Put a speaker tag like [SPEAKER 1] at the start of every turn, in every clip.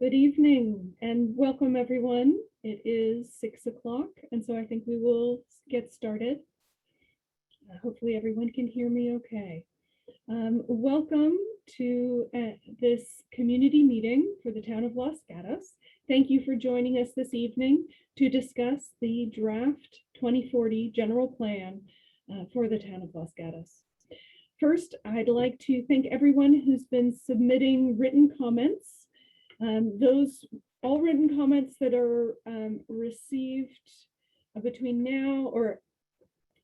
[SPEAKER 1] Good evening and welcome everyone. It is 6 o'clock and so I think we will get started. Hopefully everyone can hear me okay. Welcome to this community meeting for the town of Los Gatos. Thank you for joining us this evening to discuss the draft 2040 general plan for the town of Los Gatos. First, I'd like to thank everyone who's been submitting written comments. Those all written comments that are received between now or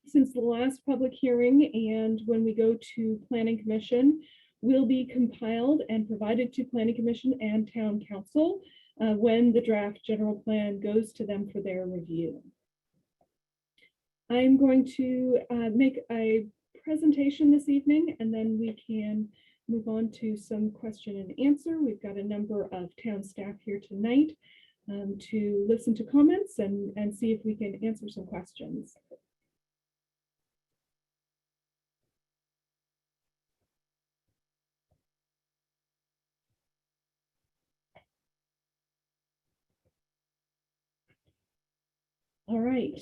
[SPEAKER 1] since the last public hearing and when we go to Planning Commission will be compiled and provided to Planning Commission and Town Council when the draft general plan goes to them for their review. I'm going to make a presentation this evening and then we can move on to some question and answer. We've got a number of town staff here tonight to listen to comments and see if we can answer some questions. All right,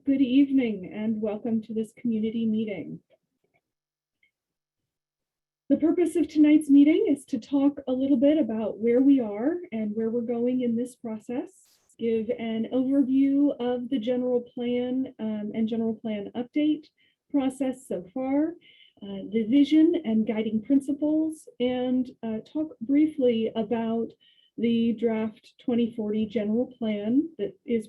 [SPEAKER 1] good evening and welcome to this community meeting. The purpose of tonight's meeting is to talk a little bit about where we are and where we're going in this process, give an overview of the general plan and general plan update process so far, the vision and guiding principles, and talk briefly about the draft 2040 general plan that is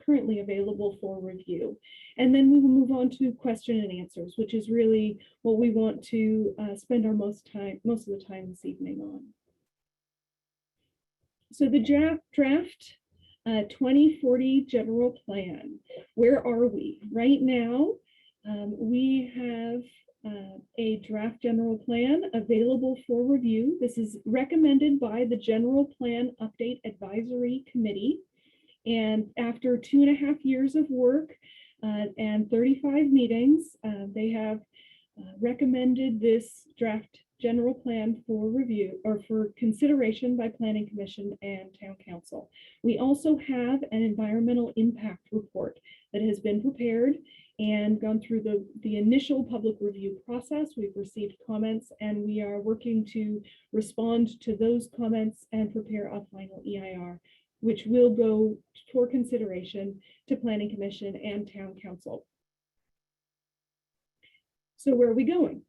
[SPEAKER 1] currently available for review. And then we will move on to question and answers, which is really what we want to spend our most of the time this evening on. So the draft 2040 general plan, where are we? Right now, we have a draft general plan available for review. This is recommended by the General Plan Update Advisory Committee. And after 2.5 years of work and 35 meetings, they have recommended this draft general plan for review or for consideration by Planning Commission and Town Council. We also have an environmental impact report that has been prepared and gone through the initial public review process. We've received comments and we are working to respond to those comments and prepare a final EIR, which will go for consideration to Planning Commission and Town Council. So where are we going?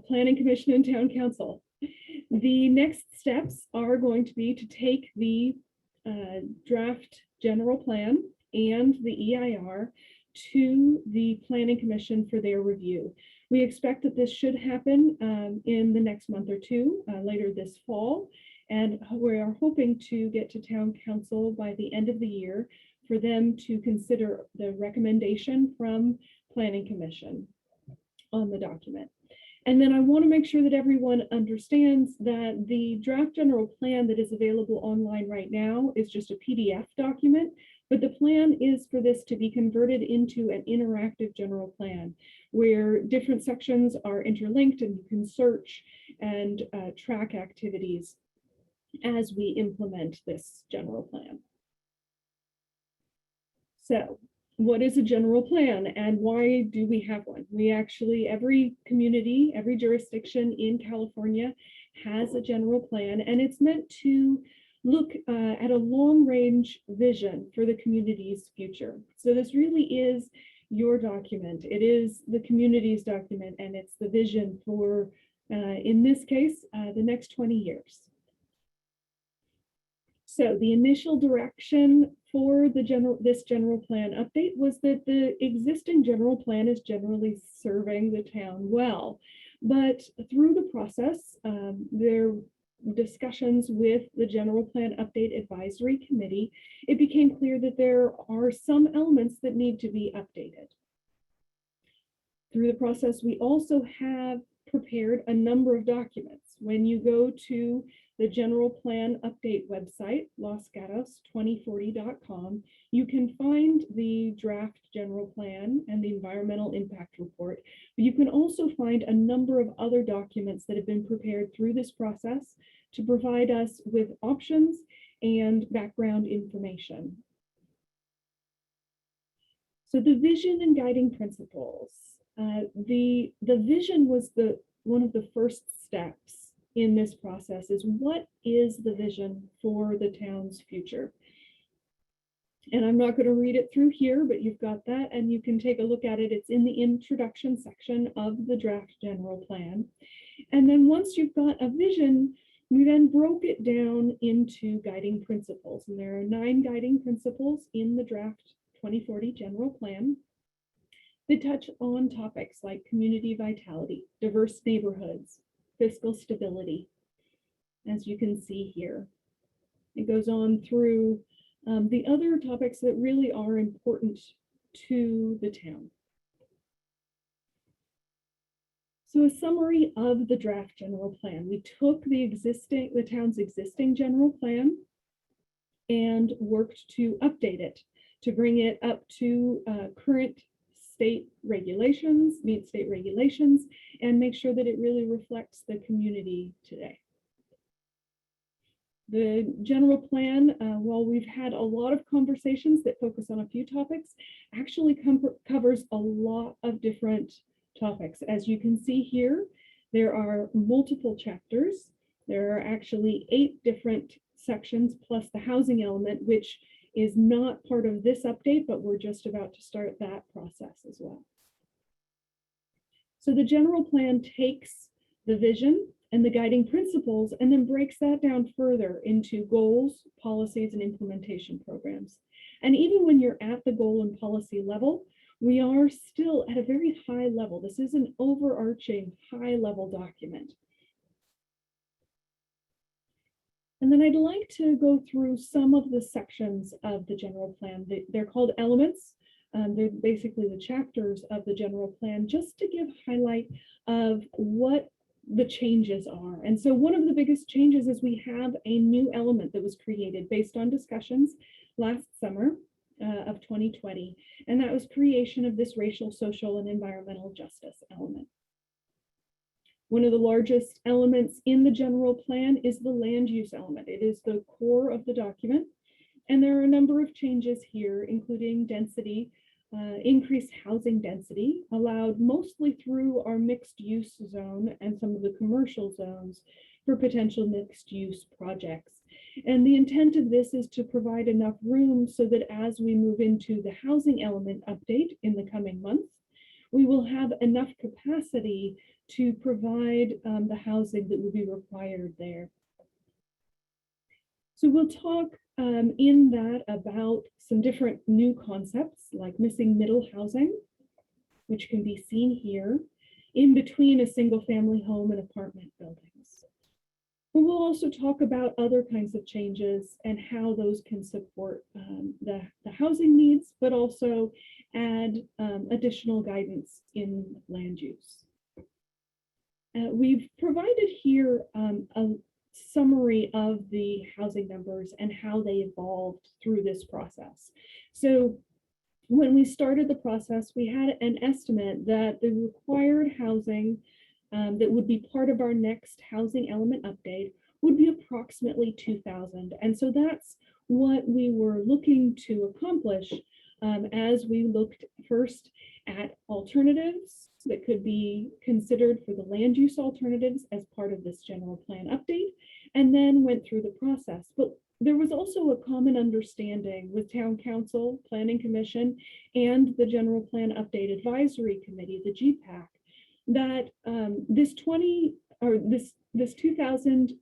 [SPEAKER 1] Planning Commission and Town Council. The next steps are going to be to take the draft general plan and the EIR to the Planning Commission for their review. We expect that this should happen in the next month or two, later this fall. And we are hoping to get to Town Council by the end of the year for them to consider the recommendation from Planning Commission on the document. And then I want to make sure that everyone understands that the draft general plan that is available online right now is just a PDF document, but the plan is for this to be converted into an interactive general plan where different sections are interlinked and you can search and track activities as we implement this general plan. So what is a general plan and why do we have one? We actually, every community, every jurisdiction in California has a general plan, and it's meant to look at a long range vision for the community's future. So this really is your document. It is the community's document and it's the vision for, in this case, the next 20 years. So the initial direction for this general plan update was that the existing general plan is generally serving the town well. But through the process, there discussions with the General Plan Update Advisory Committee, it became clear that there are some elements that need to be updated. Through the process, we also have prepared a number of documents. When you go to the general plan update website, losgatos2040.com, you can find the draft general plan and the environmental impact report, but you can also find a number of other documents that have been prepared through this process to provide us with options and background information. So the vision and guiding principles. The vision was one of the first steps in this process. Is what is the vision for the town's future? And I'm not going to read it through here, but you've got that and you can take a look at it. It's in the introduction section of the draft general plan. And then once you've got a vision, we then broke it down into guiding principles. And there are 9 guiding principles in the draft 2040 general plan. They touch on topics like community vitality, diverse neighborhoods, fiscal stability, as you can see here. It goes on through the other topics that really are important to the town. So a summary of the draft general plan. We took the town's existing general plan and worked to update it, to bring it up to current state regulations, meet state regulations, and make sure that it really reflects the community today. The general plan, while we've had a lot of conversations that focus on a few topics, actually covers a lot of different topics. As you can see here, there are multiple chapters. There are actually 8 different sections plus the housing element, which is not part of this update, but we're just about to start that process as well. So the general plan takes the vision and the guiding principles and then breaks that down further into goals, policies, and implementation programs. And even when you're at the goal and policy level, we are still at a very high level. This is an overarching high level document. And then I'd like to go through some of the sections of the general plan. They're called elements. They're basically the chapters of the general plan, just to give highlight of what the changes are. And so one of the biggest changes is we have a new element that was created based on discussions last summer of 2020. And that was creation of this racial, social, and environmental justice element. One of the largest elements in the general plan is the land use element. It is the core of the document. And there are a number of changes here, including density, increased housing density, allowed mostly through our mixed use zone and some of the commercial zones for potential mixed use projects. And the intent of this is to provide enough room so that as we move into the housing element update in the coming months, we will have enough capacity to provide the housing that will be required there. So we'll talk in that about some different new concepts like missing middle housing, which can be seen here in between a single family home and apartment buildings. But we'll also talk about other kinds of changes and how those can support the housing needs, but also add additional guidance in land use. We've provided here a summary of the housing numbers and how they evolved through this process. So when we started the process, we had an estimate that the required housing that would be part of our next housing element update would be approximately 2,000. And so that's what we were looking to accomplish as we looked first at alternatives that could be considered for the land use alternatives as part of this general plan update, and then went through the process. But there was also a common understanding with Town Council, Planning Commission, and the General Plan Update Advisory Committee, the GPAC, that this 2,000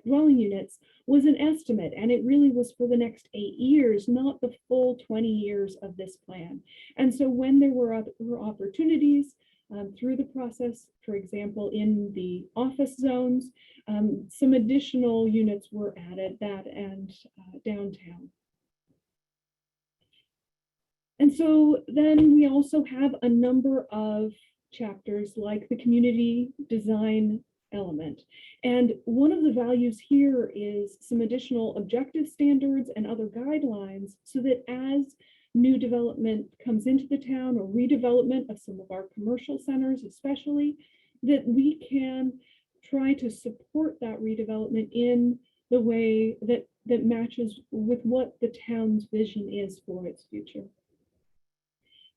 [SPEAKER 1] dwelling units was an estimate, and it really was for the next 8 years, not the full 20 years of this plan. And so when there were opportunities through the process, for example, in the office zones, some additional units were added, that and downtown. And so then we also have a number of chapters like the community design element. And one of the values here is some additional objective standards and other guidelines so that as new development comes into the town or redevelopment of some of our commercial centers, especially, that we can try to support that redevelopment in the way that matches with what the town's vision is for its future.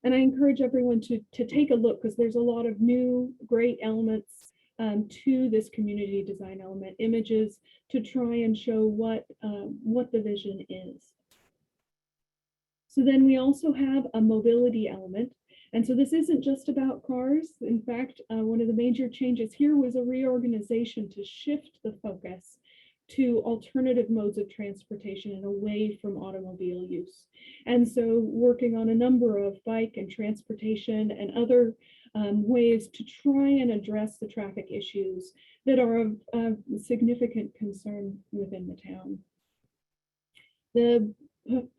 [SPEAKER 1] And I encourage everyone to take a look, because there's a lot of new great elements to this community design element, images to try and show what the vision is. So then we also have a mobility element. And so this isn't just about cars. In fact, one of the major changes here was a reorganization to shift the focus to alternative modes of transportation and away from automobile use. And so working on a number of bike and transportation and other ways to try and address the traffic issues that are of significant concern within the town. The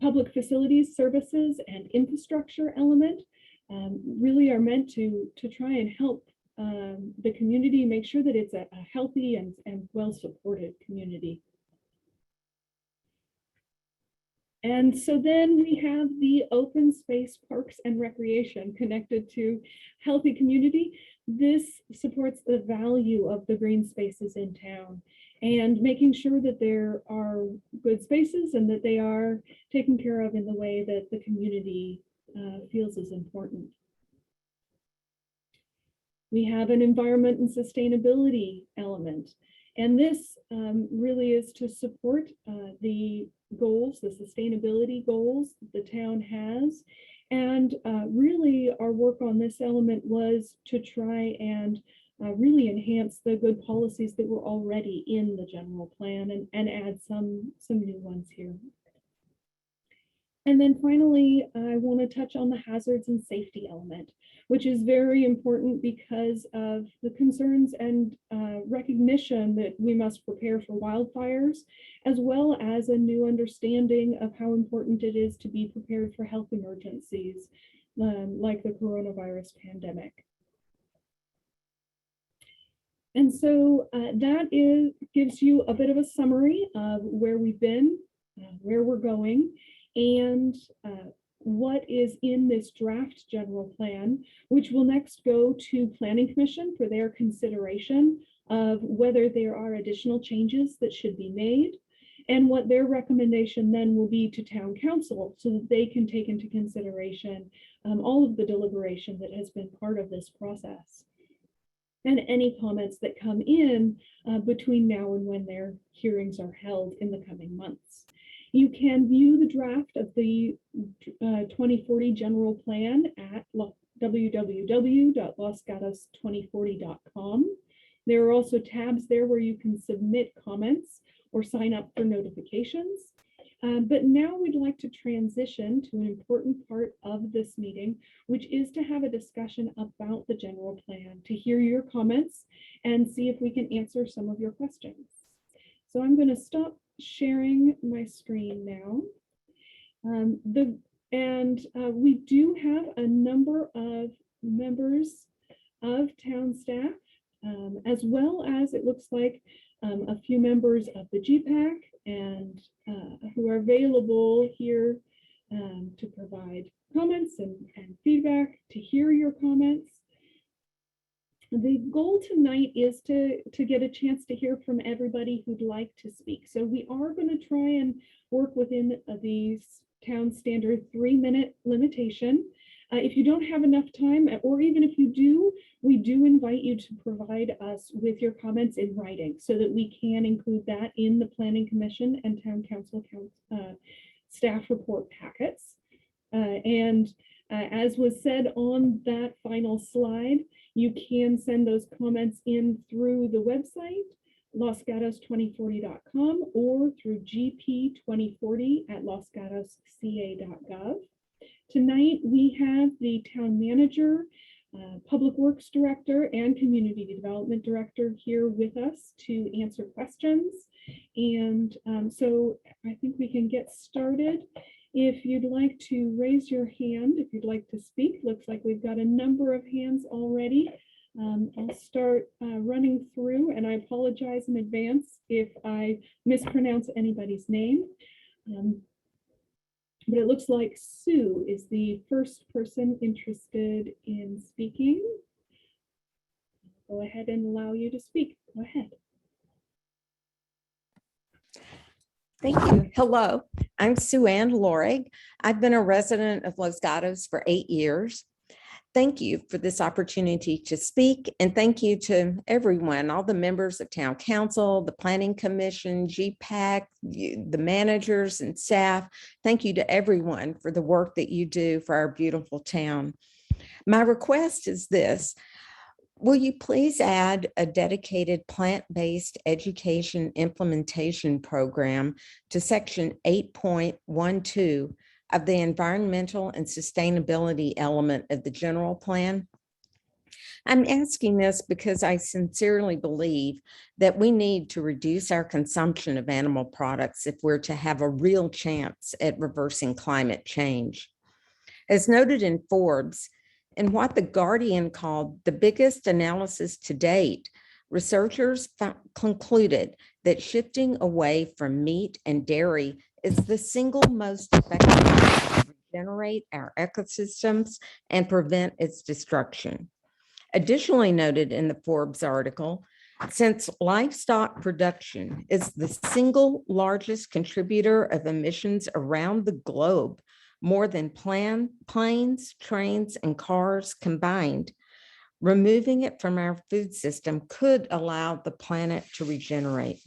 [SPEAKER 1] public facilities, services, and infrastructure element really are meant to try and help the community make sure that it's a healthy and well-supported community. And so then we have the open space, parks, and recreation connected to healthy community. This supports the value of the green spaces in town and making sure that there are good spaces and that they are taken care of in the way that the community feels is important. We have an environment and sustainability element. And this really is to support the goals, the sustainability goals the town has. And really our work on this element was to try and really enhance the good policies that were already in the general plan and add some new ones here. And then finally, I want to touch on the hazards and safety element, which is very important because of the concerns and recognition that we must prepare for wildfires, as well as a new understanding of how important it is to be prepared for health emergencies like the coronavirus pandemic. And so that gives you a bit of a summary of where we've been, where we're going, and what is in this draft general plan, which will next go to Planning Commission for their consideration of whether there are additional changes that should be made, and what their recommendation then will be to Town Council so that they can take into consideration all of the deliberation that has been part of this process, and any comments that come in between now and when their hearings are held in the coming months. You can view the draft of the 2040 general plan at www.losgatos2040.com. There are also tabs there where you can submit comments or sign up for notifications. But now we'd like to transition to an important part of this meeting, which is to have a discussion about the general plan, to hear your comments and see if we can answer some of your questions. So I'm going to stop sharing my screen now. We do have a number of members of town staff, as well as it looks like a few members of the GPAC and who are available here to provide comments and feedback, to hear your comments. The goal tonight is to get a chance to hear from everybody who'd like to speak. So we are going to try and work within the town standard 3-minute limitation. If you don't have enough time, or even if you do, we do invite you to provide us with your comments in writing so that we can include that in the Planning Commission and Town Council staff report packets. As was said on that final slide, you can send those comments in through the website, losgatos2040.com, or through gp2040@losgatosca.gov. Tonight, we have the town manager, public works director, and community development director here with us to answer questions. And so I think we can get started. If you'd like to raise your hand, if you'd like to speak, looks like we've got a number of hands already. I'll start running through, and I apologize in advance if I mispronounce anybody's name. But it looks like Sue is the first person interested in speaking. Go ahead and allow you to speak. Go ahead.
[SPEAKER 2] Thank you. Hello, I'm Sue Ann Lorig. I've been a resident of Los Gatos for 8 years. Thank you for this opportunity to speak, and thank you to everyone, all the members of Town Council, the Planning Commission, GPAC, the managers and staff. Thank you to everyone for the work that you do for our beautiful town. My request is this. Will you please add a dedicated plant-based education implementation program to section 8.12 of the environmental and sustainability element of the general plan? I'm asking this because I sincerely believe that we need to reduce our consumption of animal products if we're to have a real chance at reversing climate change. As noted in Forbes, in what The Guardian called the biggest analysis to date, researchers concluded that shifting away from meat and dairy is the single most effective way to regenerate our ecosystems and prevent its destruction. Additionally noted in the Forbes article, since livestock production is the single largest contributor of emissions around the globe, more than planes, trains, and cars combined, removing it from our food system could allow the planet to regenerate.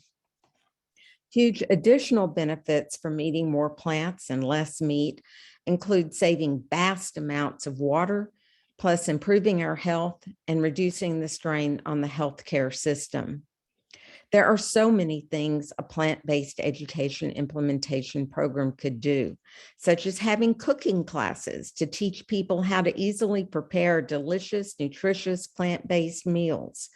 [SPEAKER 2] Huge additional benefits from eating more plants and less meat include saving vast amounts of water, plus improving our health and reducing the strain on the healthcare system. There are so many things a plant-based education implementation program could do, such as having cooking classes to teach people how to easily prepare delicious, nutritious plant-based meals.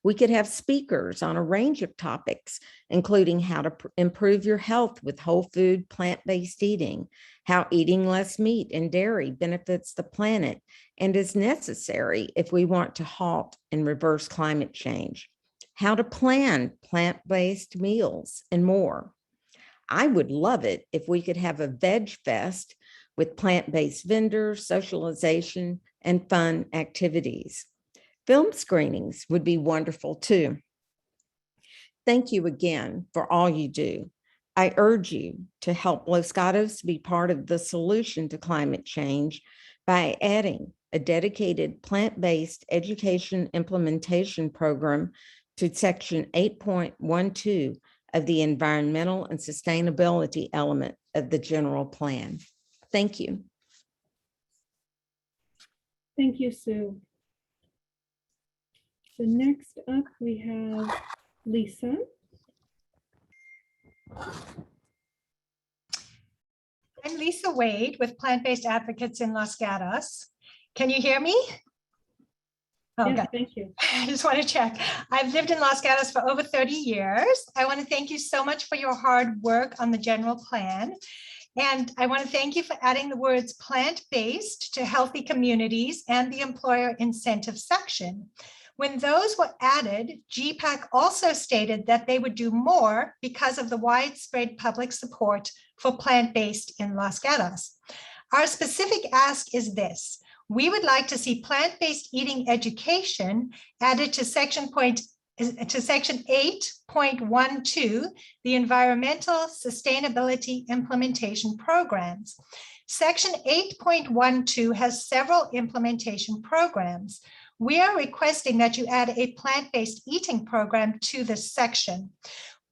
[SPEAKER 2] We could have speakers on a range of topics, including how to improve your health with whole food plant-based eating, how eating less meat and dairy benefits the planet and is necessary if we want to halt and reverse climate change, how to plan plant-based meals, and more. I would love it if we could have a veg fest with plant-based vendors, socialization, and fun activities. Film screenings would be wonderful too. Thank you again for all you do. I urge you to help Los Gatos be part of the solution to climate change by adding a dedicated plant-based education implementation program to section 8.12 of the environmental and sustainability element of the general plan. Thank you.
[SPEAKER 1] Thank you, Sue. So next up we have Lisa.
[SPEAKER 3] I'm Lisa Wade with Plant-Based Advocates in Los Gatos. Can you hear me?
[SPEAKER 1] Oh, yeah, thank you.
[SPEAKER 3] I just want to check. I've lived in Los Gatos for over 30 years. I want to thank you so much for your hard work on the general plan. And I want to thank you for adding the words plant-based to healthy communities and the employer incentive section. When those were added, GPAC also stated that they would do more because of the widespread public support for plant-based in Los Gatos. Our specific ask is this. We would like to see plant-based eating education added to section 8.12, the environmental sustainability implementation programs. Section 8.12 has several implementation programs. We are requesting that you add a plant-based eating program to this section.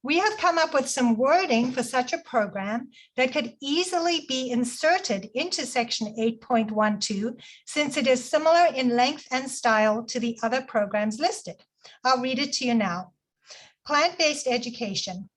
[SPEAKER 3] We have come up with some wording for such a program that could easily be inserted into section 8.12, since it is similar in length and style to the other programs listed. I'll read it to you now. Plant-based education.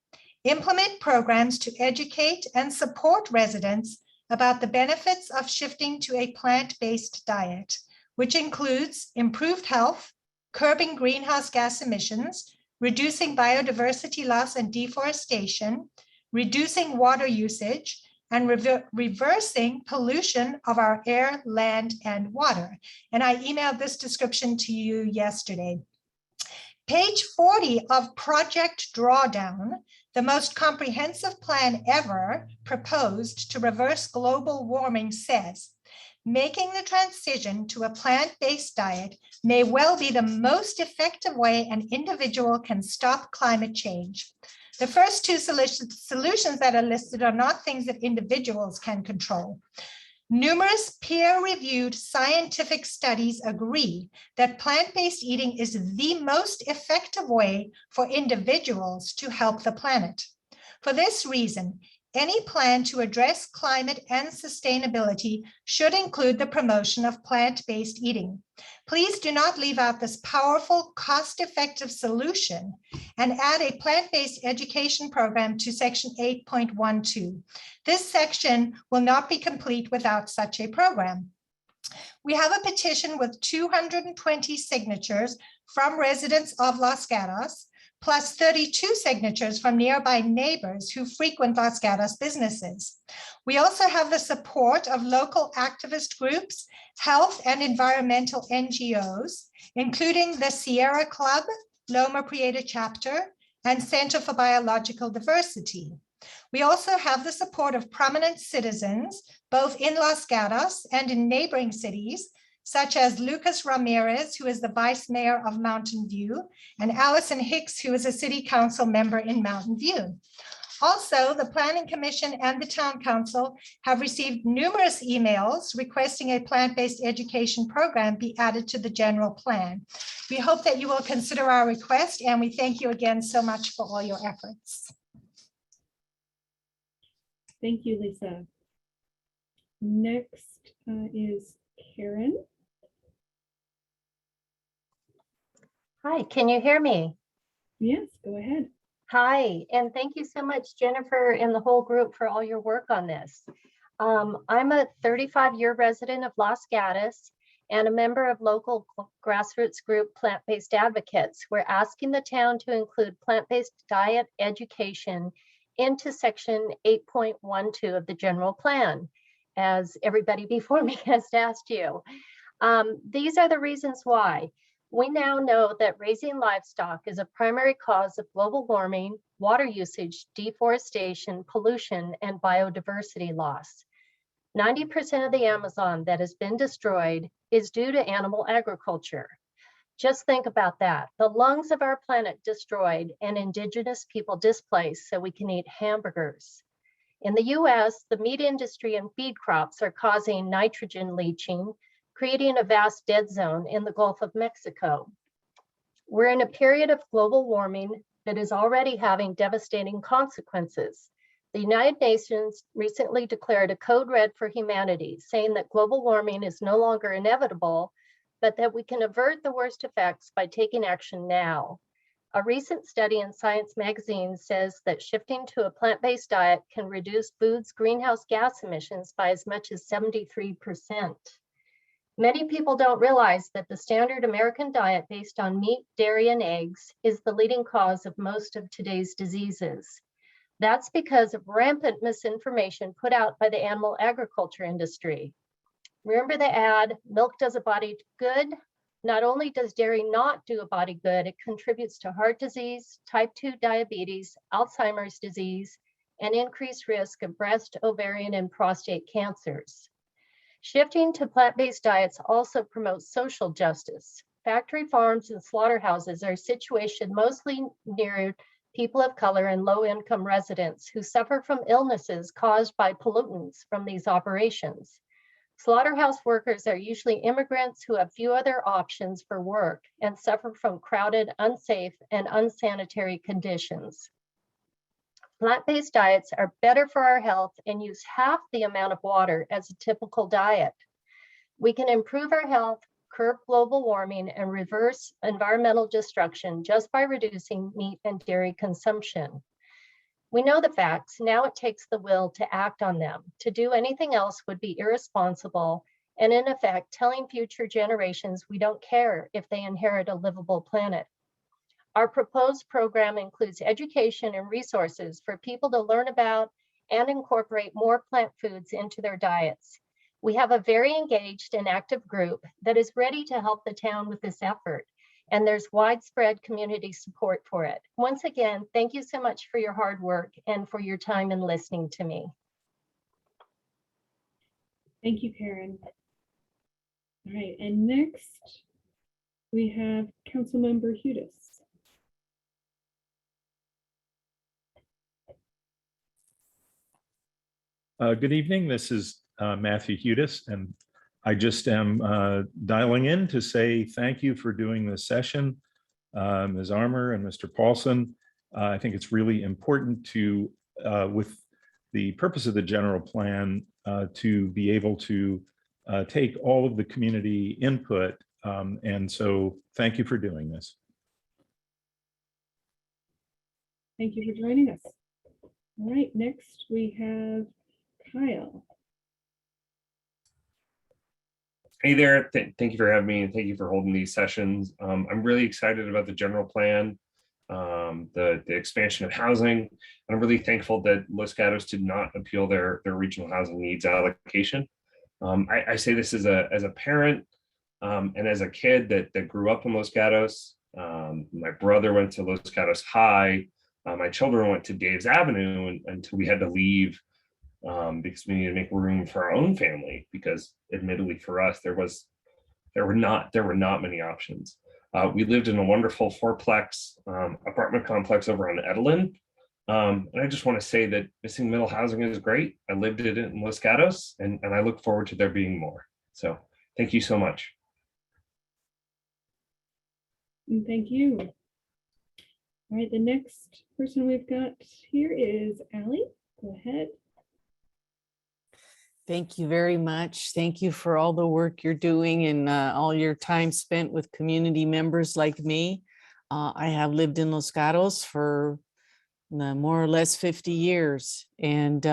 [SPEAKER 3] Implement programs to educate and support residents about the benefits of shifting to a plant-based diet, which includes improved health, curbing greenhouse gas emissions, reducing biodiversity loss and deforestation, reducing water usage, and reversing pollution of our air, land, and water. And I emailed this description to you yesterday. Page 40 of Project Drawdown, the most comprehensive plan ever proposed to reverse global warming, says, making the transition to a plant-based diet may well be the most effective way an individual can stop climate change. The first two solutions that are listed are not things that individuals can control. Numerous peer-reviewed scientific studies agree that plant-based eating is the most effective way for individuals to help the planet. For this reason, any plan to address climate and sustainability should include the promotion of plant-based eating. Please do not leave out this powerful, cost-effective solution and add a plant-based education program to section 8.12. This section will not be complete without such a program. We have a petition with 220 signatures from residents of Los Gatos, plus 32 signatures from nearby neighbors who frequent Los Gatos businesses. We also have the support of local activist groups, health and environmental NGOs, including the Sierra Club, Loma Prieta Chapter, and Center for Biological Diversity. We also have the support of prominent citizens, both in Los Gatos and in neighboring cities, such as Lucas Ramirez, who is the vice mayor of Mountain View, and Allison Hicks, who is a city council member in Mountain View. Also, the Planning Commission and the Town Council have received numerous emails requesting a plant-based education program be added to the general plan. We hope that you will consider our request, and we thank you again so much for all your efforts.
[SPEAKER 1] Thank you, Lisa. Next is Karen.
[SPEAKER 4] Hi, can you hear me?
[SPEAKER 1] Yes, go ahead.
[SPEAKER 4] Hi, and thank you so much, Jennifer, and the whole group for all your work on this. I'm a 35-year resident of Los Gatos and a member of local grassroots group Plant-Based Advocates. We're asking the town to include plant-based diet education into section 8.12 of the general plan, as everybody before me has asked you. These are the reasons why. We now know that raising livestock is a primary cause of global warming, water usage, deforestation, pollution, and biodiversity loss. 90% of the Amazon that has been destroyed is due to animal agriculture. Just think about that. The lungs of our planet destroyed and indigenous people displaced so we can eat hamburgers. In the US, the meat industry and feed crops are causing nitrogen leaching, creating a vast dead zone in the Gulf of Mexico. We're in a period of global warming that is already having devastating consequences. The United Nations recently declared a code red for humanity, saying that global warming is no longer inevitable, but that we can avert the worst effects by taking action now. A recent study in Science magazine says that shifting to a plant-based diet can reduce food's greenhouse gas emissions by as much as 73%. Many people don't realize that the standard American diet based on meat, dairy, and eggs is the leading cause of most of today's diseases. That's because of rampant misinformation put out by the animal agriculture industry. Remember the ad, milk does a body good? Not only does dairy not do a body good, it contributes to heart disease, type 2 diabetes, Alzheimer's disease, and increased risk of breast, ovarian, and prostate cancers. Shifting to plant-based diets also promotes social justice. Factory farms and slaughterhouses are situated mostly near people of color and low-income residents who suffer from illnesses caused by pollutants from these operations. Slaughterhouse workers are usually immigrants who have few other options for work and suffer from crowded, unsafe, and unsanitary conditions. Plant-based diets are better for our health and use half the amount of water as a typical diet. We can improve our health, curb global warming, and reverse environmental destruction just by reducing meat and dairy consumption. We know the facts, now it takes the will to act on them. To do anything else would be irresponsible and in effect telling future generations we don't care if they inherit a livable planet. Our proposed program includes education and resources for people to learn about and incorporate more plant foods into their diets. We have a very engaged and active group that is ready to help the town with this effort, and there's widespread community support for it. Once again, thank you so much for your hard work and for your time in listening to me.
[SPEAKER 1] Thank you, Karen. All right, and next we have Councilmember Hudis.
[SPEAKER 5] Good evening. This is Matthew Hudis, and I just am dialing in to say thank you for doing this session, Ms. Armour and Mr. Paulson. I think it's really important to, with the purpose of the general plan, to be able to take all of the community input. And so thank you for doing this.
[SPEAKER 1] Thank you for joining us. All right, next we have Kyle.
[SPEAKER 6] Hey there, thank you for having me and thank you for holding these sessions. I'm really excited about the general plan, the expansion of housing. And I'm really thankful that Los Gatos did not appeal their regional housing needs allocation. I say this as a parent and as a kid that grew up in Los Gatos. My brother went to Los Gatos High. My children went to Dave's Avenue until we had to leave because we needed to make room for our own family, because admittedly for us, there were not many options. We lived in a wonderful fourplex apartment complex over on Edelin. And I just want to say that missing middle housing is great. I lived it in Los Gatos, and I look forward to there being more. So thank you so much.
[SPEAKER 1] And thank you. All right, the next person we've got here is Allie. Go ahead.
[SPEAKER 7] Thank you very much. Thank you for all the work you're doing and all your time spent with community members like me. I have lived in Los Gatos for more or less 50 years. And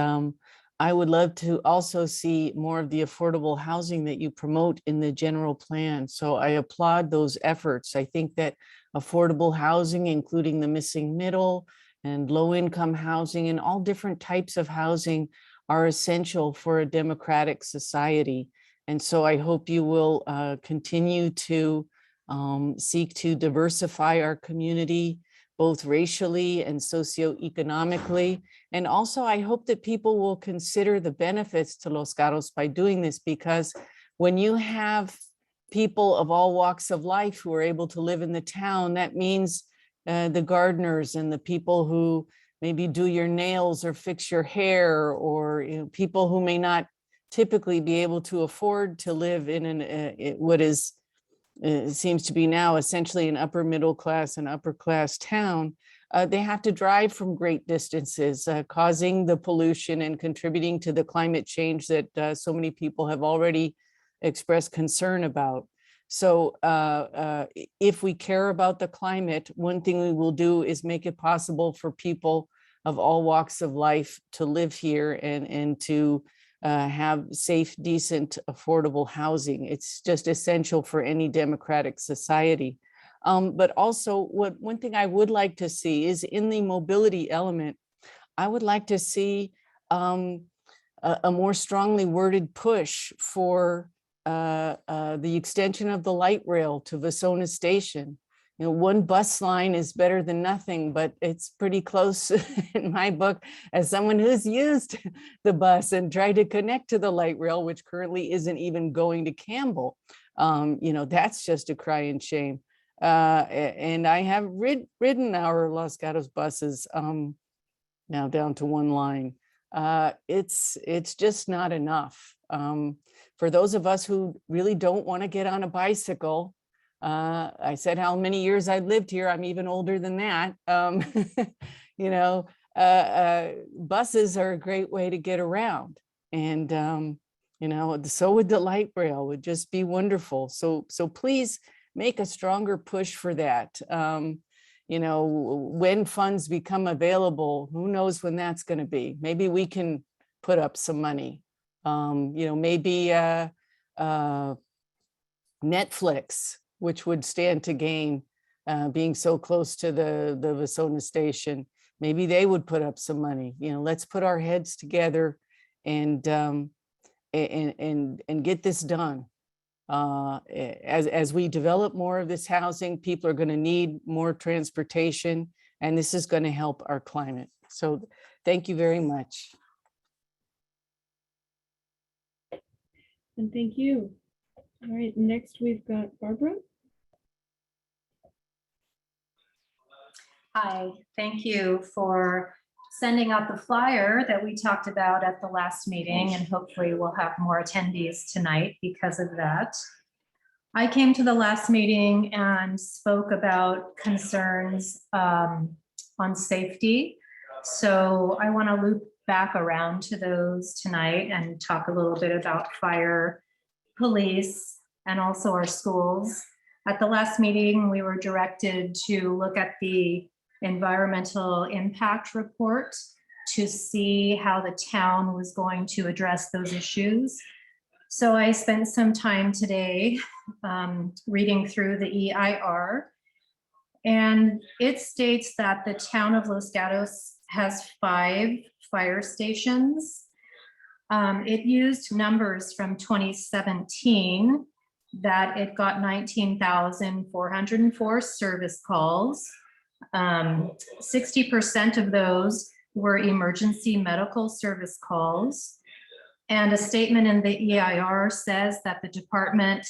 [SPEAKER 7] I would love to also see more of the affordable housing that you promote in the general plan. So I applaud those efforts. I think that affordable housing, including the missing middle and low-income housing and all different types of housing, are essential for a democratic society. And so I hope you will continue to seek to diversify our community, both racially and socioeconomically. And also I hope that people will consider the benefits to Los Gatos by doing this, because when you have people of all walks of life who are able to live in the town, that means the gardeners and the people who maybe do your nails or fix your hair, or people who may not typically be able to afford to live in what is seems to be now essentially an upper middle class and upper class town. They have to drive from great distances, causing the pollution and contributing to the climate change that so many people have already expressed concern about. So if we care about the climate, one thing we will do is make it possible for people of all walks of life to live here and to have safe, decent, affordable housing. It's just essential for any democratic society. But also one thing I would like to see is in the mobility element, I would like to see a more strongly worded push for the extension of the light rail to Vasona Station. One bus line is better than nothing, but it's pretty close in my book as someone who's used the bus and tried to connect to the light rail, which currently isn't even going to Campbell. That's just a crying shame. And I have ridden our Los Gatos buses now down to one line. It's just not enough. For those of us who really don't want to get on a bicycle, I said how many years I've lived here. I'm even older than that. Buses are a great way to get around. And, so would the light rail, would just be wonderful. So please make a stronger push for that. When funds become available, who knows when that's going to be? Maybe we can put up some money. Maybe Netflix, which would stand to gain being so close to the Vasona Station. maybe they would put up some money. Let's put our heads together and get this done. As we develop more of this housing, people are going to need more transportation, and this is going to help our climate. So thank you very much.
[SPEAKER 1] And thank you. All right, next we've got Barbara.
[SPEAKER 8] Hi, thank you for sending out the flyer that we talked about at the last meeting, and hopefully we'll have more attendees tonight because of that. I came to the last meeting and spoke about concerns on safety. So I want to loop back around to those tonight and talk a little bit about fire, police, and also our schools. At the last meeting, we were directed to look at the environmental impact report to see how the town was going to address those issues. So I spent some time today reading through the EIR, and it states that the town of Los Gatos has 5 fire stations. It used numbers from 2017 that it got 19,404 service calls. 60% of those were emergency medical service calls. And a statement in the EIR says that the department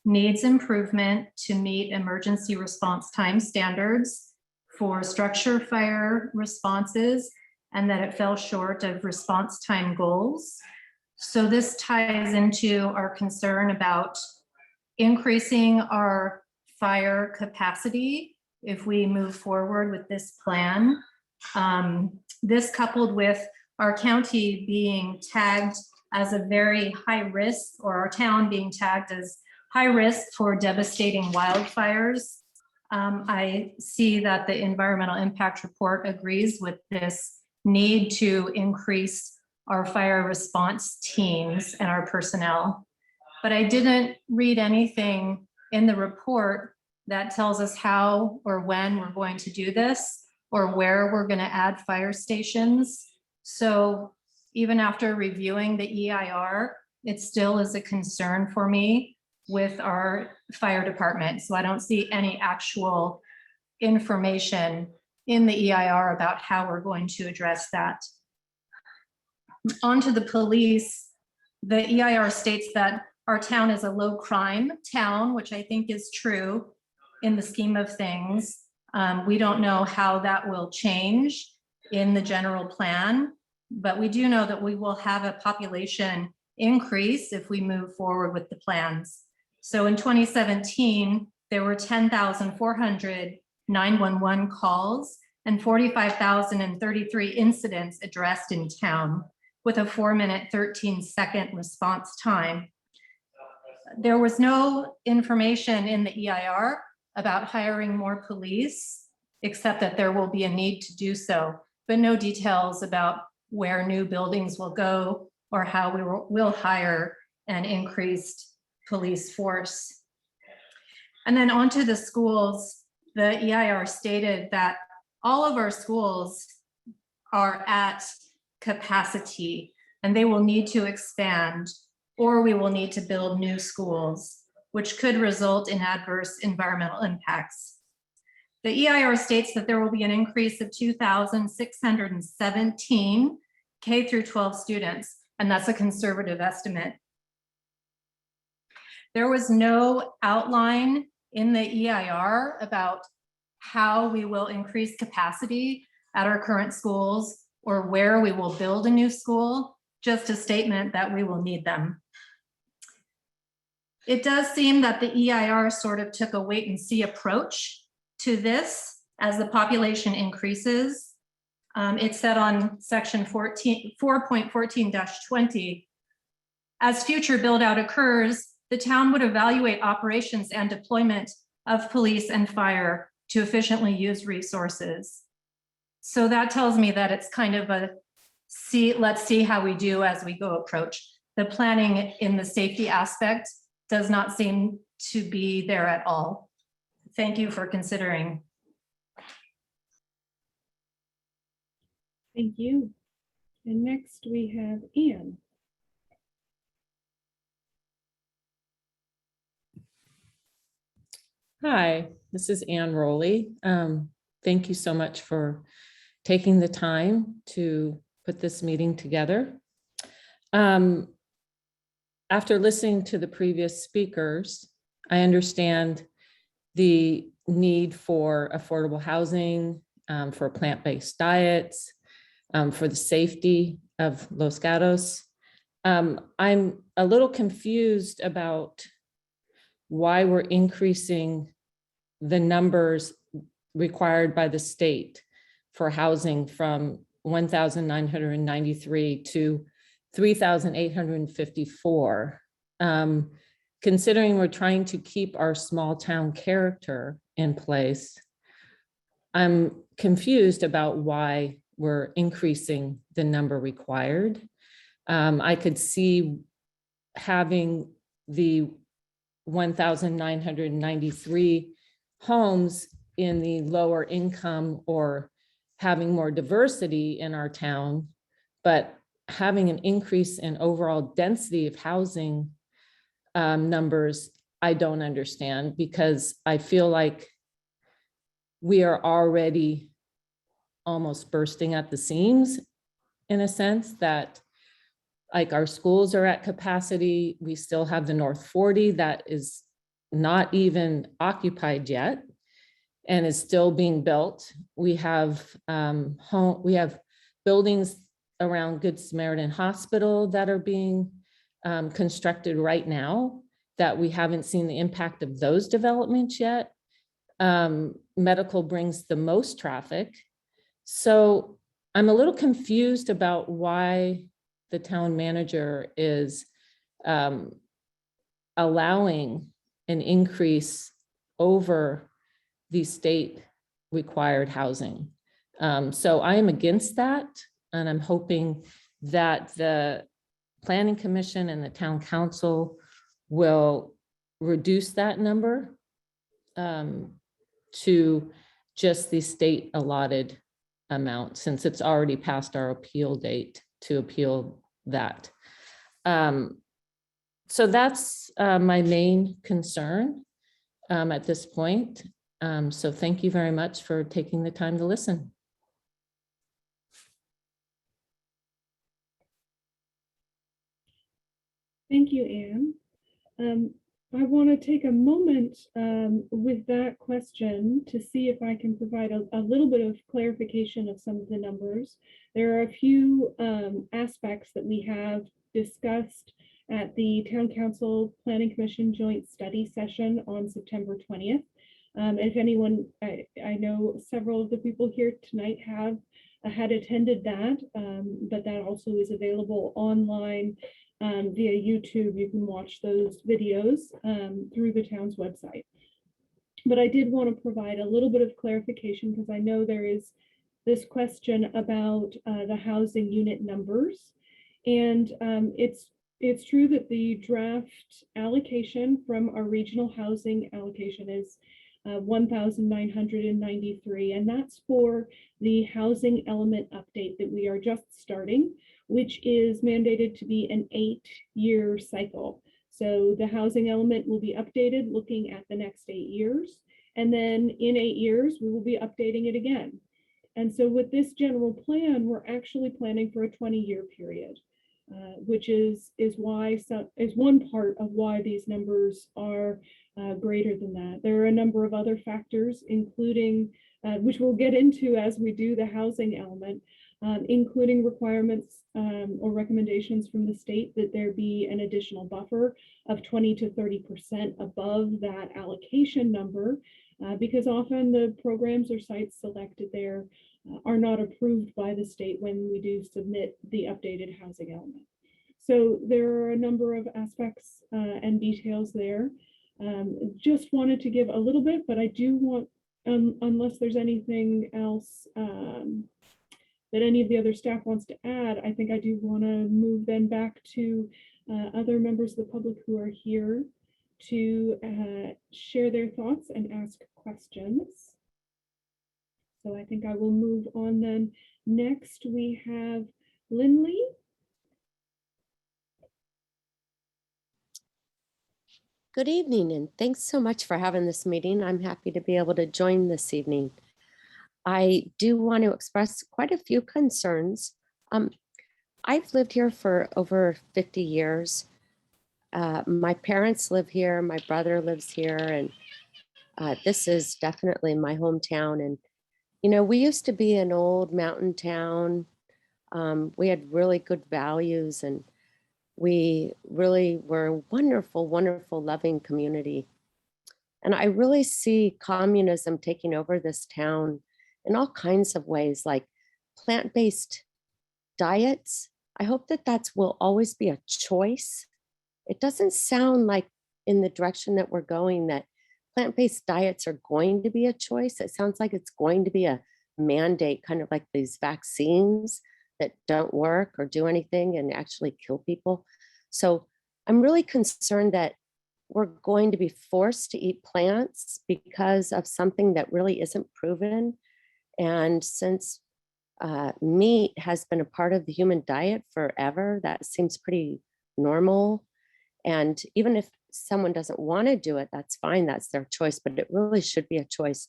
[SPEAKER 8] needs improvement to meet emergency response time standards for structure fire responses, and that it fell short of response time goals. So this ties into our concern about increasing our fire capacity if we move forward with this plan. This coupled with our county being tagged as a very high risk, or our town being tagged as high risk for devastating wildfires. I see that the environmental impact report agrees with this need to increase our fire response teams and our personnel. But I didn't read anything in the report that tells us how or when we're going to do this, or where we're going to add fire stations. So even after reviewing the EIR, it still is a concern for me with our fire department. So I don't see any actual information in the EIR about how we're going to address that. On to the police. The EIR states that our town is a low crime town, which I think is true in the scheme of things. We don't know how that will change in the general plan, but we do know that we will have a population increase if we move forward with the plans. So in 2017, there were 10,400 911 calls and 45,033 incidents addressed in town, with a 4-minute, 13-second response time. There was no information in the EIR about hiring more police, except that there will be a need to do so, but no details about where new buildings will go or how we will hire an increased police force. And then onto the schools, the EIR stated that all of our schools are at capacity and they will need to expand, or we will need to build new schools, which could result in adverse environmental impacts. The EIR states that there will be an increase of 2,617 K through 12 students, and that's a conservative estimate. There was no outline in the EIR about how we will increase capacity at our current schools or where we will build a new school, just a statement that we will need them. It does seem that the EIR sort of took a wait and see approach to this as the population increases. It said on section 4.14-20, as future build out occurs, the town would evaluate operations and deployment of police and fire to efficiently use resources. So that tells me that it's kind of a let's see how we do as we go approach. The planning in the safety aspect does not seem to be there at all. Thank you for considering.
[SPEAKER 1] Thank you. And next we have Anne.
[SPEAKER 9] Hi, this is Anne Rowley. Thank you so much for taking the time to put this meeting together. After listening to the previous speakers, I understand the need for affordable housing, for plant-based diets, for the safety of Los Gatos. I'm a little confused about why we're increasing the numbers required by the state for housing from 1,993 to 3,854. Considering we're trying to keep our small town character in place, I'm confused about why we're increasing the number required. I could see having the 1,993 homes in the lower income or having more diversity in our town, but having an increase in overall density of housing numbers, I don't understand, because I feel like we are already almost bursting at the seams, in a sense that like our schools are at capacity. We still have the North 40 that is not even occupied yet and is still being built. We have buildings around Good Samaritan Hospital that are being constructed right now that we haven't seen the impact of those developments yet. Medical brings the most traffic. So I'm a little confused about why the town manager is allowing an increase over the state required housing. So I am against that, and I'm hoping that the Planning Commission and the Town Council will reduce that number to just the state allotted amount, since it's already past our appeal date to appeal that. So that's my main concern at this point. So thank you very much for taking the time to listen.
[SPEAKER 1] Thank you, Anne. I want to take a moment with that question to see if I can provide a little bit of clarification of some of the numbers. There are a few aspects that we have discussed at the Town Council Planning Commission Joint Study Session on September 20th. If anyone, I know several of the people here tonight had attended that, but that also is available online via YouTube. You can watch those videos through the town's website. But I did want to provide a little bit of clarification, because I know there is this question about the housing unit numbers. And it's true that the draft allocation from our regional housing allocation is 1,993, and that's for the housing element update that we are just starting, which is mandated to be an 8-year cycle. So the housing element will be updated looking at the next 8 years. And then in 8 years, we will be updating it again. And so with this general plan, we're actually planning for a 20-year period, which is one part of why these numbers are greater than that. There are a number of other factors, including, which we'll get into as we do the housing element, including requirements or recommendations from the state that there be an additional buffer of 20 to 30% above that allocation number, because often the programs or sites selected there are not approved by the state when we do submit the updated housing element. So there are a number of aspects and details there. Just wanted to give a little bit, but I do want, unless there's anything else that any of the other staff wants to add, I think I do want to move then back to other members of the public who are here to share their thoughts and ask questions. So I think I will move on then Next, we have Lindley.
[SPEAKER 10] Good evening, and thanks so much for having this meeting. I'm happy to be able to join this evening. I do want to express quite a few concerns. I've lived here for over 50 years. My parents live here, my brother lives here, and this is definitely my hometown. And, you know, we used to be an old mountain town. We had really good values, and we really were a wonderful, wonderful, loving community. And I really see communism taking over this town in all kinds of ways, like plant-based diets. I hope that will always be a choice. It doesn't sound like in the direction that we're going that plant-based diets are going to be a choice. It sounds like it's going to be a mandate, kind of like these vaccines that don't work or do anything and actually kill people. So I'm really concerned that we're going to be forced to eat plants because of something that really isn't proven. And since meat has been a part of the human diet forever, that seems pretty normal. And even if someone doesn't want to do it, that's fine, that's their choice, but it really should be a choice.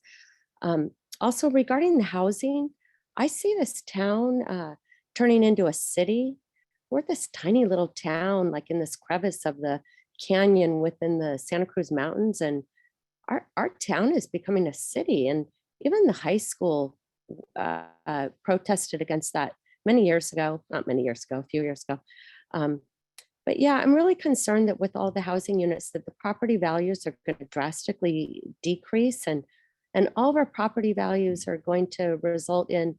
[SPEAKER 10] Also, regarding the housing, I see this town turning into a city. We're this tiny little town, like in this crevice of the canyon within the Santa Cruz Mountains, and our town is becoming a city. And even the high school protested against that many years ago, not many years ago, a few years ago. But yeah, I'm really concerned that with all the housing units that the property values are going to drastically decrease, and all of our property values are going to result in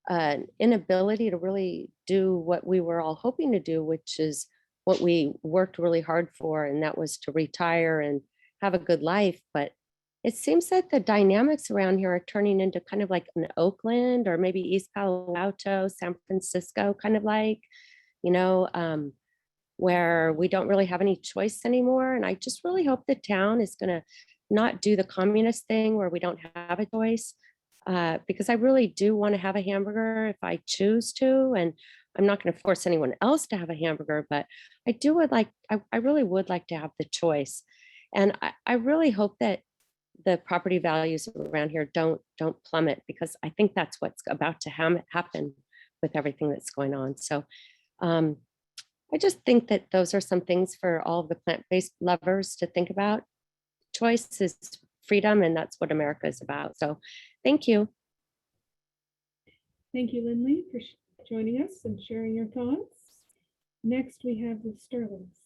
[SPEAKER 10] an inability to really do what we were all hoping to do, which is what we worked really hard for, and that was to retire and have a good life. But it seems that the dynamics around here are turning into kind of like an Oakland or maybe East Palo Alto, San Francisco, kind of like, you know, where we don't really have any choice anymore. And I just really hope the town is going to not do the communist thing where we don't have a choice, because I really do want to have a hamburger if I choose to. And I'm not going to force anyone else to have a hamburger, but I really would like to have the choice. And I really hope that the property values around here don't plummet, because I think that's what's about to happen with everything that's going on. So I just think that those are some things for all of the plant-based lovers to think about. Choice is freedom, and that's what America is about. So thank you.
[SPEAKER 1] Thank you, Lindley, for joining us and sharing your thoughts. Next, we have the Sterlings.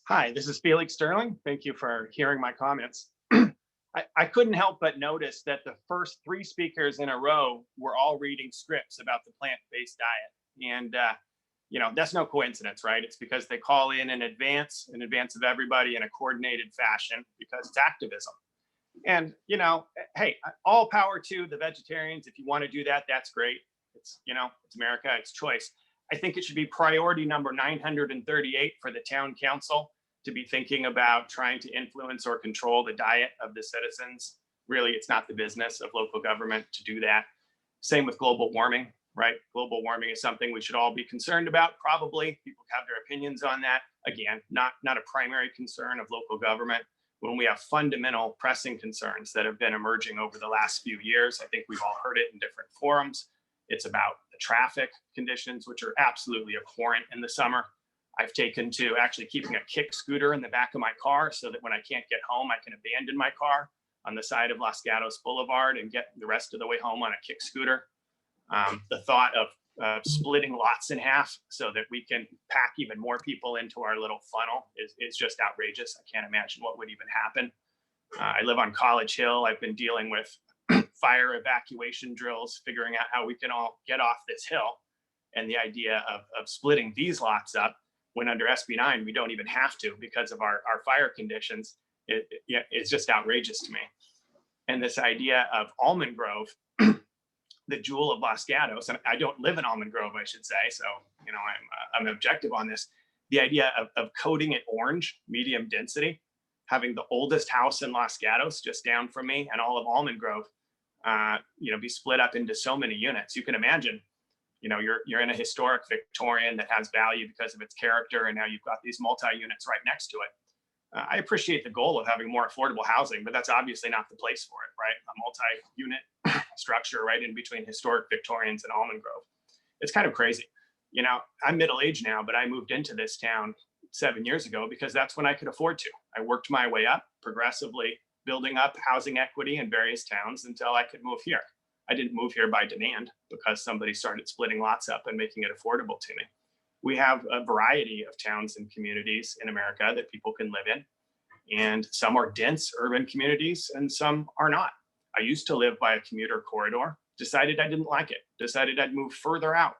[SPEAKER 11] Hi, this is Felix Sterling. Thank you for hearing my comments. I couldn't help but notice that the first three speakers in a row were all reading scripts about the plant-based diet. And, you know, that's no coincidence, right? It's because they call in advance of everybody in a coordinated fashion, because it's activism. And, you know, hey, all power to the vegetarians. If you want to do that, that's great. It's, you know, it's America, it's choice. I think it should be priority number 938 for the town council to be thinking about trying to influence or control the diet of the citizens. Really, it's not the business of local government to do that. Same with global warming, right? Global warming is something we should all be concerned about. Probably people have their opinions on that. Again, not a primary concern of local government. When we have fundamental pressing concerns that have been emerging over the last few years, I think we've all heard it in different forums. It's about the traffic conditions, which are absolutely abhorrent in the summer. I've taken to actually keeping a kick scooter in the back of my car so that when I can't get home, I can abandon my car on the side of Los Gatos Boulevard and get the rest of the way home on a kick scooter. The thought of splitting lots in half so that we can pack even more people into our little funnel is just outrageous. I can't imagine what would even happen. I live on College Hill. I've been dealing with fire evacuation drills, figuring out how we can all get off this hill. And the idea of splitting these lots up, when under SB 9, we don't even have to because of our fire conditions, it's just outrageous to me. And this idea of Almond Grove, the jewel of Los Gatos, and I don't live in Almond Grove, I should say, so you know I'm objective on this. The idea of coating it orange, medium density, having the oldest house in Los Gatos just down from me and all of Almond Grove, be split up into so many units. You can imagine, you're in a historic Victorian that has value because of its character, and now you've got these multi-units right next to it. I appreciate the goal of having more affordable housing, but that's obviously not the place for it, right? A multi-unit structure right in between historic Victorians and Almond Grove. It's kind of crazy. I'm middle-aged now, but I moved into this town 7 years ago because that's when I could afford to. I worked my way up progressively, building up housing equity in various towns until I could move here. I didn't move here by demand because somebody started splitting lots up and making it affordable to me. We have a variety of towns and communities in America that people can live in, and some are dense urban communities and some are not. I used to live by a commuter corridor, decided I didn't like it, decided I'd move further out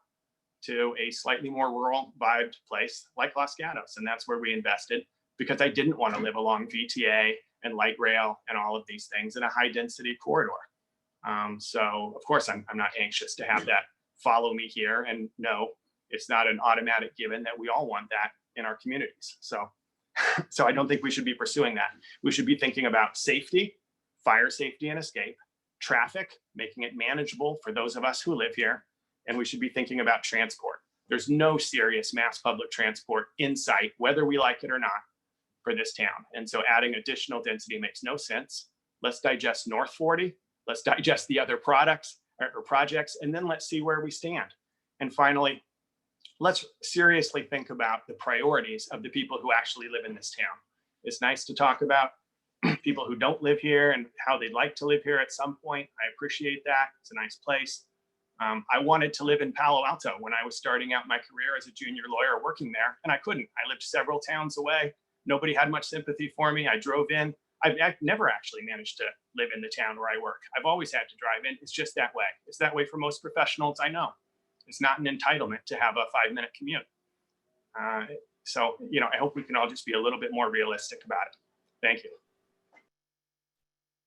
[SPEAKER 11] to a slightly more rural vibed place like Los Gatos. And that's where we invested because I didn't want to live along VTA and light rail and all of these things in a high density corridor. So of course, I'm not anxious to have that follow me here. And no, it's not an automatic given that we all want that in our communities. So I don't think we should be pursuing that. We should be thinking about safety, fire safety and escape, traffic, making it manageable for those of us who live here. And we should be thinking about transport. There's no serious mass public transport in sight, whether we like it or not, for this town. And so adding additional density makes no sense. Let's digest North 40. Let's digest the other products or projects, and then let's see where we stand. And finally, let's seriously think about the priorities of the people who actually live in this town. It's nice to talk about people who don't live here and how they'd like to live here at some point. I appreciate that. It's a nice place. I wanted to live in Palo Alto when I was starting out my career as a junior lawyer working there, and I couldn't. I lived several towns away. Nobody had much sympathy for me. I drove in. I've never actually managed to live in the town where I work. I've always had to drive in. It's just that way. It's that way for most professionals I know. It's not an entitlement to have a 5-minute commute. So, I hope we can all just be a little bit more realistic about it. Thank you.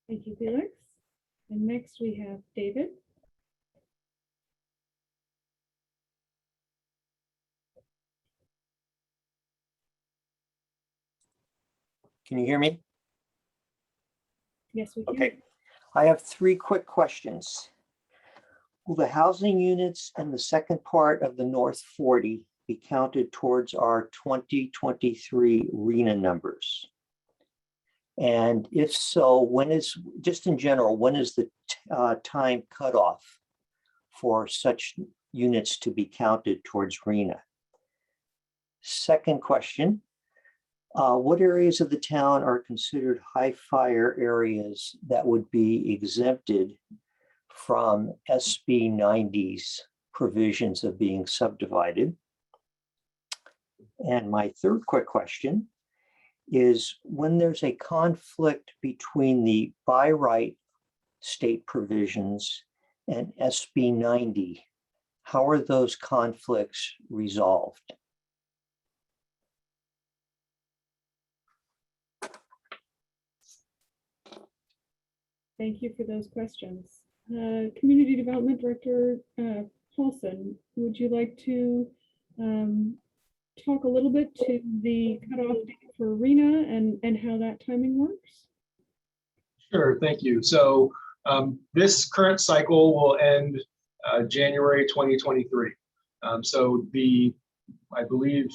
[SPEAKER 1] Thank you, Felix. And next we have David.
[SPEAKER 12] Can you hear me?
[SPEAKER 1] Yes, we can.
[SPEAKER 12] Okay. I have 3 quick questions. Will the housing units in the second part of the North 40 be counted towards our 2023 RENA numbers? And if so, just in general, when is the time cutoff for such units to be counted towards RENA? Second question, what areas of the town are considered high fire areas that would be exempted from SB 90's provisions of being subdivided? And my third quick question is, when there's a conflict between the by right state provisions and SB 90, how are those conflicts resolved?
[SPEAKER 1] Thank you for those questions. Community Development Director Paulson, would you like to talk a little bit to the cutoff date for RENA and how that timing works?
[SPEAKER 13] Sure, thank you. So this current cycle will end January 2023. I believe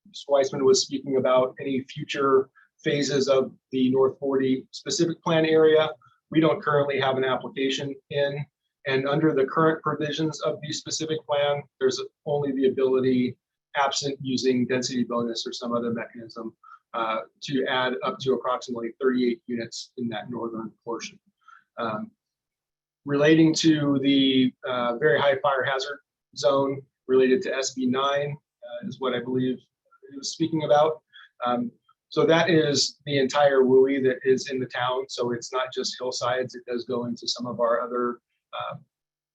[SPEAKER 13] Ms. Weissman was speaking about any future phases of the North 40 specific plan area. We don't currently have an application in, and under the current provisions of the specific plan, there's only the ability, absent using density bonus or some other mechanism, to add up to approximately 38 units in that northern portion. Relating to the very high fire hazard zone related to SB 9 is what I believe he was speaking about. So that is the entire WUI that is in the town. So it's not just hillsides, it does go into some of our other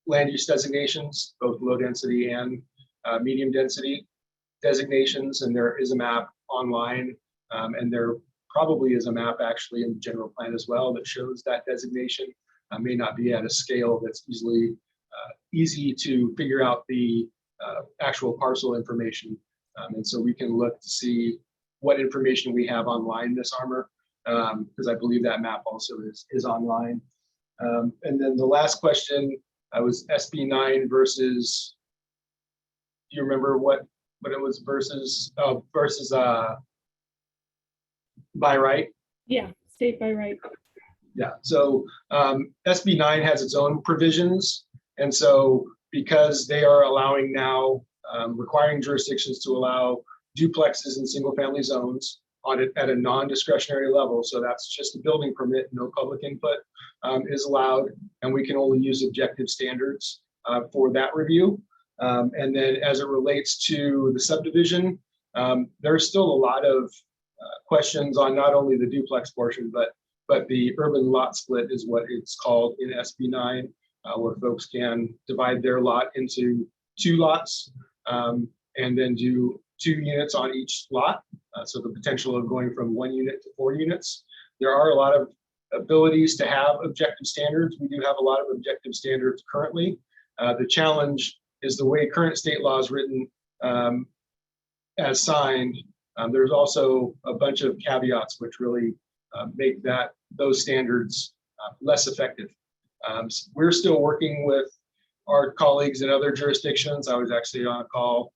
[SPEAKER 13] land use designations, both low density and medium density designations. And there is a map online, and there probably is a map actually in the general plan as well that shows that designation. May not be at a scale that's easy to figure out the actual parcel information. And so we can look to see what information we have online, Ms. Armour, because I believe that map also is online. And then the last question was SB 9 versus, do you remember what it was versus by right?
[SPEAKER 1] Yeah, state by right.
[SPEAKER 13] Yeah, so SB 9 has its own provisions. And so because they are allowing now, requiring jurisdictions to allow duplexes in single family zones at a non-discretionary level. So that's just a building permit, no public input is allowed. And we can only use objective standards for that review. And then as it relates to the subdivision, there's still a lot of questions on not only the duplex portion, but the urban lot split is what it's called in SB 9, where folks can divide their lot into 2 lots and then do 2 units on each lot. So the potential of going from 1 unit to 4 units. There are a lot of abilities to have objective standards. We do have a lot of objective standards currently. The challenge is the way current state law is written as signed. There's also a bunch of caveats which really make those standards less effective. We're still working with our colleagues in other jurisdictions. I was actually on a call,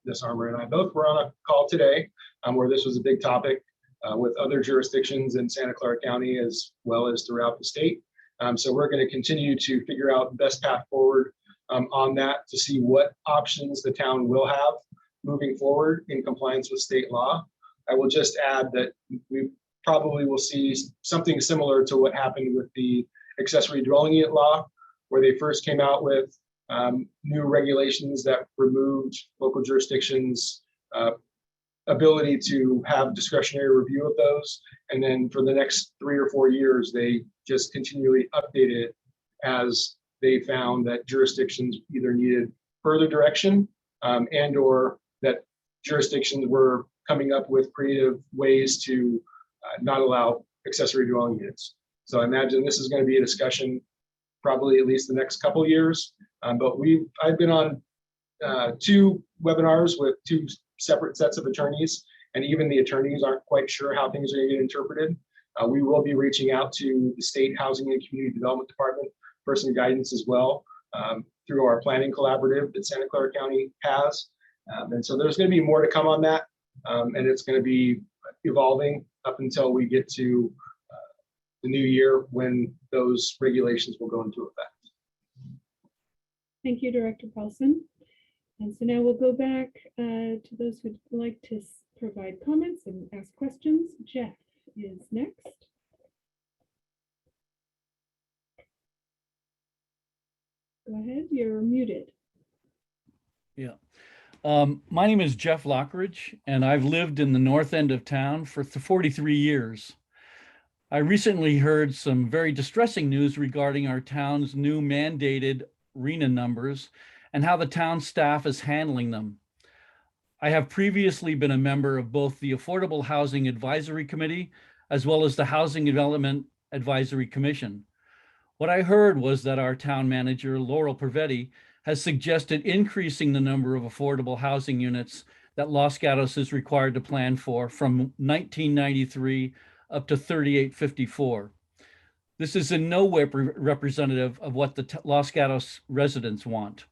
[SPEAKER 13] Ms. Armour and I both were on a call today where this was a big topic with other jurisdictions in Santa Clara County as well as throughout the state. So we're going to continue to figure out the best path forward on that to see what options the town will have moving forward in compliance with state law. I will just add that we probably will see something similar to what happened with the accessory dwelling unit law, where they first came out with new regulations that removed local jurisdictions' ability to have discretionary review of those. And then for the next 3 or 4 years, they just continually updated it as they found that jurisdictions either needed further direction and or that jurisdictions were coming up with creative ways to not allow accessory dwelling units. So I imagine this is going to be a discussion probably at least the next couple of years. But I've been on 2 webinars with 2 separate sets of attorneys, and even the attorneys aren't quite sure how things are going to get interpreted. We will be reaching out to the State Housing and Community Development Department for some guidance as well through our planning collaborative that Santa Clara County has. And so there's going to be more to come on that, and it's going to be evolving up until we get to the new year when those regulations will go into effect.
[SPEAKER 1] Thank you, Director Paulson. And so now we'll go back to those who'd like to provide comments and ask questions. Jeff is next. Go ahead, you're muted.
[SPEAKER 14] Yeah. My name is Jeff Lockridge, and I've lived in the north end of town for 43 years. I recently heard some very distressing news regarding our town's new mandated RHNA numbers and how the town staff is handling them. I have previously been a member of both the Affordable Housing Advisory Committee as well as the Housing Development Advisory Commission. What I heard was that our town manager, Laurel Privetti, has suggested increasing the number of affordable housing units that Los Gatos is required to plan for from 1993 up to 3854. This is in no way representative of what the Los Gatos residents want.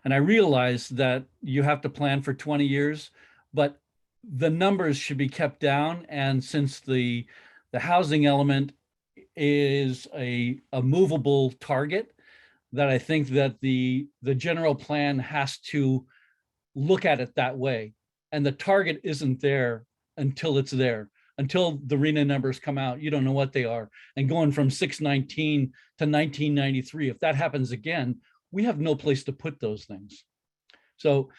[SPEAKER 14] And I realize that you have to plan for 20 years, but the numbers should be kept down. And since the housing element is a movable target, that I think that the general plan has to look at it that way. And the target isn't there until it's there. Until the RHNA numbers come out, you don't know what they are. And going from 619 to 1993, if that happens again, we have no place to put those things. So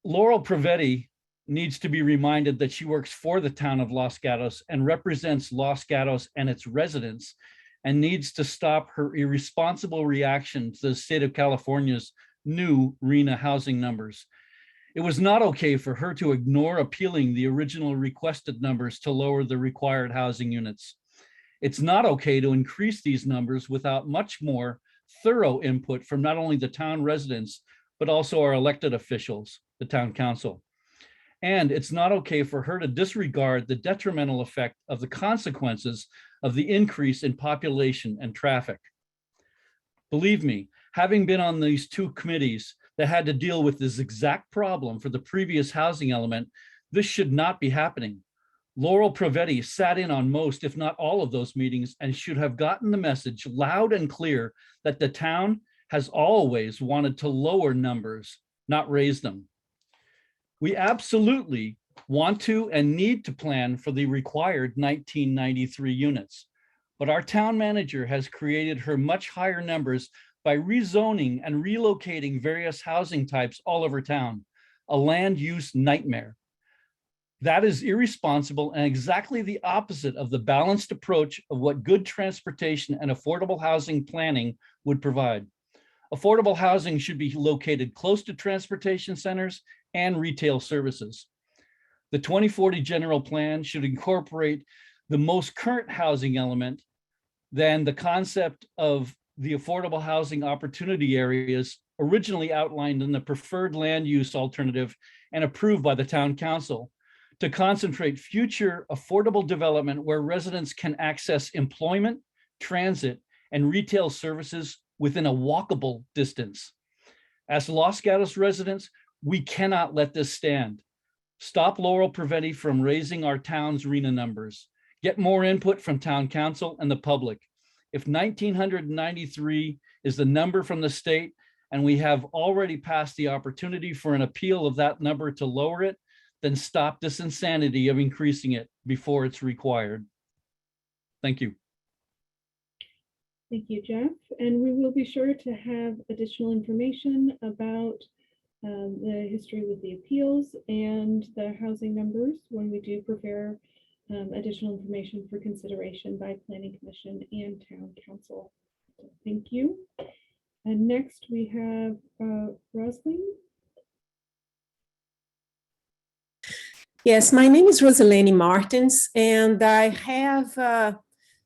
[SPEAKER 14] Laurel Privetti needs to be reminded that she works for the town of Los Gatos and represents Los Gatos and its residents, and needs to stop her irresponsible reaction to the state of California's new RHNA housing numbers. It was not okay for her to ignore appealing the original requested numbers to lower the required housing units. It's not okay to increase these numbers without much more thorough input from not only the town residents, but also our elected officials, the town council. And it's not okay for her to disregard the detrimental effect of the consequences of the increase in population and traffic. Believe me, having been on these two committees that had to deal with this exact problem for the previous housing element, this should not be happening. Laurel Pravetti sat in on most, if not all of those meetings, and should have gotten the message loud and clear that the town has always wanted to lower numbers, not raise them. We absolutely want to and need to plan for the required 1993 units, but our town manager has created her much higher numbers by rezoning and relocating various housing types all over town, a land use nightmare. That is irresponsible and exactly the opposite of the balanced approach of what good transportation and affordable housing planning would provide. Affordable housing should be located close to transportation centers and retail services. The 2040 general plan should incorporate the most current housing element than the concept of the affordable housing opportunity areas originally outlined in the preferred land use alternative and approved by the town council, to concentrate future affordable development where residents can access employment, transit, and retail services within a walkable distance. As Los Gatos residents, we cannot let this stand. Stop Laurel Pravetti from raising our town's RHNA numbers. Get more input from town council and the public. If 1993 is the number from the state, and we have already passed the opportunity for an appeal of that number to lower it, then stop this insanity of increasing it before it's required. Thank you.
[SPEAKER 1] Thank you, Jeff. And we will be sure to have additional information about the history with the appeals and the housing numbers when we do prepare additional information for consideration by Planning Commission and Town Council. So thank you. And next we have Rowley.
[SPEAKER 15] Yes, my name is Rosalene Martins, and I have,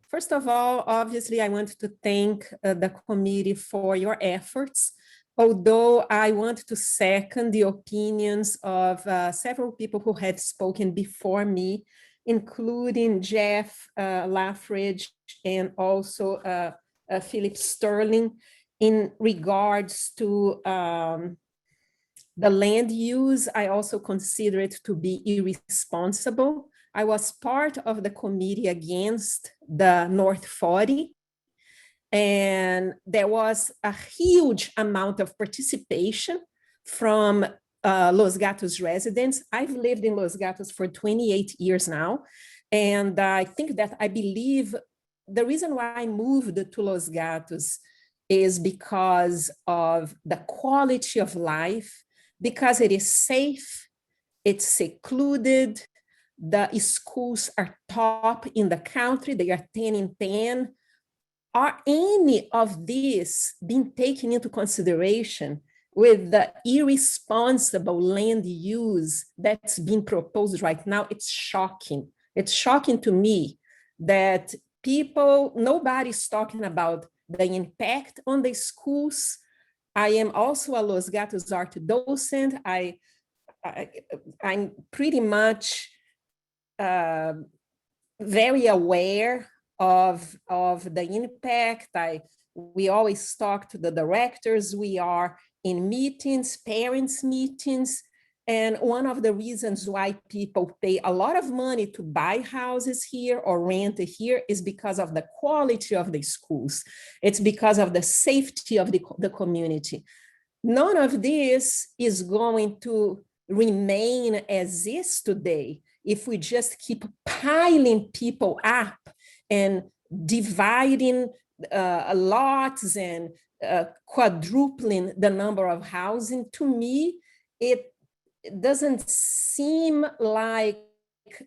[SPEAKER 15] first of all, obviously, I want to thank the committee for your efforts, although I want to second the opinions of several people who have spoken before me, including Jeff Laffridge and also Philip Sterling, in regards to the land use. I also consider it to be irresponsible. I was part of the committee against the North 40, and there was a huge amount of participation from Los Gatos residents. I've lived in Los Gatos for 28 years now, and I believe the reason why I moved to Los Gatos is because of the quality of life, because it is safe, it's secluded, the schools are top in the country, they are 10 in 10. Are any of these being taken into consideration with the irresponsible land use that's being proposed right now? It's shocking. It's shocking to me that nobody's talking about the impact on the schools. I am also a Los Gatos art docent. I'm pretty much very aware of the impact. We always talk to the directors. We are in meetings, parents' meetings. And one of the reasons why people pay a lot of money to buy houses here or rent here is because of the quality of the schools. It's because of the safety of the community. None of this is going to remain as is today if we just keep piling people up and dividing lots and quadrupling the number of housing. To me, it doesn't seem like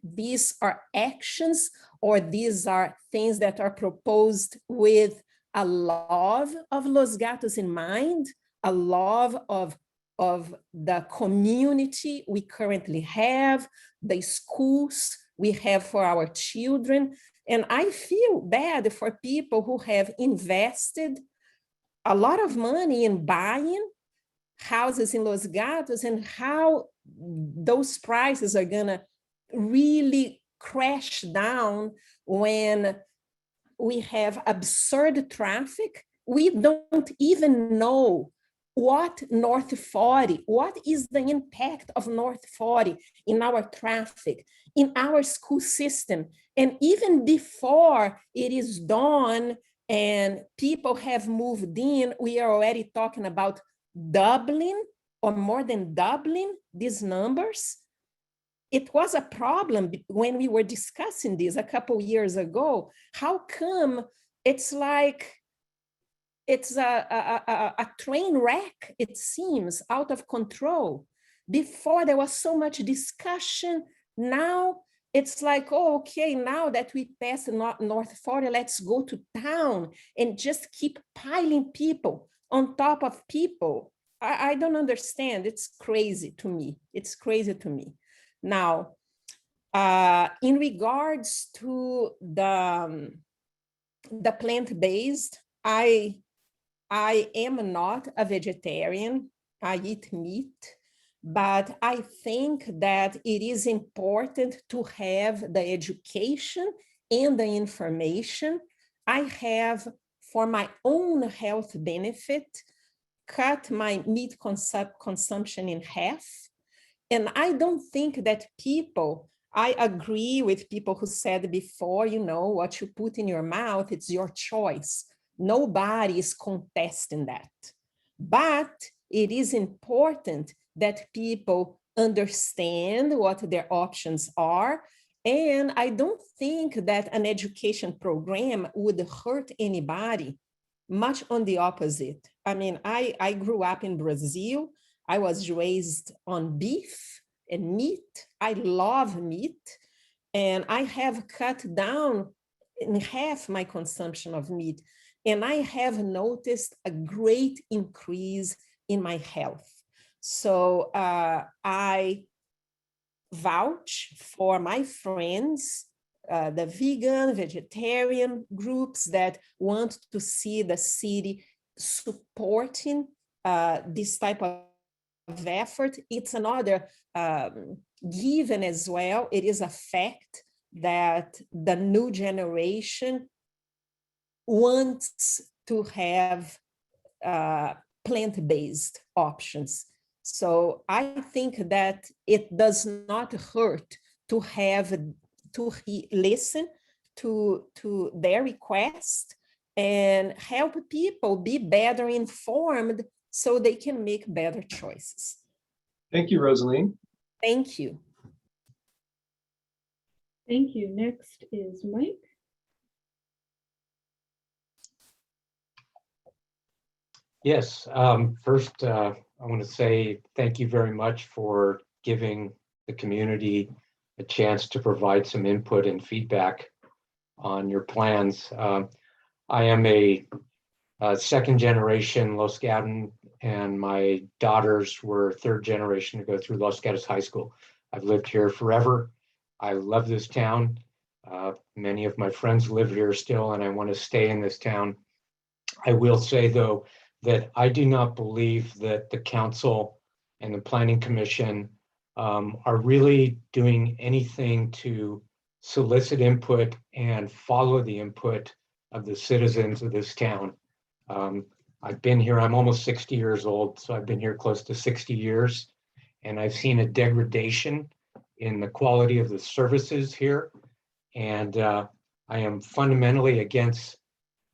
[SPEAKER 15] these are actions or these are things that are proposed with a love of Los Gatos in mind, a love of the community we currently have, the schools we have for our children. And I feel bad for people who have invested a lot of money in buying houses in Los Gatos and how those prices are gonna really crash down when we have absurd traffic we don't even know what North 40, what is the impact of North 40 in our traffic, in our school system. And even before it is done and people have moved in, we are already talking about doubling or more than doubling these numbers. It was a problem when we were discussing this a couple years ago. How come it's like, it's a train wreck, it seems, out of control. Before there was so much discussion. Now it's like, oh, okay, now that we passed North 40, let's go to town and just keep piling people on top of people. I don't understand. It's crazy to me. It's crazy to me. Now, in regards to the plant-based, I am not a vegetarian. I eat meat, but I think that it is important to have the education and the information. I have, for my own health benefit, cut my meat consumption in half. And I don't think that people, I agree with people who said before, you know, what you put in your mouth, it's your choice. Nobody is contesting that. But it is important that people understand what their options are. And I don't think that an education program would hurt anybody, much on the opposite. I mean, I grew up in Brazil. I was raised on beef and meat. I love meat. And I have cut down in half my consumption of meat. And I have noticed a great increase in my health. So I vouch for my friends, the vegan, vegetarian groups that want to see the city supporting this type of effort. It's another given as well. It is a fact that the new generation wants to have plant-based options. So I think that it does not hurt to have to listen to their request and help people be better informed so they can make better choices.
[SPEAKER 13] Thank you, Rosaline.
[SPEAKER 15] Thank you.
[SPEAKER 1] Thank you. Next is Mike.
[SPEAKER 16] Yes, first, I want to say thank you very much for giving the community a chance to provide some input and feedback on your plans. I am a second generation Los Gatos, and my daughters were third generation to go through Los Gatos High School. I've lived here forever. I love this town. Many of my friends live here still, and I want to stay in this town. I will say, though, that I do not believe that the council and the planning commission are really doing anything to solicit input and follow the input of the citizens of this town. I've been here, I'm almost 60 years old, so I've been here close to 60 years, and I've seen a degradation in the quality of the services here. And I am fundamentally against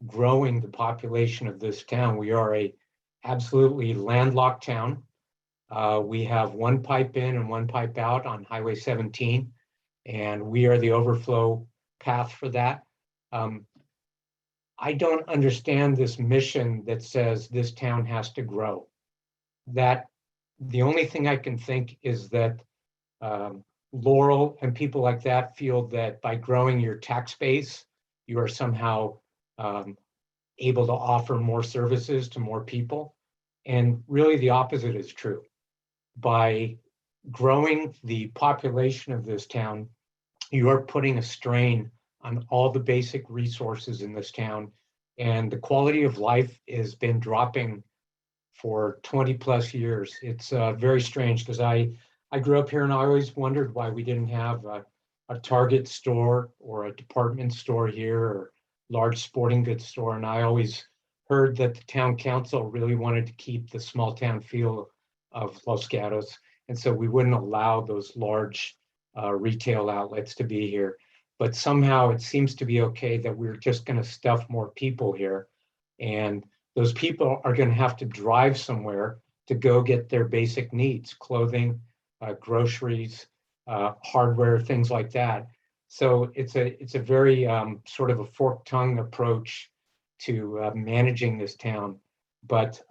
[SPEAKER 16] growing the population of this town. We are a absolutely landlocked town. We have one pipe in and one pipe out on Highway 17, and we are the overflow path for that. I don't understand this mission that says this town has to grow. That the only thing I can think is that Laurel and people like that feel that by growing your tax base, you are somehow able to offer more services to more people. And really the opposite is true. By growing the population of this town, you are putting a strain on all the basic resources in this town. And the quality of life has been dropping for 20 plus years. It's very strange because I grew up here and I always wondered why we didn't have a Target store or a department store here or large sporting goods store. And I always heard that the town council really wanted to keep the small town feel of Los Gatos. And so we wouldn't allow those large retail outlets to be here. But somehow it seems to be okay that we're just going to stuff more people here. And those people are going to have to drive somewhere to go get their basic needs, clothing, groceries, hardware, things like that. So it's a very sort of a forked tongue approach to managing this town. But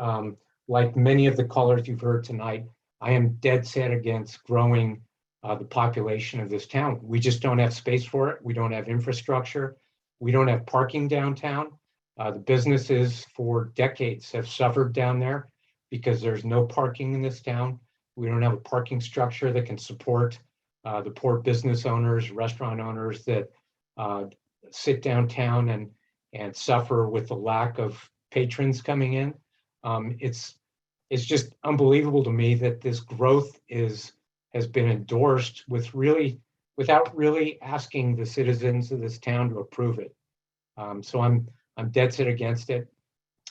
[SPEAKER 16] like many of the callers you've heard tonight, I am dead set against growing the population of this town. We just don't have space for it. We don't have infrastructure. We don't have parking downtown. The businesses for decades have suffered down there because there's no parking in this town. We don't have a parking structure that can support the poor business owners, restaurant owners that sit downtown and suffer with the lack of patrons coming in. It's just unbelievable to me that this growth has been endorsed without really asking the citizens of this town to approve it. So I'm dead set against it.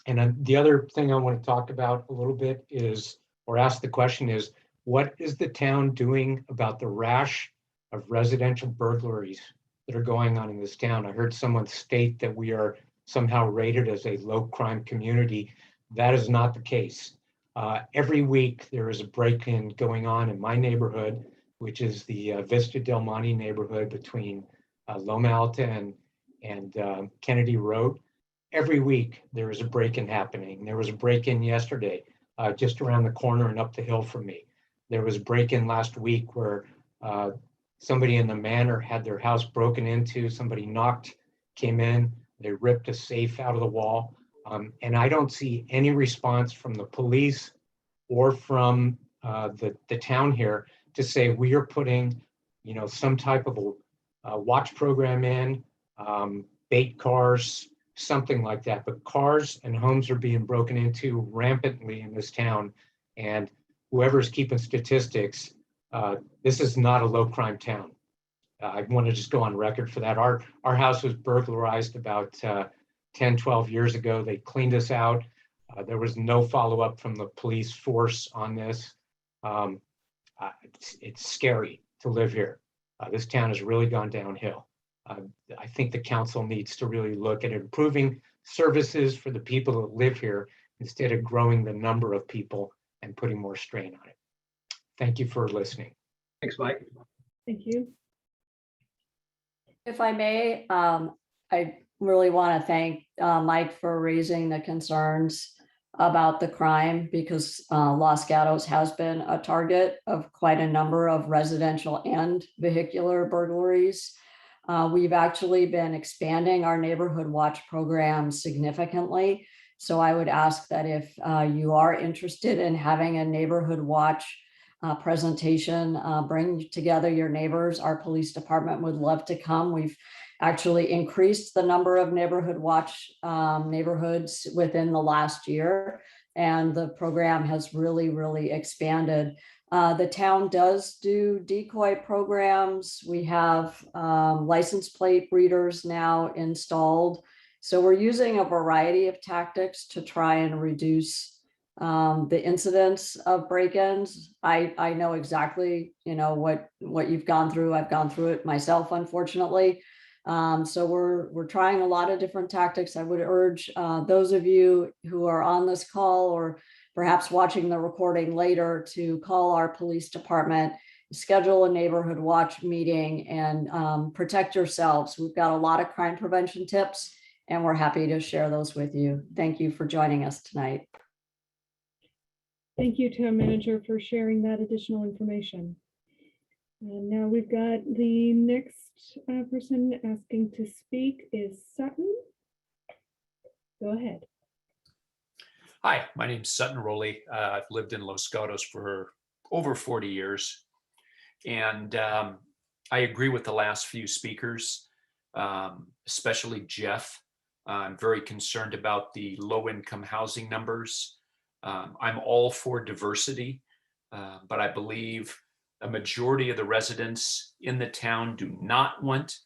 [SPEAKER 16] And then the other thing I want to talk about a little bit is, or ask the question is, what is the town doing about the rash of residential burglaries that are going on in this town? I heard someone state that we are somehow rated as a low crime community. That is not the case. Every week there is a break-in going on in my neighborhood, which is the Vista Del Monte neighborhood between Loma Alta and Kennedy Road. Every week there is a break-in happening. There was a break-in yesterday, just around the corner and up the hill from me. There was a break-in last week where somebody in the manor had their house broken into. Somebody knocked, came in, they ripped a safe out of the wall. And I don't see any response from the police or from the town here to say we are putting, some type of a watch program in, bait cars, something like that. But cars and homes are being broken into rampantly in this town. And whoever's keeping statistics, this is not a low crime town. I want to just go on record for that. Our house was burglarized about 10, 12 years ago. They cleaned us out. There was no follow-up from the police force on this. It's scary to live here. This town has really gone downhill. I think the council needs to really look at improving services for the people that live here instead of growing the number of people and putting more strain on it. Thank you for listening.
[SPEAKER 13] Thanks, Mike.
[SPEAKER 1] Thank you.
[SPEAKER 17] If I may, I really want to thank Mike for raising the concerns about the crime, because Los Gatos has been a target of quite a number of residential and vehicular burglaries. We've actually been expanding our neighborhood watch program significantly. So I would ask that if you are interested in having a neighborhood watch presentation, bring together your neighbors. Our police department would love to come. We've actually increased the number of neighborhood watch neighborhoods within the last year, and the program has really expanded. The town does do decoy programs. We have license plate readers now installed. So we're using a variety of tactics to try and reduce the incidence of break-ins. I know exactly, what you've gone through. I've gone through it myself, unfortunately. So we're trying a lot of different tactics. I would urge those of you who are on this call or perhaps watching the recording later to call our police department, schedule a neighborhood watch meeting, and protect yourselves. We've got a lot of crime prevention tips, and we're happy to share those with you. Thank you for joining us tonight.
[SPEAKER 1] Thank you, Town Manager, for sharing that additional information. And now we've got the next person asking to speak is Sutton. Go ahead.
[SPEAKER 18] Hi, my name's Sutton Rowley. I've lived in Los Gatos for over 40 years. And I agree with the last few speakers, especially Jeff. I'm very concerned about the low-income housing numbers. I'm all for diversity, but I believe a majority of the residents in the town do not want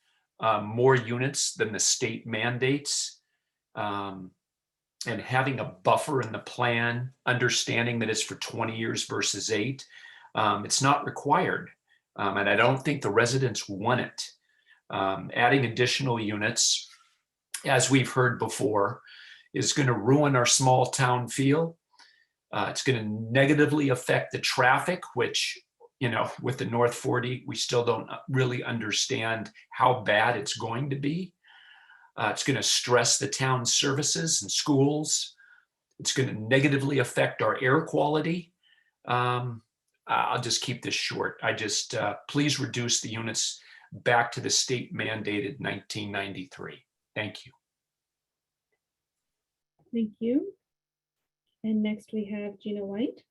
[SPEAKER 18] more units than the state mandates. and having a buffer in the plan, understanding that it's for 20 years versus 8, it's not required. And I don't think the residents want it. Adding additional units, as we've heard before, is going to ruin our small town feel. It's going to negatively affect the traffic, which, with the North 40, we still don't really understand how bad it's going to be. It's going to stress the town's services and schools. It's going to negatively affect our air quality. I'll just keep this short. Please reduce the units back to the state mandated 1993. Thank you.
[SPEAKER 1] Thank you. And next we have Gina White.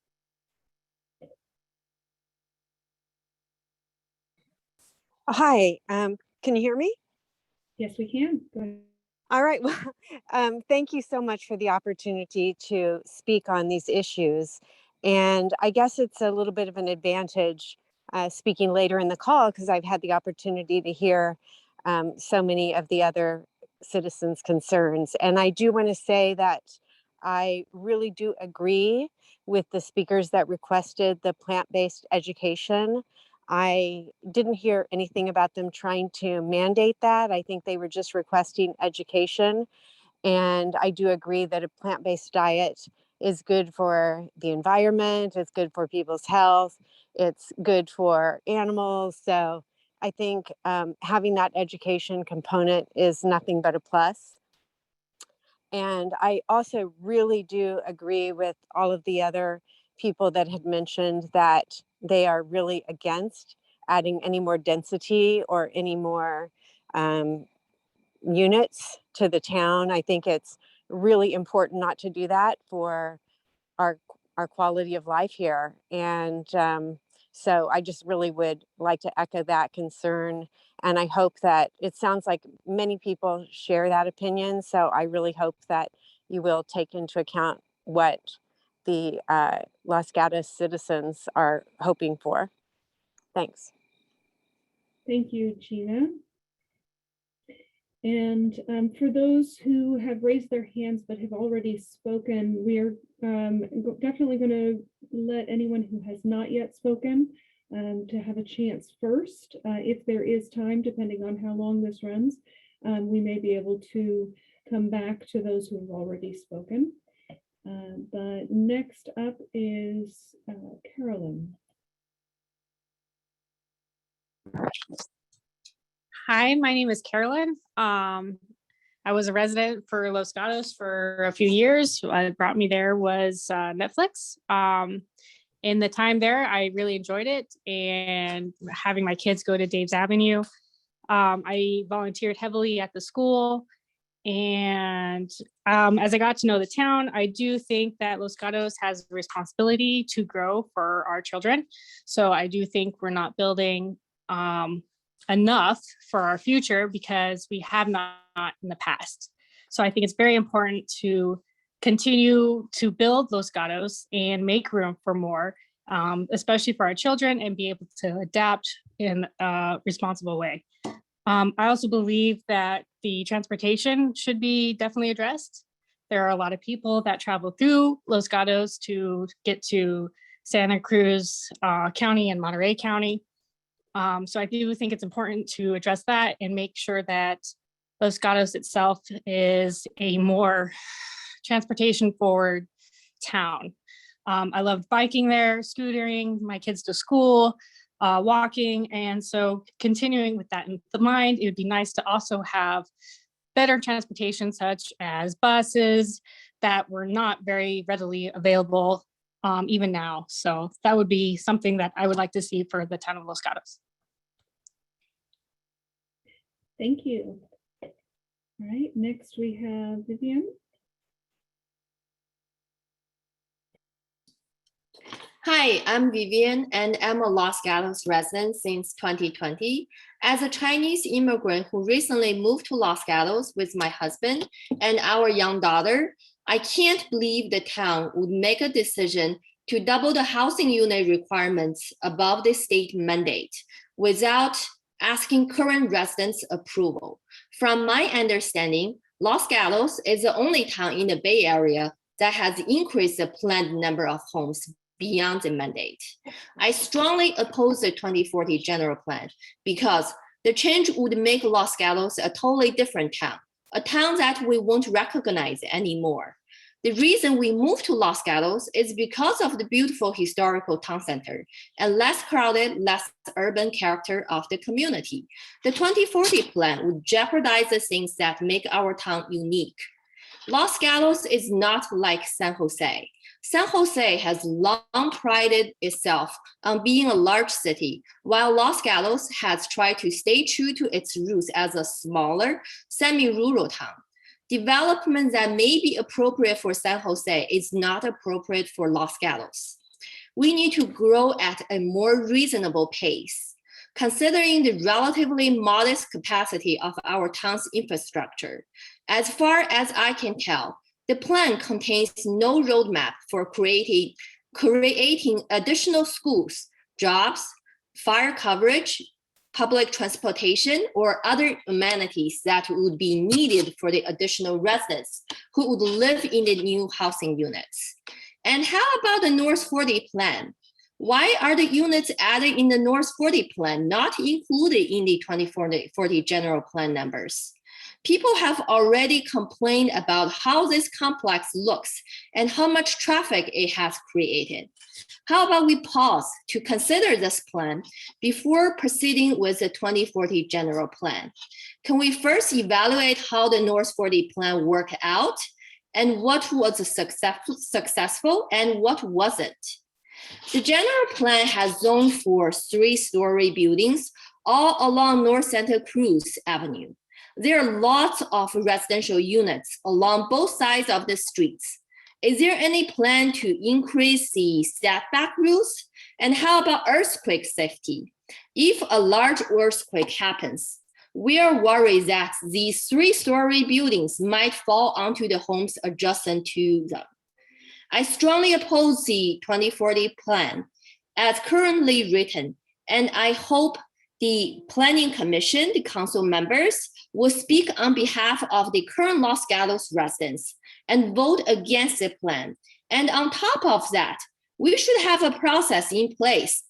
[SPEAKER 19] Hi, can you hear me?
[SPEAKER 1] Yes, we can. Go ahead.
[SPEAKER 19] All right. Well, thank you so much for the opportunity to speak on these issues. And I guess it's a little bit of an advantage speaking later in the call because I've had the opportunity to hear so many of the other citizens' concerns. And I do want to say that I really do agree with the speakers that requested the plant-based education. I didn't hear anything about them trying to mandate that. I think they were just requesting education. And I do agree that a plant-based diet is good for the environment, it's good for people's health, it's good for animals. So I think having that education component is nothing but a plus. And I also really do agree with all of the other people that had mentioned that they are really against adding any more density or any more units to the town. I think it's really important not to do that for our quality of life here. And so I just really would like to echo that concern. And I hope that it sounds like many people share that opinion. So I really hope that you will take into account what the Los Gatos citizens are hoping for. Thanks.
[SPEAKER 1] Thank you, Gina. And for those who have raised their hands but have already spoken, we are definitely going to let anyone who has not yet spoken to have a chance first. If there is time, depending on how long this runs, we may be able to come back to those who have already spoken. But next up is Carolyn.
[SPEAKER 20] Hi, my name is Carolyn. I was a resident for Los Gatos for a few years. What brought me there was Netflix. In the time there, I really enjoyed it, and having my kids go to Dave's Avenue. I volunteered heavily at the school, and as I got to know the town, I do think that Los Gatos has a responsibility to grow for our children. So I do think we're not building enough for our future because we have not in the past. So I think it's very important to continue to build Los Gatos and make room for more, especially for our children, and be able to adapt in a responsible way. I also believe that the transportation should be definitely addressed. There are a lot of people that travel through Los Gatos to get to Santa Cruz County and Monterey County. So I do think it's important to address that and make sure that Los Gatos itself is a more transportation forward town. I loved biking there, scootering my kids to school, walking. And so continuing with that in the mind, it would be nice to also have better transportation such as buses that were not very readily available even now. So that would be something that I would like to see for the town of Los Gatos.
[SPEAKER 1] Thank you. All right, next we have Vivian.
[SPEAKER 21] Hi, I'm Vivian, and I'm a Los Gatos resident since 2020. As a Chinese immigrant who recently moved to Los Gatos with my husband and our young daughter, I can't believe the town would make a decision to double the housing unit requirements above the state mandate without asking current residents' approval. From my understanding, Los Gatos is the only town in the Bay Area that has increased the planned number of homes beyond the mandate. I strongly oppose the 2040 general plan because the change would make Los Gatos a totally different town, a town that we won't recognize anymore. The reason we moved to Los Gatos is because of the beautiful historical town center and less crowded, less urban character of the community. The 2040 plan would jeopardize the things that make our town unique. Los Gatos is not like San Jose. San Jose has long prided itself on being a large city, while Los Gatos has tried to stay true to its roots as a smaller, semi-rural town. Development that may be appropriate for San Jose is not appropriate for Los Gatos. We need to grow at a more reasonable pace, considering the relatively modest capacity of our town's infrastructure. As far as I can tell, the plan contains no roadmap for creating additional schools, jobs, fire coverage, public transportation, or other amenities that would be needed for the additional residents who would live in the new housing units. And how about the North 40 plan? Why are the units added in the North 40 plan not included in the 2040 general plan numbers? People have already complained about how this complex looks and how much traffic it has created. How about we pause to consider this plan before proceeding with the 2040 general plan? Can we first evaluate how the North 40 plan worked out and what was successful and what wasn't? The general plan has zoned for 3-story buildings all along North Santa Cruz Avenue. There are lots of residential units along both sides of the streets. Is there any plan to increase the setback rules? And how about earthquake safety? If a large earthquake happens, we are worried that these 3-story buildings might fall onto the homes adjacent to them. I strongly oppose the 2040 plan as currently written, and I hope the Planning Commission, the council members, will speak on behalf of the current Los Gatos residents and vote against the plan. And on top of that, we should have a process in place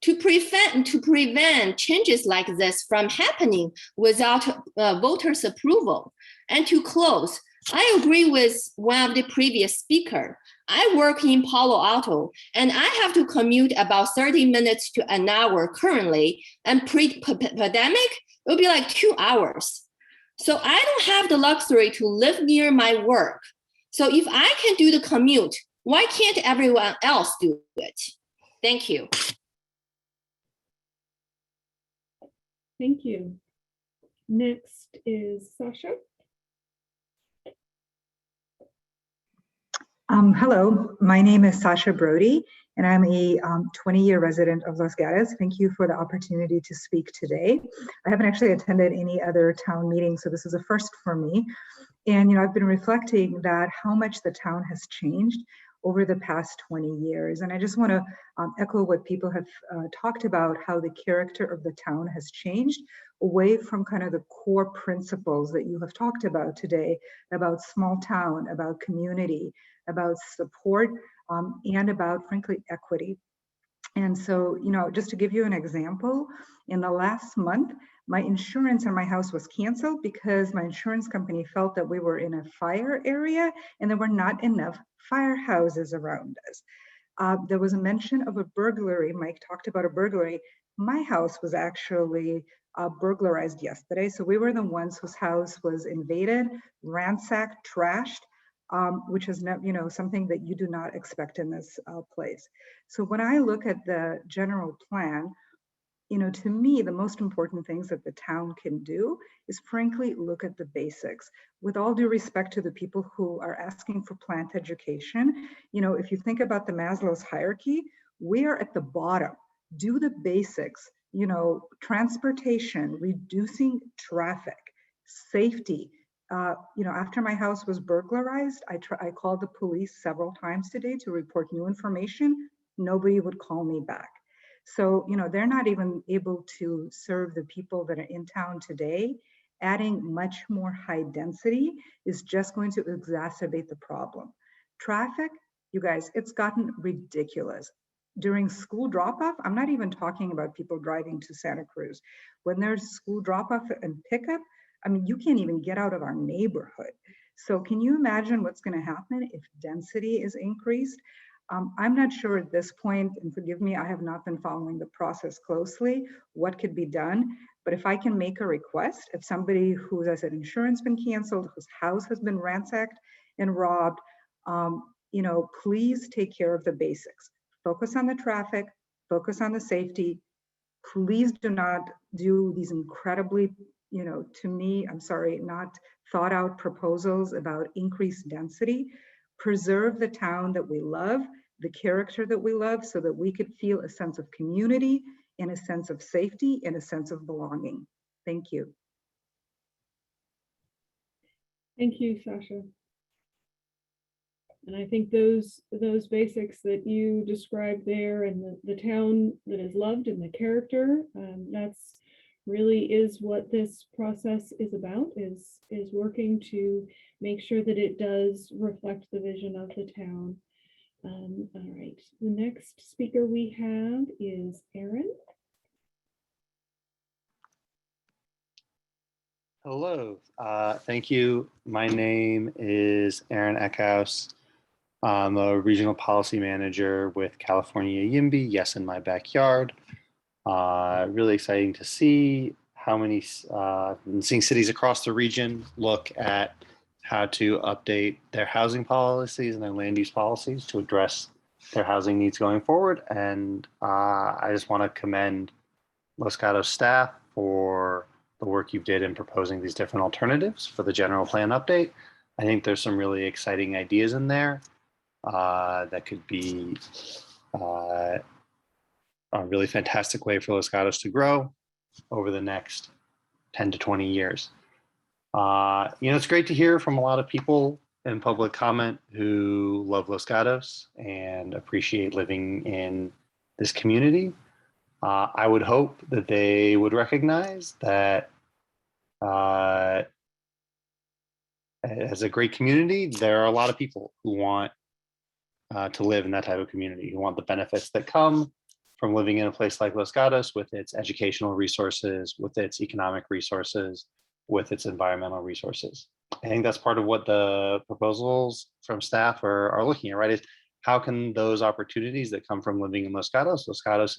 [SPEAKER 21] to prevent changes like this from happening without voters' approval. And to close, I agree with one of the previous speakers. I work in Palo Alto, and I have to commute about 30 minutes to an hour currently, and pre-pandemic, it would be like 2 hours. So I don't have the luxury to live near my work. So if I can do the commute, why can't everyone else do it? Thank you.
[SPEAKER 1] Thank you. Next is Sasha.
[SPEAKER 2] Hello, my name is Sasha Brody, and I'm a 20-year resident of Los Gatos. Thank you for the opportunity to speak today. I haven't actually attended any other town meeting, so this is a first for me. And I've been reflecting that how much the town has changed over the past 20 years. And I just want to echo what people have talked about, how the character of the town has changed away from kind of the core principles that you have talked about today, about small town, about community, about support, and about, frankly, equity. And so, just to give you an example, in the last month, my insurance on my house was canceled because my insurance company felt that we were in a fire area and there were not enough firehouses around us. There was a mention of a burglary. Mike talked about a burglary. My house was actually burglarized yesterday. So we were the ones whose house was invaded, ransacked, trashed, which is not, something that you do not expect in this place. So when I look at the general plan, to me, the most important things that the town can do is frankly look at the basics. With all due respect to the people who are asking for plant education, if you think about the Maslow's hierarchy, we are at the bottom. Do the basics, transportation, reducing traffic, safety. After my house was burglarized, I called the police several times today to report new information. Nobody would call me back. So, they're not even able to serve the people that are in town today. Adding much more high density is just going to exacerbate the problem. Traffic, you guys, it's gotten ridiculous. During school drop-off, I'm not even talking about people driving to Santa Cruz. When there's school drop-off and pickup, I mean, you can't even get out of our neighborhood. So can you imagine what's going to happen if density is increased? I'm not sure at this point, and forgive me, I have not been following the process closely, what could be done. But if I can make a request, if somebody who has an insurance been canceled, whose house has been ransacked and robbed, please take care of the basics. Focus on the traffic, focus on the safety. Please do not do these incredibly, to me, I'm sorry, not thought out proposals about increased density. Preserve the town that we love, the character that we love, so that we could feel a sense of community and a sense of safety and a sense of belonging. Thank you.
[SPEAKER 1] Thank you, Sasha. And I think those basics that you described there, and the town that is loved and the character, that's really is what this process is about, is working to make sure that it does reflect the vision of the town. All right, the next speaker we have is Aaron.
[SPEAKER 3] Hello, thank you. My name is Aaron Eckhouse. I'm a regional policy manager with California YIMBY, Yes in My Backyard. Really exciting to see how many, seeing cities across the region look at how to update their housing policies and their land use policies to address their housing needs going forward. And I just want to commend Los Gatos staff for the work you did in proposing these different alternatives for the general plan update. I think there's some really exciting ideas in there that could be a really fantastic way for Los Gatos to grow over the next 10 to 20 years. It's great to hear from a lot of people in public comment who love Los Gatos and appreciate living in this community. I would hope that they would recognize that as a great community, there are a lot of people who want to live in that type of community, who want the benefits that come from living in a place like Los Gatos with its educational resources, with its economic resources, with its environmental resources. I think that's part of what the proposals from staff are looking at, right? Is how can those opportunities that come from living in Los Gatos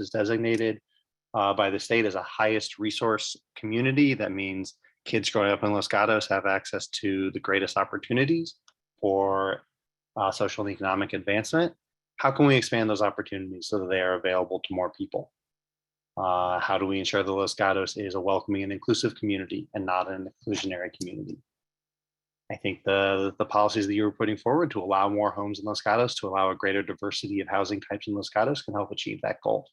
[SPEAKER 3] is designated by the state as a highest resource community. That means kids growing up in Los Gatos have access to the greatest opportunities for social and economic advancement. How can we expand those opportunities so that they are available to more people? How do we ensure that Los Gatos is a welcoming and inclusive community and not an exclusionary community? I think the policies that you were putting forward to allow more homes in Los Gatos, to allow a greater diversity of housing types in Los Gatos, can help achieve that goal.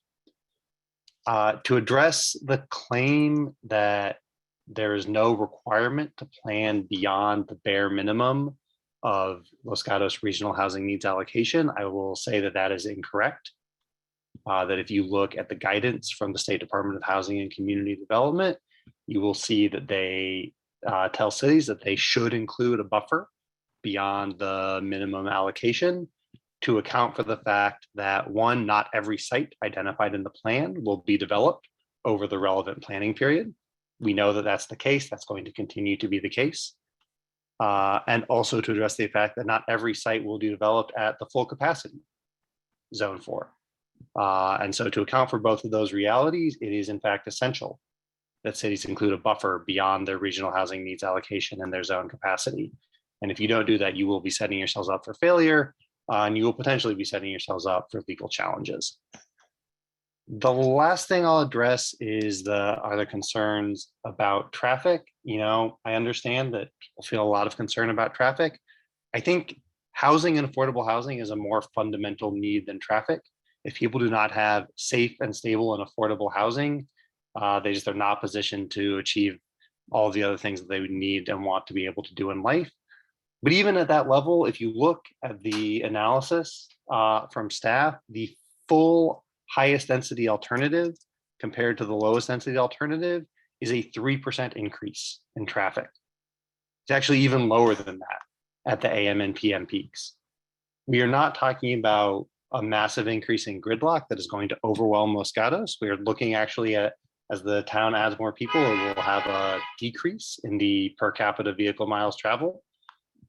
[SPEAKER 3] To address the claim that there is no requirement to plan beyond the bare minimum of Los Gatos regional housing needs allocation, I will say that that is incorrect. That if you look at the guidance from the State Department of Housing and Community Development, you will see that they tell cities that they should include a buffer beyond the minimum allocation to account for the fact that, one, not every site identified in the plan will be developed over the relevant planning period. We know that that's the case. That's going to continue to be the case. And also to address the fact that not every site will be developed at the full capacity, zone 4. And so to account for both of those realities, it is in fact essential that cities include a buffer beyond their regional housing needs allocation and their zone capacity. And if you don't do that, you will be setting yourselves up for failure, and you will potentially be setting yourselves up for legal challenges. The last thing I'll address is are the concerns about traffic. I understand that people feel a lot of concern about traffic. I think housing and affordable housing is a more fundamental need than traffic. If people do not have safe and stable and affordable housing, they're not positioned to achieve all the other things that they would need and want to be able to do in life. But even at that level, if you look at the analysis from staff, the full highest density alternative compared to the lowest density alternative is a 3% increase in traffic. It's actually even lower than that at the AM and PM peaks. We are not talking about a massive increase in gridlock that is going to overwhelm Los Gatos. We are looking actually at, as the town adds more people, it will have a decrease in the per capita vehicle miles traveled.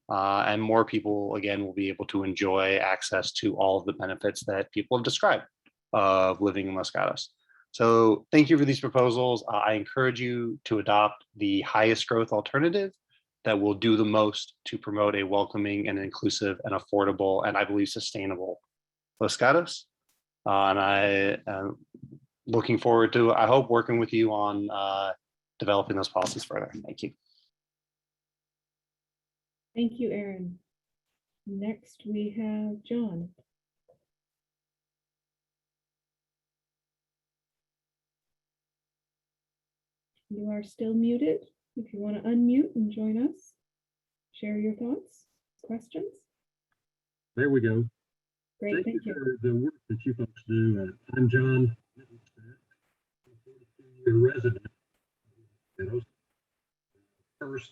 [SPEAKER 3] And more people, again, will be able to enjoy access to all of the benefits that people have described of living in Los Gatos. So thank you for these proposals. I encourage you to adopt the highest growth alternative that will do the most to promote a welcoming and inclusive and affordable and I believe sustainable Los Gatos. And I am looking forward to, I hope, working with you on developing those policies further. Thank you.
[SPEAKER 1] Thank you, Aaron. Next, we have John. You are still muted. If you want to unmute and join us, share your thoughts, questions.
[SPEAKER 4] There we go.
[SPEAKER 1] Great, thank you.
[SPEAKER 4] For the work that you folks do. I'm John, a resident. First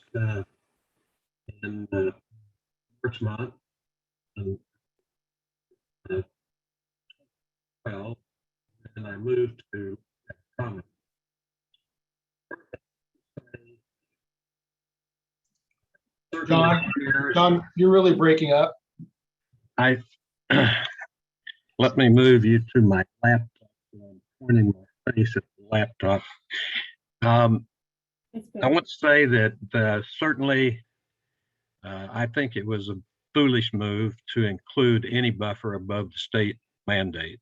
[SPEAKER 4] in Portsmouth, and well, and I moved to Common.
[SPEAKER 13] John, you're really breaking up.
[SPEAKER 4] Let me move you to my laptop. I'm pointing my face at the laptop. I want to say that certainly I think it was a foolish move to include any buffer above the state mandate.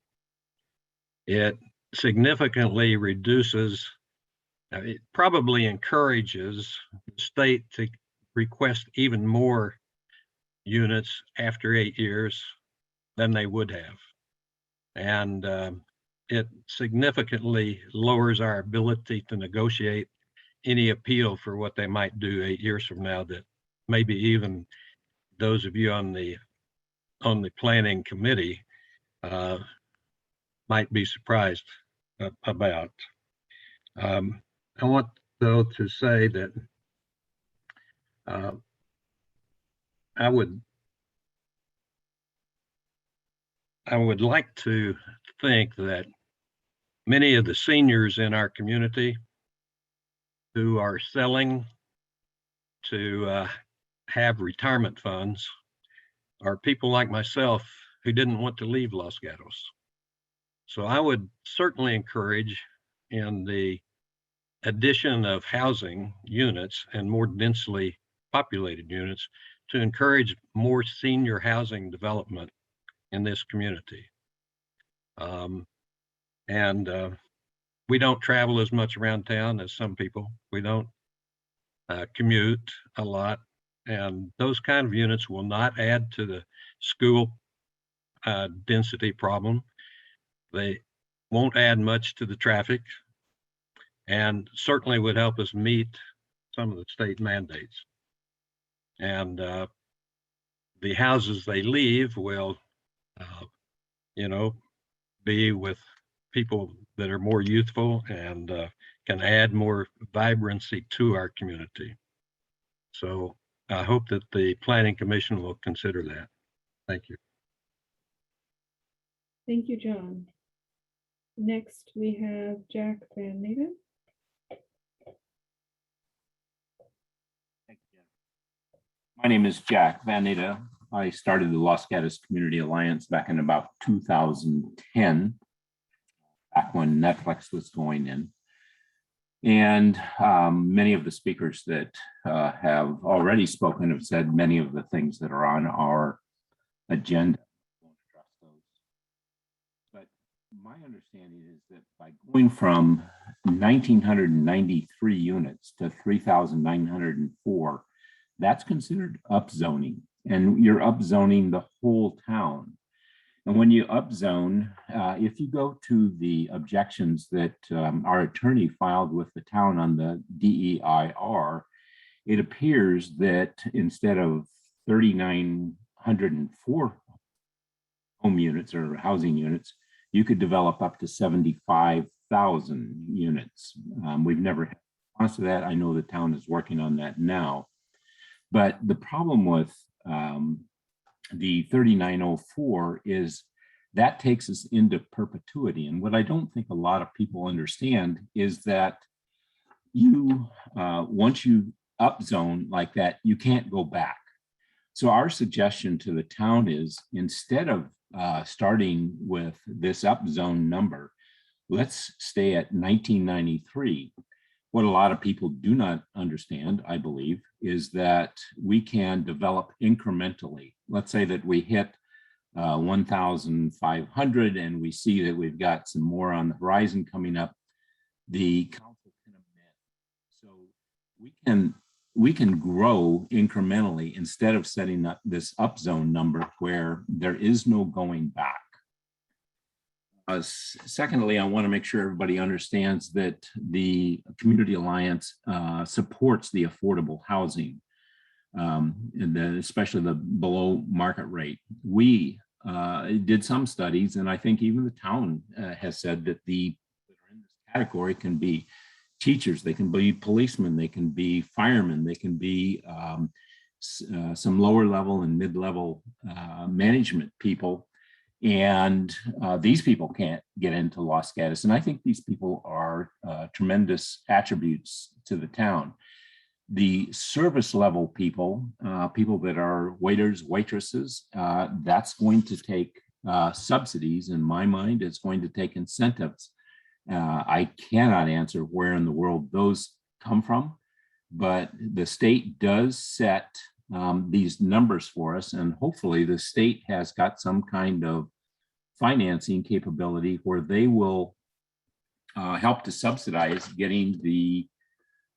[SPEAKER 4] It significantly reduces, it probably encourages the state to request even more units after 8 years than they would have. And it significantly lowers our ability to negotiate any appeal for what they might do 8 years from now that maybe even those of you on the planning committee might be surprised about. I want though to say that I would like to think that many of the seniors in our community who are selling to have retirement funds are people like myself who didn't want to leave Los Gatos. So I would certainly encourage in the addition of housing units and more densely populated units to encourage more senior housing development in this community. We don't travel as much around town as some people. We don't commute a lot, and those kind of units will not add to the school density problem. They won't add much to the traffic, and certainly would help us meet some of the state mandates. And the houses they leave will, be with people that are more youthful and can add more vibrancy to our community. So I hope that the Planning Commission will consider that. Thank you.
[SPEAKER 1] Thank you, John. Next, we have Jack Van Naden.
[SPEAKER 22] My name is Jack Van Naden. I started the Los Gatos Community Alliance back in about 2010, back when Netflix was going in. And many of the speakers that have already spoken have said many of the things that are on our agenda. But my understanding is that by going from 1,993 units to 3,904, that's considered upzoning, and you're upzoning the whole town. And when you upzone, if you go to the objections that our attorney filed with the town on the DEIR, it appears that instead of 3,904 home units or housing units, you could develop up to 75,000 units. We've never had a response to that. I know the town is working on that now. But the problem with the 3904 is that takes us into perpetuity. And what I don't think a lot of people understand is that you, once you upzone like that, you can't go back. So our suggestion to the town is, instead of starting with this upzone number, let's stay at 1993. What a lot of people do not understand, I believe, is that we can develop incrementally. Let's say that we hit 1,500 and we see that we've got some more on the horizon coming up. The council can amend. So we can grow incrementally instead of setting up this upzone number where there is no going back. Secondly, I want to make sure everybody understands that the Community Alliance supports the affordable housing, and especially the below market rate. We did some studies, and I think even the town has said that the that are in this category can be teachers, they can be policemen, they can be firemen, they can be some lower level and mid-level management people. And these people can't get into Los Gatos. And I think these people are tremendous attributes to the town. The service level people, people that are waiters, waitresses, that's going to take subsidies. In my mind, it's going to take incentives. I cannot answer where in the world those come from, but the state does set these numbers for us, and hopefully the state has got some kind of financing capability where they will help to subsidize getting the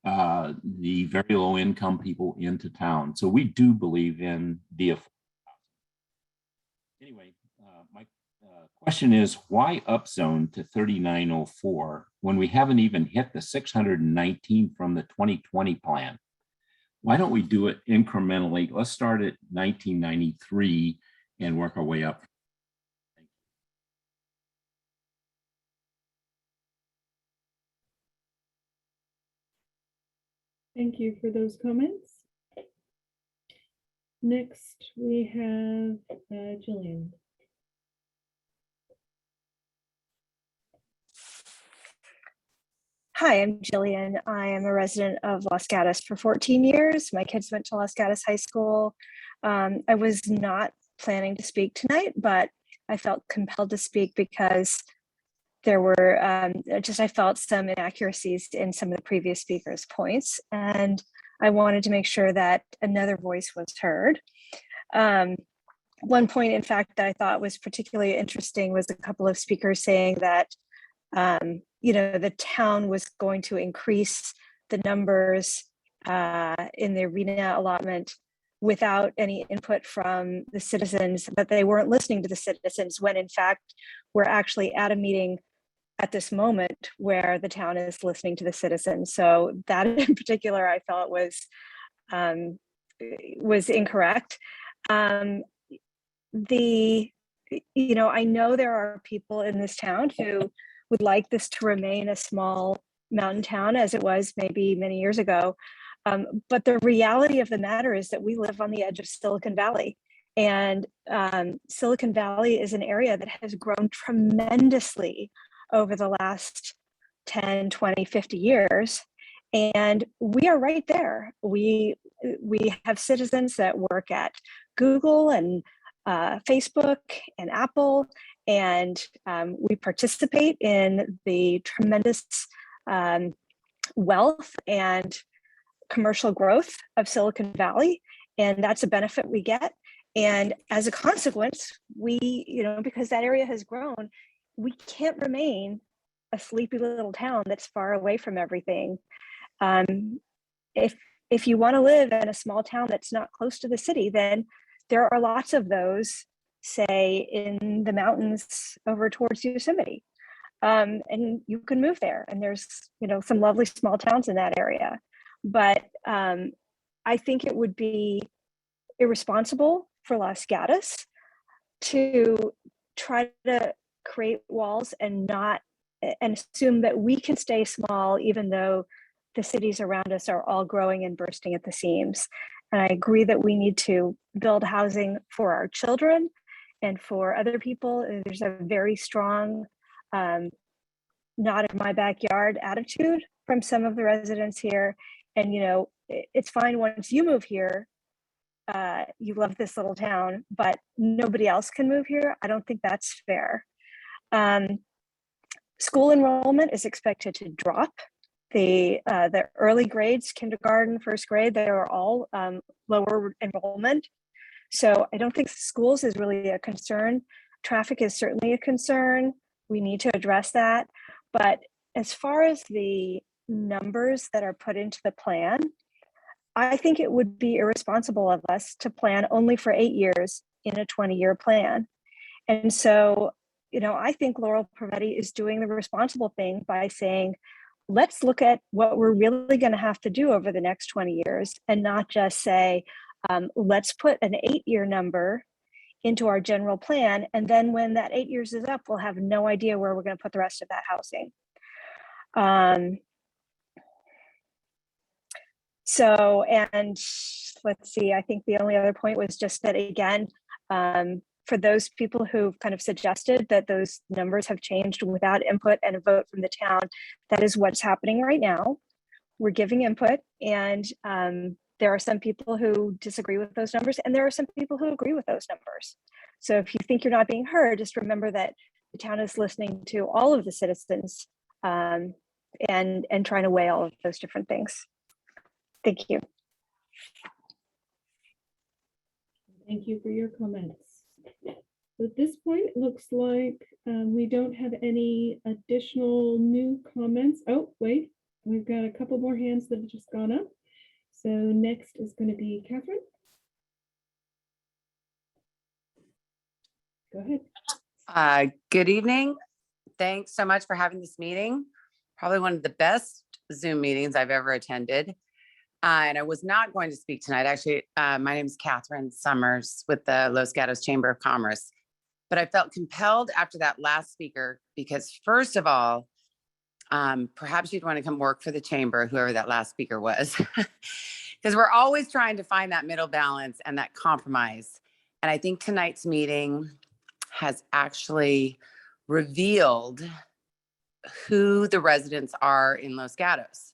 [SPEAKER 22] very low income people into town. So we do believe in the anyway. My question is, why upzone to 3904 when we haven't even hit the 619 from the 2020 plan? Why don't we do it incrementally? Let's start at 1993 and work our way up.
[SPEAKER 1] Thank you for those comments. Next, we have Jillian.
[SPEAKER 5] Hi, I'm Jillian. I am a resident of Los Gatos for 14 years. My kids went to Los Gatos High School. I was not planning to speak tonight, but I felt compelled to speak because there were I felt some inaccuracies in some of the previous speakers' points, and I wanted to make sure that another voice was heard. One point, in fact, that I thought was particularly interesting was a couple of speakers saying that the town was going to increase the numbers in the arena allotment without any input from the citizens, but they weren't listening to the citizens, when in fact we're actually at a meeting at this moment where the town is listening to the citizens. So that in particular, I felt was incorrect. I know there are people in this town who would like this to remain a small mountain town as it was maybe many years ago. But the reality of the matter is that we live on the edge of Silicon Valley. And Silicon Valley is an area that has grown tremendously over the last 10, 20, 50 years. And we are right there. We have citizens that work at Google and Facebook and Apple, and we participate in the tremendous wealth and commercial growth of Silicon Valley, and that's a benefit we get. And as a consequence, because that area has grown, we can't remain a sleepy little town that's far away from everything. If you want to live in a small town that's not close to the city, then there are lots of those, say in the mountains over towards Yosemite, and you can move there. And there's some lovely small towns in that area. But I think it would be irresponsible for Los Gatos to try to create walls and assume that we can stay small, even though the cities around us are all growing and bursting at the seams. And I agree that we need to build housing for our children and for other people. There's a very strong not in my backyard attitude from some of the residents here. And, it's fine once you move here, you love this little town, but nobody else can move here. I don't think that's fair. School enrollment is expected to drop. The early grades, kindergarten, first grade, they are all lower enrollment. So I don't think schools is really a concern. Traffic is certainly a concern. We need to address that. But as far as the numbers that are put into the plan, I think it would be irresponsible of us to plan only for 8 years in a 20-year plan. And so, I think Laurel Pavetti is doing the responsible thing by saying, let's look at what we're really going to have to do over the next 20 years and not just say, let's put an 8-year number into our general plan. And then when that 8 years is up, we'll have no idea where we're going to put the rest of that housing. So, and let's see, I think the only other point was just that, again, for those people who've kind of suggested that those numbers have changed without input and a vote from the town, that is what's happening right now. We're giving input, and there are some people who disagree with those numbers, and there are some people who agree with those numbers. So if you think you're not being heard, just remember that the town is listening to all of the citizens and trying to weigh all of those different things. Thank you.
[SPEAKER 1] Thank you for your comments. So at this point, it looks like we don't have any additional new comments. Oh, wait, we've got a couple more hands that have just gone up. So next is going to be Catherine. Go ahead.
[SPEAKER 6] Good evening. Thanks so much for having this meeting. Probably one of the best Zoom meetings I've ever attended. And I was not going to speak tonight. Actually, my name is Catherine Summers with the Los Gatos Chamber of Commerce. But I felt compelled after that last speaker because, first of all, perhaps you'd want to come work for the chamber, whoever that last speaker was, because we're always trying to find that middle balance and that compromise. And I think tonight's meeting has actually revealed who the residents are in Los Gatos,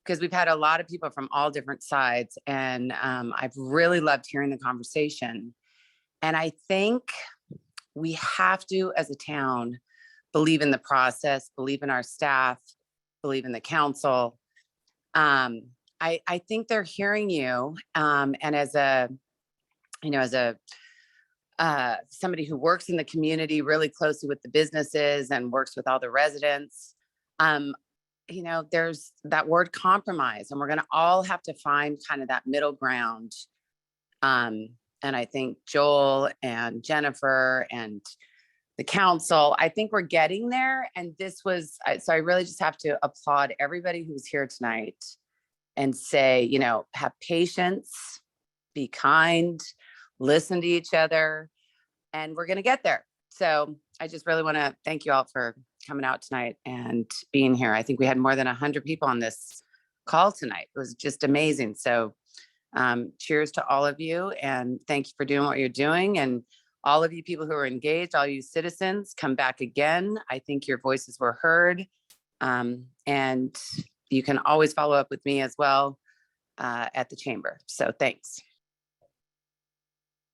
[SPEAKER 6] because we've had a lot of people from all different sides, and I've really loved hearing the conversation. And I think we have to, as a town, believe in the process, believe in our staff, believe in the council. I think they're hearing you. And as somebody who works in the community really closely with the businesses and works with all the residents, there's that word compromise, and we're going to all have to find kind of that middle ground. And I think Joel and Jennifer and the council, I think we're getting there. And so I really just have to applaud everybody who's here tonight and say, have patience, be kind, listen to each other, and we're going to get there. So I just really want to thank you all for coming out tonight and being here. I think we had more than 100 people on this call tonight. It was just amazing. So cheers to all of you, and thank you for doing what you're doing. And all of you people who are engaged, all you citizens, come back again. I think your voices were heard. And you can always follow up with me as well at the chamber. So thanks.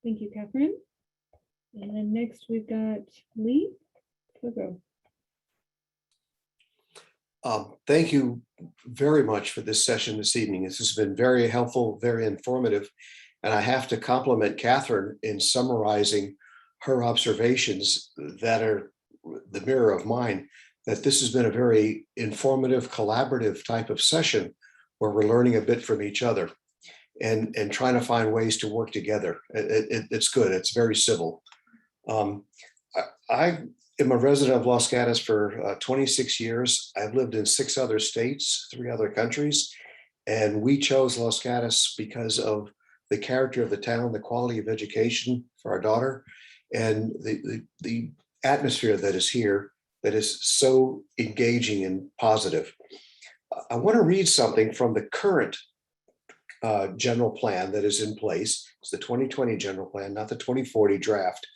[SPEAKER 1] Thank you, Catherine. And then next we've got Lee. Go.
[SPEAKER 7] Thank you very much for this session this evening. This has been very helpful, very informative. And I have to compliment Catherine in summarizing her observations that are the mirror of mine, that this has been a very informative, collaborative type of session where we're learning a bit from each other and trying to find ways to work together. It's good. It's very civil. I am a resident of Los Gatos for 26 years. I've lived in 6 other states, 3 other countries, and we chose Los Gatos because of the character of the town, the quality of education for our daughter, and the atmosphere that is here that is so engaging and positive. I want to read something from the current general plan that is in place. It's the 2020 general plan, not the 2040 draft.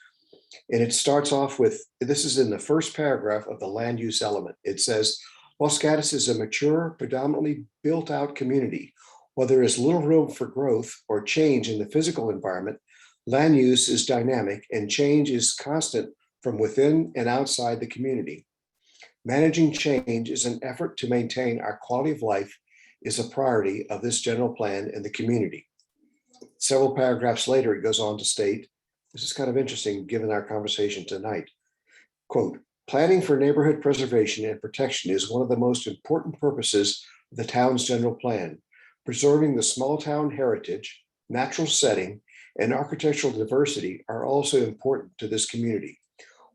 [SPEAKER 7] And it starts off with, this is in the first paragraph of the land use element. It says, Los Gatos is a mature, predominantly built out community. While there is little room for growth or change in the physical environment, land use is dynamic and change is constant from within and outside the community. Managing change is an effort to maintain our quality of life is a priority of this general plan and the community. Several paragraphs later, it goes on to state, this is kind of interesting given our conversation tonight, quote, planning for neighborhood preservation and protection is one of the most important purposes of the town's general plan. Preserving the small town heritage, natural setting, and architectural diversity are also important to this community.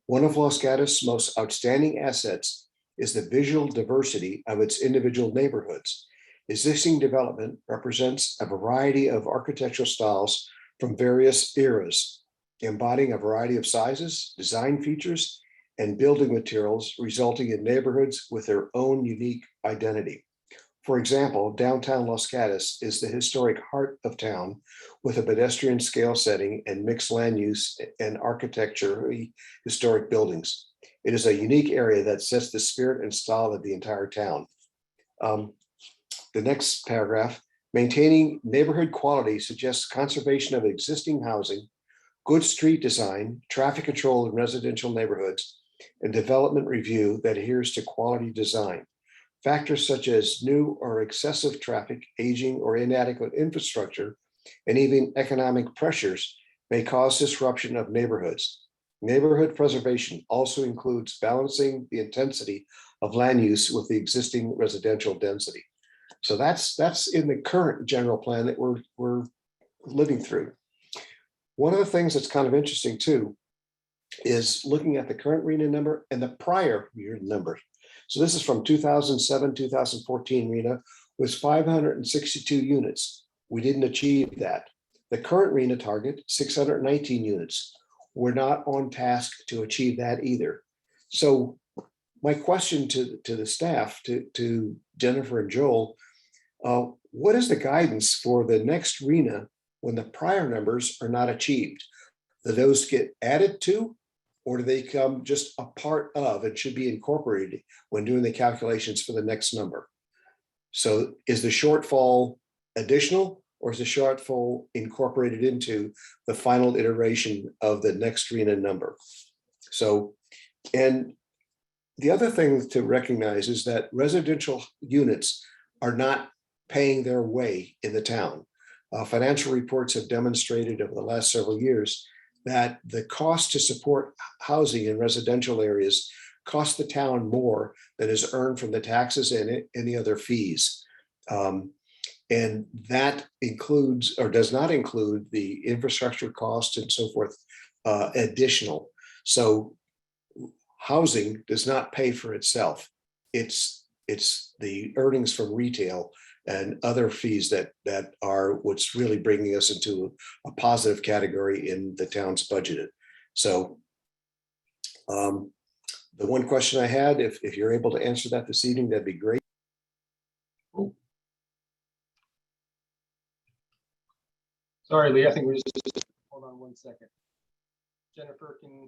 [SPEAKER 7] One of Los Gatos' most outstanding assets is the visual diversity of its individual neighborhoods. Existing development represents a variety of architectural styles from various eras, embodying a variety of sizes, design features, and building materials, resulting in neighborhoods with their own unique identity. For example, downtown Los Gatos is the historic heart of town with a pedestrian scale setting and mixed land use and architecturally historic buildings. It is a unique area that sets the spirit and style of the entire town. The next paragraph, maintaining neighborhood quality suggests conservation of existing housing, good street design, traffic control in residential neighborhoods, and development review that adheres to quality design. Factors such as new or excessive traffic, aging or inadequate infrastructure, and even economic pressures may cause disruption of neighborhoods. Neighborhood preservation also includes balancing the intensity of land use with the existing residential density. So that's in the current general plan that we're living through. One of the things that's kind of interesting too is looking at the current RHNA number and the prior year number. So this is from 2007, 2014 RHNA was 562 units. We didn't achieve that. The current RHNA target, 619 units. We're not on task to achieve that either. So my question to the staff, to Jennifer and Joel, what is the guidance for the next RHNA when the prior numbers are not achieved? Do those get added to, or do they come just a part of and should be incorporated when doing the calculations for the next number? So is the shortfall additional, or is the shortfall incorporated into the final iteration of the next RHNA number? So, and the other thing to recognize is that residential units are not paying their way in the town. Financial reports have demonstrated over the last several years that the cost to support housing in residential areas costs the town more than is earned from the taxes and any other fees. And that includes or does not include the infrastructure costs and so forth additional. So housing does not pay for itself. It's the earnings from retail and other fees that are what's really bringing us into a positive category in the town's budgeted. So the one question I had, if you're able to answer that this evening, that'd be great.
[SPEAKER 13] Sorry, Lee, I think we just hold on one second. Jennifer, can.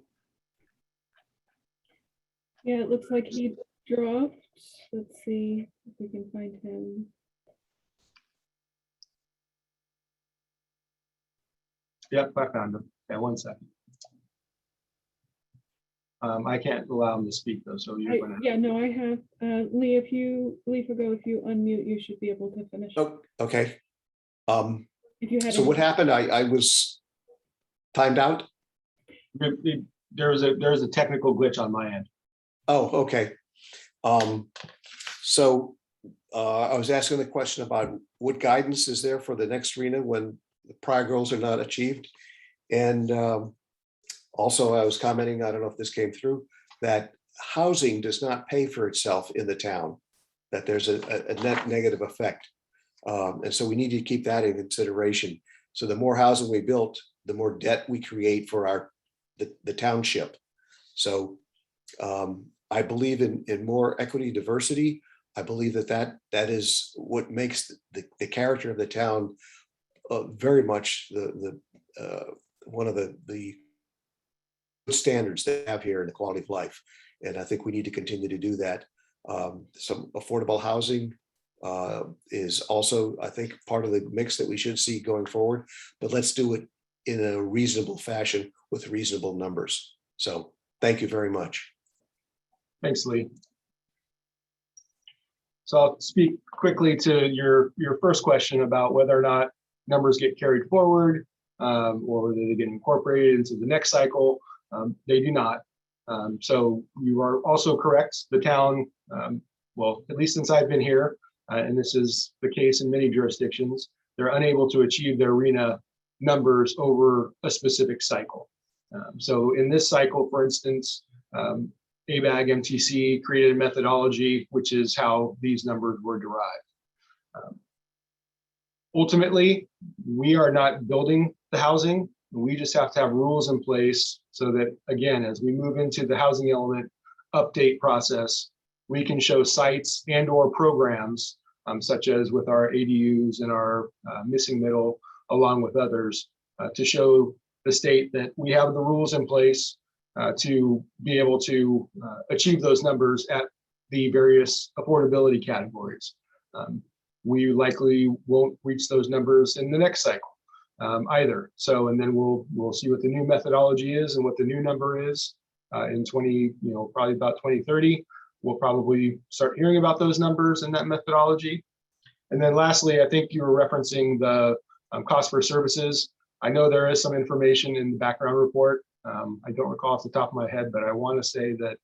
[SPEAKER 1] Yeah, it looks like he dropped. Let's see if we can find him.
[SPEAKER 13] Yep, I found him. Yeah, one second. I can't allow him to speak though, so you're gonna.
[SPEAKER 1] Yeah, no, I have. Lee, if you unmute, you should be able to finish.
[SPEAKER 7] Oh, okay.
[SPEAKER 1] If you had
[SPEAKER 7] So what happened? I was timed out.
[SPEAKER 13] There was a technical glitch on my end.
[SPEAKER 7] Oh, okay. So I was asking the question about what guidance is there for the next RHNA when the prior goals are not achieved. And also I was commenting, I don't know if this came through, that housing does not pay for itself in the town, that there's a net negative effect. And so we need to keep that in consideration. So the more housing we built, the more debt we create for the township. So I believe in more equity, diversity. I believe that is what makes the character of the town very much one of the standards they have here in the quality of life. And I think we need to continue to do that. Some affordable housing is also, I think, part of the mix that we should see going forward, but let's do it in a reasonable fashion with reasonable numbers. So thank you very much.
[SPEAKER 13] Thanks, Lee. So I'll speak quickly to your first question about whether or not numbers get carried forward or whether they get incorporated into the next cycle. They do not. So you are also correct. The town, well, at least since I've been here, and this is the case in many jurisdictions, they're unable to achieve their RENA numbers over a specific cycle. So in this cycle, for instance, ABAG MTC created a methodology, which is how these numbers were derived. Ultimately, we are not building the housing. We just have to have rules in place so that, again, as we move into the housing element update process, we can show sites and or programs, such as with our ADUs and our missing middle, along with others, to show the state that we have the rules in place to be able to achieve those numbers at the various affordability categories. We likely won't reach those numbers in the next cycle either. So, and then we'll see what the new methodology is and what the new number is in probably about 2030. We'll probably start hearing about those numbers and that methodology. And then lastly, I think you were referencing the cost for services. I know there is some information in the background report. I don't recall off the top of my head, but I want to say that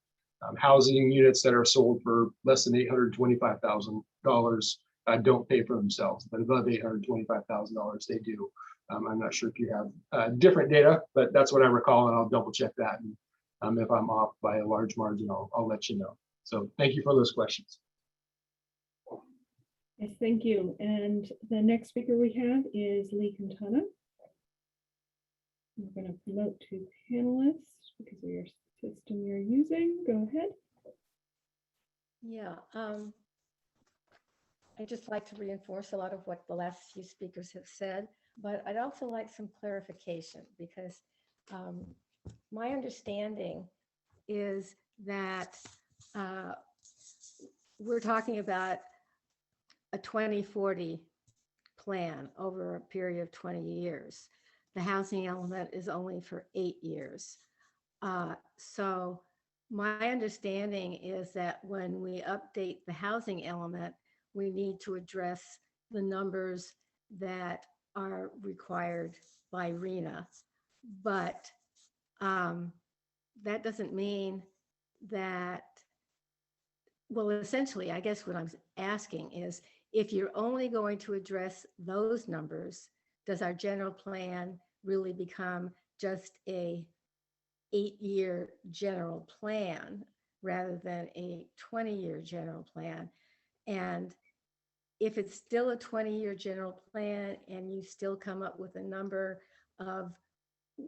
[SPEAKER 13] housing units that are sold for less than $825,000 don't pay for themselves, but above $825,000 they do. I'm not sure if you have different data, but that's what I recall, and I'll double check that. And if I'm off by a large margin, I'll let you know. So thank you for those questions.
[SPEAKER 1] Yes, thank you. And the next speaker we have is Lee Quintana. We're going to promote to panelists because of your system you're using. Go ahead.
[SPEAKER 8] Yeah, I just like to reinforce a lot of what the last few speakers have said, but I'd also like some clarification because my understanding is that we're talking about a 2040 plan over a period of 20 years. The housing element is only for 8 years. So my understanding is that when we update the housing element, we need to address the numbers that are required by RENA. But that doesn't mean that, well, essentially, I guess what I'm asking is, if you're only going to address those numbers, does our general plan really become just a 8-year general plan rather than a 20-year general plan? And if it's still a 20-year general plan and you still come up with a number of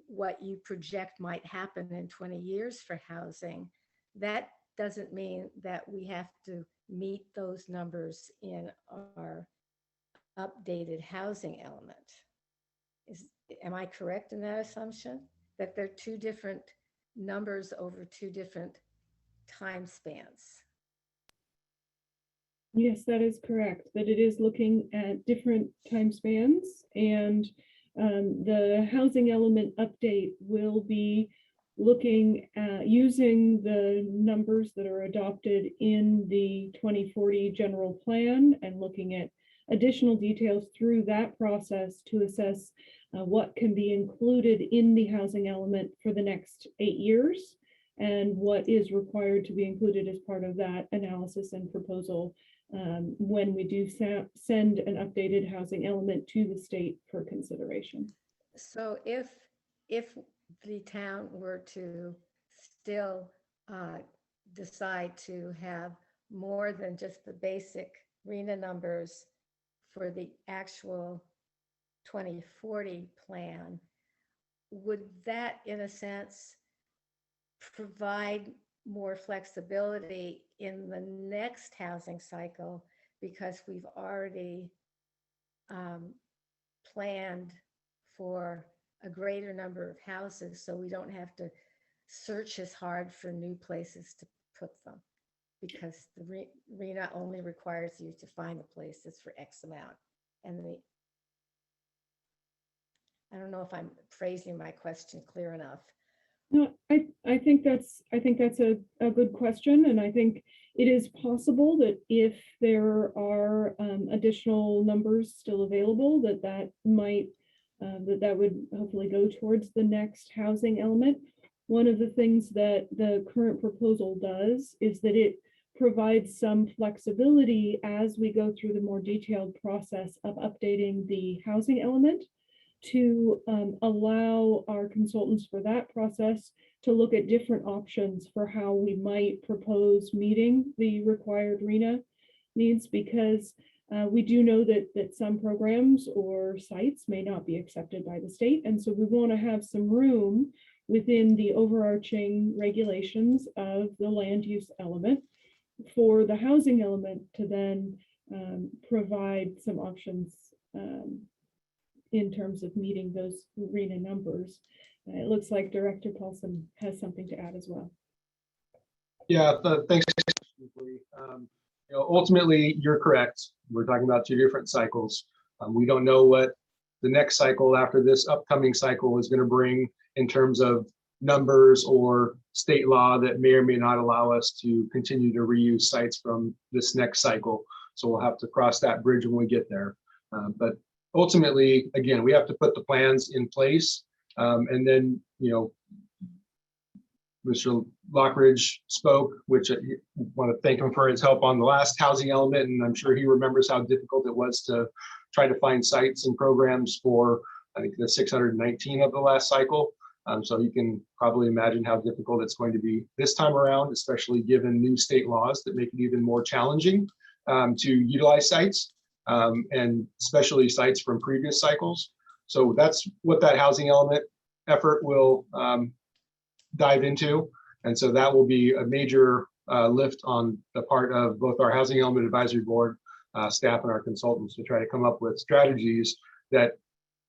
[SPEAKER 8] what you project might happen in 20 years for housing, that doesn't mean that we have to meet those numbers in our updated housing element. Am I correct in that assumption? That they're two different numbers over two different time spans?
[SPEAKER 1] Yes, that is correct, that it is looking at different time spans, and the housing element update will be looking at using the numbers that are adopted in the 2040 general plan and looking at additional details through that process to assess what can be included in the housing element for the next 8 years and what is required to be included as part of that analysis and proposal when we do send an updated housing element to the state for consideration.
[SPEAKER 8] So if the town were to still decide to have more than just the basic RENA numbers for the actual 2040 plan, would that in a sense provide more flexibility in the next housing cycle because we've already planned for a greater number of houses, so we don't have to search as hard for new places to put them, because the RENA only requires you to find the places for X amount. And I don't know if I'm phrasing my question clear enough.
[SPEAKER 1] No, I think that's a good question, and I think it is possible that if there are additional numbers still available, that might that would hopefully go towards the next housing element. One of the things that the current proposal does is that it provides some flexibility as we go through the more detailed process of updating the housing element, to allow our consultants for that process to look at different options for how we might propose meeting the required RENA needs, because we do know that some programs or sites may not be accepted by the state. And so we want to have some room within the overarching regulations of the land use element for the housing element to then provide some options in terms of meeting those RENA numbers. It looks like Director Paulson has something to add as well.
[SPEAKER 13] Yeah, thanks. Ultimately, you're correct. We're talking about two different cycles. We don't know what the next cycle after this upcoming cycle is going to bring in terms of numbers or state law that may or may not allow us to continue to reuse sites from this next cycle. So we'll have to cross that bridge when we get there. But ultimately, again, we have to put the plans in place. And then, Mr. Lockridge spoke, which I want to thank him for his help on the last housing element. And I'm sure he remembers how difficult it was to try to find sites and programs for, I think, the 619 of the last cycle. So you can probably imagine how difficult it's going to be this time around, especially given new state laws that make it even more challenging to utilize sites, and especially sites from previous cycles. So that's what that housing element effort will dive into. And so that will be a major lift on the part of both our Housing Element Advisory Board staff and our consultants to try to come up with strategies that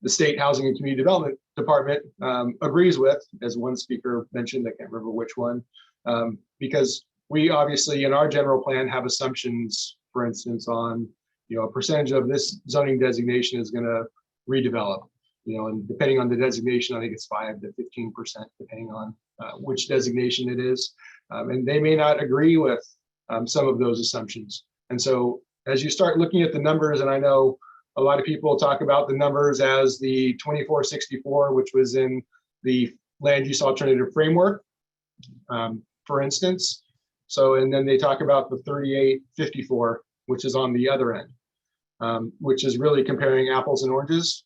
[SPEAKER 13] the State Housing and Community Development Department agrees with, as one speaker mentioned, I can't remember which one, because we obviously in our general plan have assumptions, for instance, on a percentage of this zoning designation is going to redevelop, and depending on the designation, I think it's 5 to 15%, depending on which designation it is. And they may not agree with some of those assumptions. And so as you start looking at the numbers, and I know a lot of people talk about the numbers as the 2464, which was in the land use alternative framework, for instance. So, and then they talk about the 3854, which is on the other end, which is really comparing apples and oranges.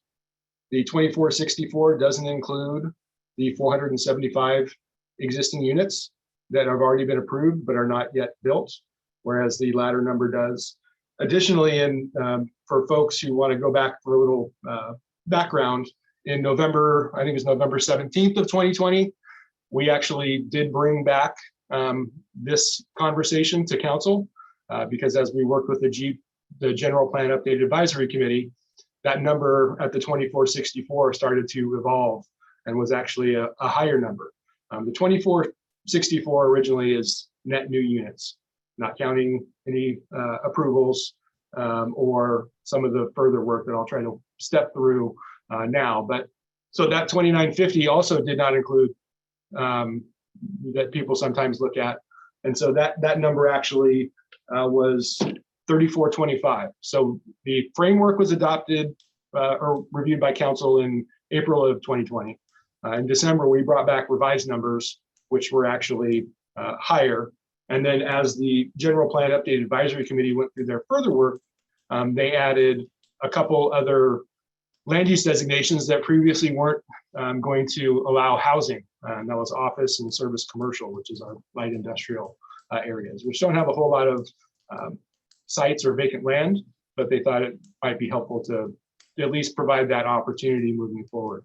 [SPEAKER 13] The 2464 doesn't include the 475 existing units that have already been approved but are not yet built, whereas the latter number does. Additionally, and for folks who want to go back for a little background, in November, I think it was November 17th of 2020, we actually did bring back this conversation to council because as we worked with the General Plan Updated Advisory Committee, that number at the 2464 started to evolve and was actually a higher number. The 2464 originally is net new units, not counting any approvals or some of the further work that I'll try to step through now. But so that 2950 also did not include that people sometimes look at. And so that number actually was 3425. So the framework was adopted or reviewed by council in April of 2020. In December, we brought back revised numbers, which were actually higher. And then as the General Plan Updated Advisory Committee went through their further work, they added a couple other land use designations that previously weren't going to allow housing. And that was office and service commercial, which is our light industrial areas, which don't have a whole lot of sites or vacant land, but they thought it might be helpful to at least provide that opportunity moving forward.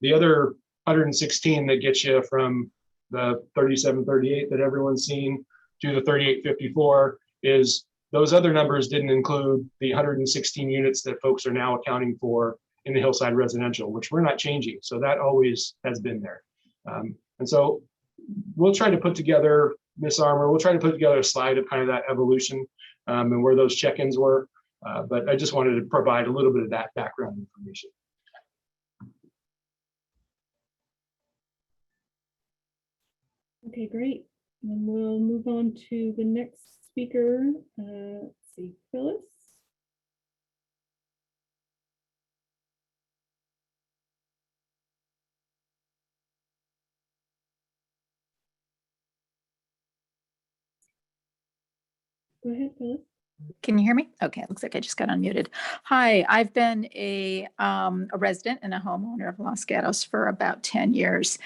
[SPEAKER 13] The other 116 that gets you from the 3738 that everyone's seen to the 3854 is those other numbers didn't include the 116 units that folks are now accounting for in the hillside residential, which we're not changing. So that always has been there. And so we'll try to put together, Ms. Armour, we'll try to put together a slide of kind of that evolution and where those check-ins were. But I just wanted to provide a little bit of that background information.
[SPEAKER 1] Okay, great. And we'll move on to the next speaker. Let's see, Phyllis. Go ahead, Phyllis.
[SPEAKER 9] Can you hear me? Okay, it looks like I just got unmuted. Hi, I've been a resident and a homeowner of Los Gatos for about 10 years.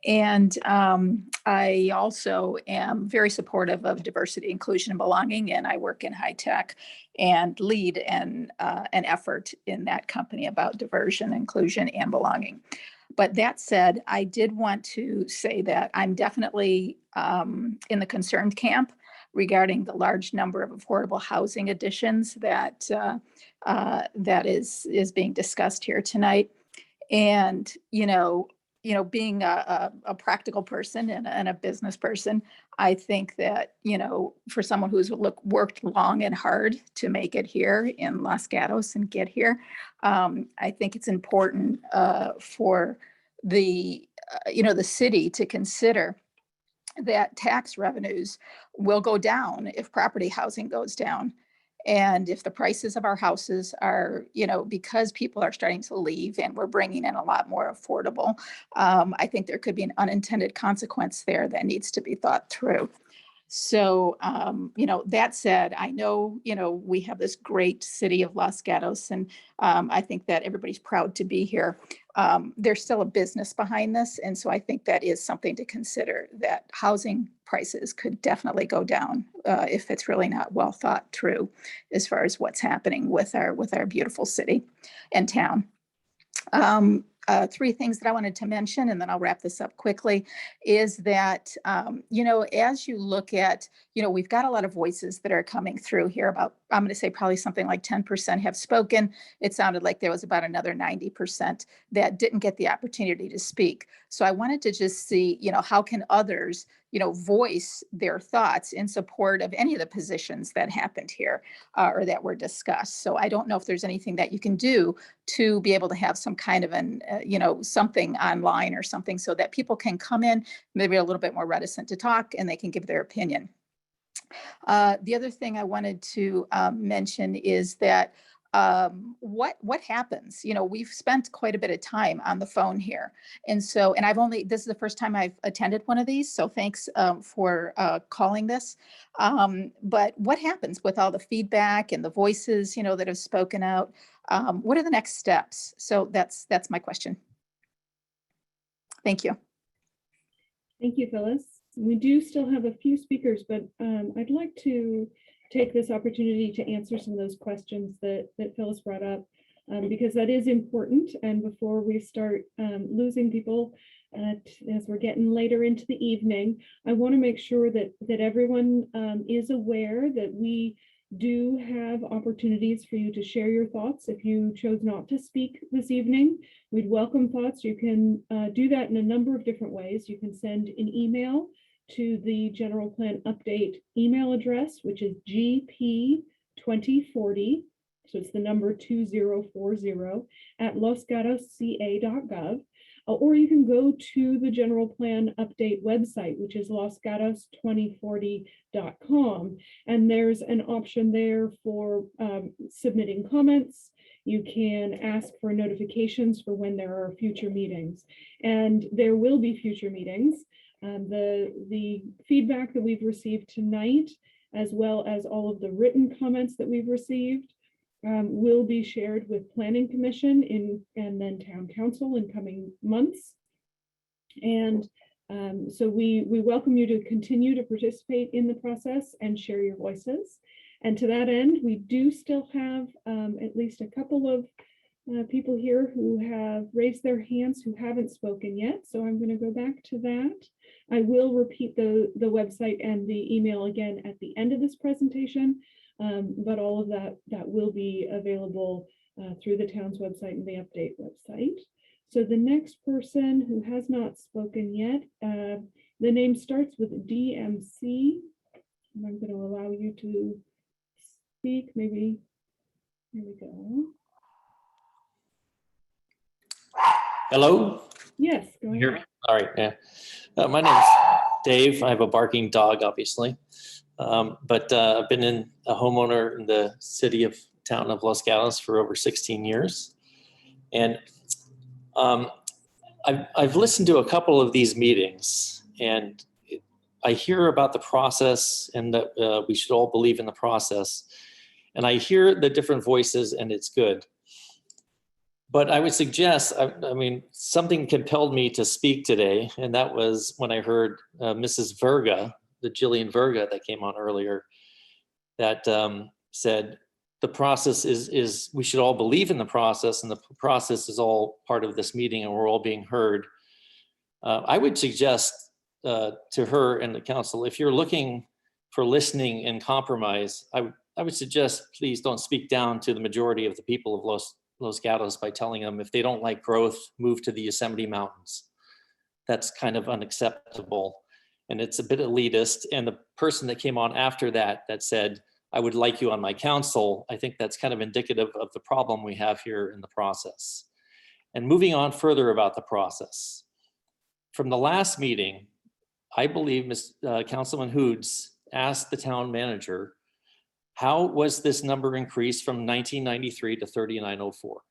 [SPEAKER 9] And I also am very supportive of diversity, inclusion, and belonging, and I work in high tech and lead an effort in that company about diversion, inclusion, and belonging. But that said, I did want to say that I'm definitely in the concerned camp regarding the large number of affordable housing additions that that is being discussed here tonight. And being a practical person and a business person, I think that for someone who's worked long and hard to make it here in Los Gatos and get here, I think it's important for the the city to consider that tax revenues will go down if property housing goes down. And if the prices of our houses are, because people are starting to leave and we're bringing in a lot more affordable, I think there could be an unintended consequence there that needs to be thought through. So, that said, I know, we have this great city of Los Gatos, and I think that everybody's proud to be here. There's still a business behind this. And so I think that is something to consider, that housing prices could definitely go down if it's really not well thought through as far as what's happening with our beautiful city and town. Three things that I wanted to mention, and then I'll wrap this up quickly, is that, as you look at, we've got a lot of voices that are coming through here. About, I'm going to say probably something like 10% have spoken. It sounded like there was about another 90% that didn't get the opportunity to speak. So I wanted to just see, how can others, voice their thoughts in support of any of the positions that happened here or that were discussed. So I don't know if there's anything that you can do to be able to have some kind of an, something online or something so that people can come in, maybe a little bit more reticent to talk, and they can give their opinion. The other thing I wanted to mention is that what happens, we've spent quite a bit of time on the phone here. And so, and this is the first time I've attended one of these. So thanks for calling this. But what happens with all the feedback and the voices, that have spoken out? What are the next steps? So that's my question. Thank you.
[SPEAKER 1] Thank you, Phyllis. We do still have a few speakers, but I'd like to take this opportunity to answer some of those questions that Phyllis brought up, because that is important. And before we start losing people as we're getting later into the evening, I want to make sure that everyone is aware that we do have opportunities for you to share your thoughts. If you chose not to speak this evening, we'd welcome thoughts. You can do that in a number of different ways. You can send an email to the general plan update email address, which is gp2040. So it's the number 2040 at losgatosca.gov. Or you can go to the general plan update website, which is losgatos2040.com. And there's an option there for submitting comments. You can ask for notifications for when there are future meetings. And there will be future meetings. The feedback that we've received tonight, as well as all of the written comments that we've received, will be shared with Planning Commission and then Town Council in coming months. And so we welcome you to continue to participate in the process and share your voices. And to that end, we do still have at least a couple of people here who have raised their hands who haven't spoken yet. So I'm going to go back to that. I will repeat the website and the email again at the end of this presentation, but all of that will be available through the town's website and the update website. So the next person who has not spoken yet, the name starts with DMC. And I'm going to allow you to speak. Maybe, here we go.
[SPEAKER 10] Hello?
[SPEAKER 1] Yes, go
[SPEAKER 10] Can
[SPEAKER 1] ahead.
[SPEAKER 10] you hear me? All right, yeah. My name's Dave. I have a barking dog, obviously. But I've been a homeowner in the town of Los Gatos for over 16 years. And I've listened to a couple of these meetings, and I hear about the process and that we should all believe in the process. And I hear the different voices, and it's good. But I would suggest, I mean, something compelled me to speak today, and that was when I heard Mrs. Verga, the Jillian Verga that came on earlier, that said the process is we should all believe in the process, and the process is all part of this meeting, and we're all being heard. I would suggest to her and the council, if you're looking for listening and compromise, I would suggest please don't speak down to the majority of the people of Los Gatos by telling them if they don't like growth, move to the Yosemite Mountains. That's kind of unacceptable. And it's a bit elitist. And the person that came on after that said, I would like you on my council, I think that's kind of indicative of the problem we have here in the process. And moving on further about the process. From the last meeting, I believe Councilman Hoods asked the town manager, how was this number increased from 1993 to 3904?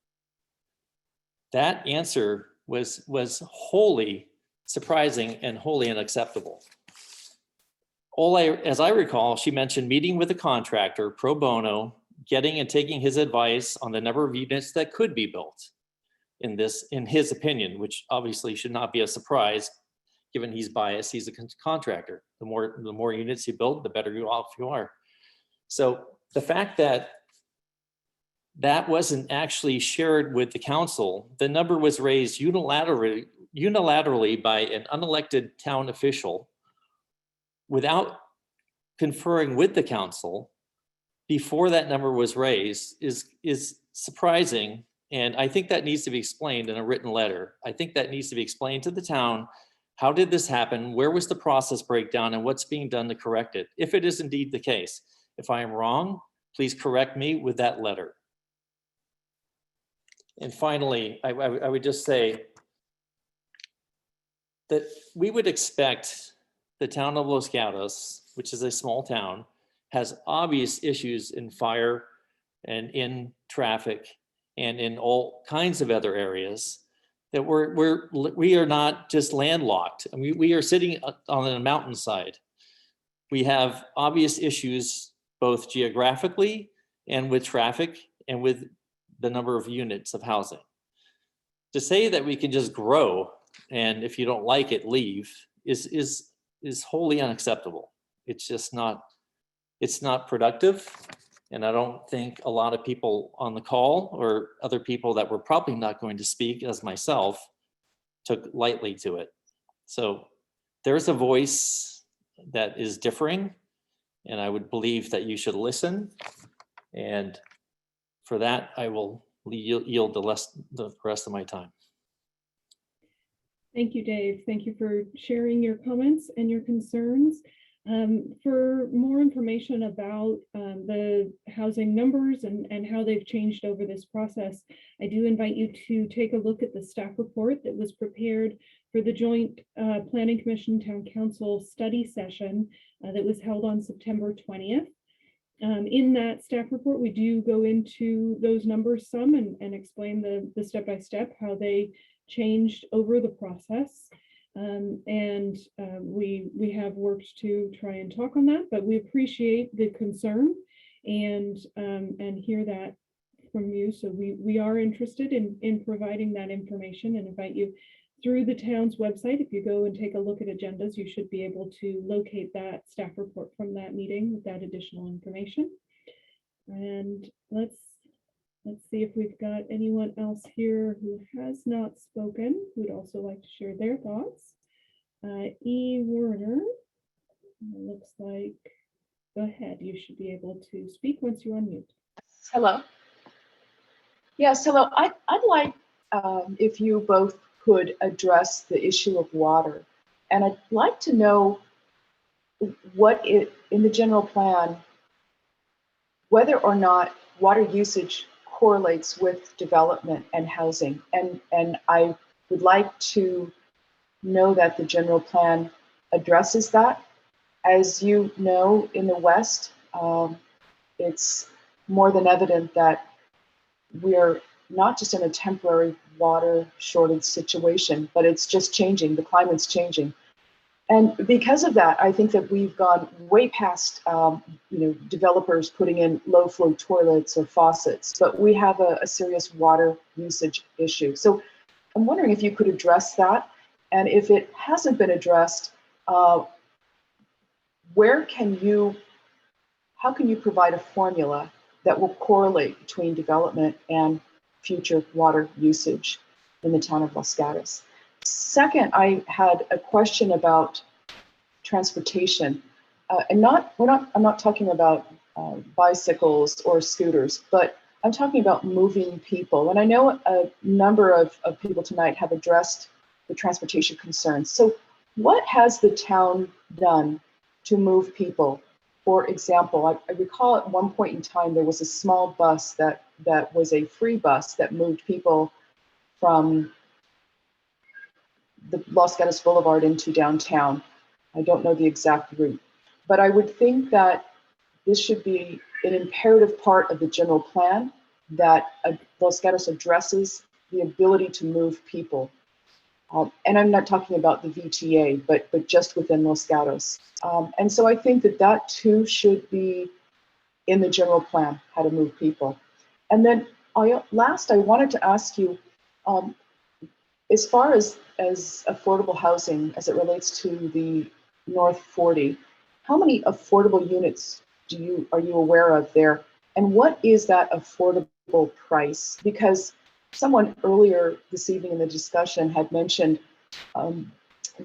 [SPEAKER 10] That answer was wholly surprising and wholly unacceptable. As I recall, she mentioned meeting with a contractor pro bono, getting and taking his advice on the number of units that could be built in his opinion, which obviously should not be a surprise given he's biased, he's a contractor. The more units you build, the better off you are. So the fact that that wasn't actually shared with the council, the number was raised unilaterally by an unelected town official without conferring with the council before that number was raised is surprising. And I think that needs to be explained in a written letter. I think that needs to be explained to the town. How did this happen? Where was the process breakdown and what's being done to correct it? If it is indeed the case. If I am wrong, please correct me with that letter. And finally, I would just say that we would expect the town of Los Gatos, which is a small town, has obvious issues in fire and in traffic and in all kinds of other areas, that we are not just landlocked. I mean, we are sitting on a mountainside. We have obvious issues both geographically and with traffic and with the number of units of housing. To say that we can just grow and if you don't like it, leave is wholly unacceptable. It's just not, it's not productive. And I don't think a lot of people on the call or other people that were probably not going to speak as myself took lightly to it. So there's a voice that is differing, and I would believe that you should listen. And for that, I will yield the rest of my time.
[SPEAKER 1] Thank you, Dave. Thank you for sharing your comments and your concerns. For more information about the housing numbers and how they've changed over this process, I do invite you to take a look at the staff report that was prepared for the joint Planning Commission Town Council study session that was held on September 20th. In that staff report, we do go into those numbers some and explain the step-by-step how they changed over the process. We have worked to try and talk on that, but we appreciate the concern and hear that from you. So we are interested in providing that information and invite you through the town's website. If you go and take a look at agendas, you should be able to locate that staff report from that meeting with that additional information. And let's Let's see if we've got anyone else here who has not spoken, who'd also like to share their thoughts. E. Werner, looks like, go ahead, you should be able to speak once you unmute.
[SPEAKER 11] Hello. Yes, hello. I'd like if you both could address the issue of water. And I'd like to know what it, in the general plan, whether or not water usage correlates with development and housing. And I would like to know that the general plan addresses that. As you know, in the West, it's more than evident that we're not just in a temporary water shortage situation, but it's just changing. The climate's changing. And because of that, I think that we've gone way past developers putting in low flow toilets or faucets, but we have a serious water usage issue. So I'm wondering if you could address that. And if it hasn't been addressed, how can you provide a formula that will correlate between development and future water usage in the town of Los Gatos? Second, I had a question about transportation, and I'm not talking about bicycles or scooters, but I'm talking about moving people. And I know a number of people tonight have addressed the transportation concerns. So what has the town done to move people? For example, I recall at one point in time, there was a small bus that was a free bus that moved people from the Los Gatos Boulevard into downtown. I don't know the exact route, but I would think that this should be an imperative part of the general plan, that Los Gatos addresses the ability to move people. And I'm not talking about the VTA, but just within Los Gatos. And so I think that too should be in the general plan, how to move people. And then last, I wanted to ask you, as far as affordable housing, as it relates to the North 40, how many affordable units are you aware of there? And what is that affordable price? Because someone earlier this evening in the discussion had mentioned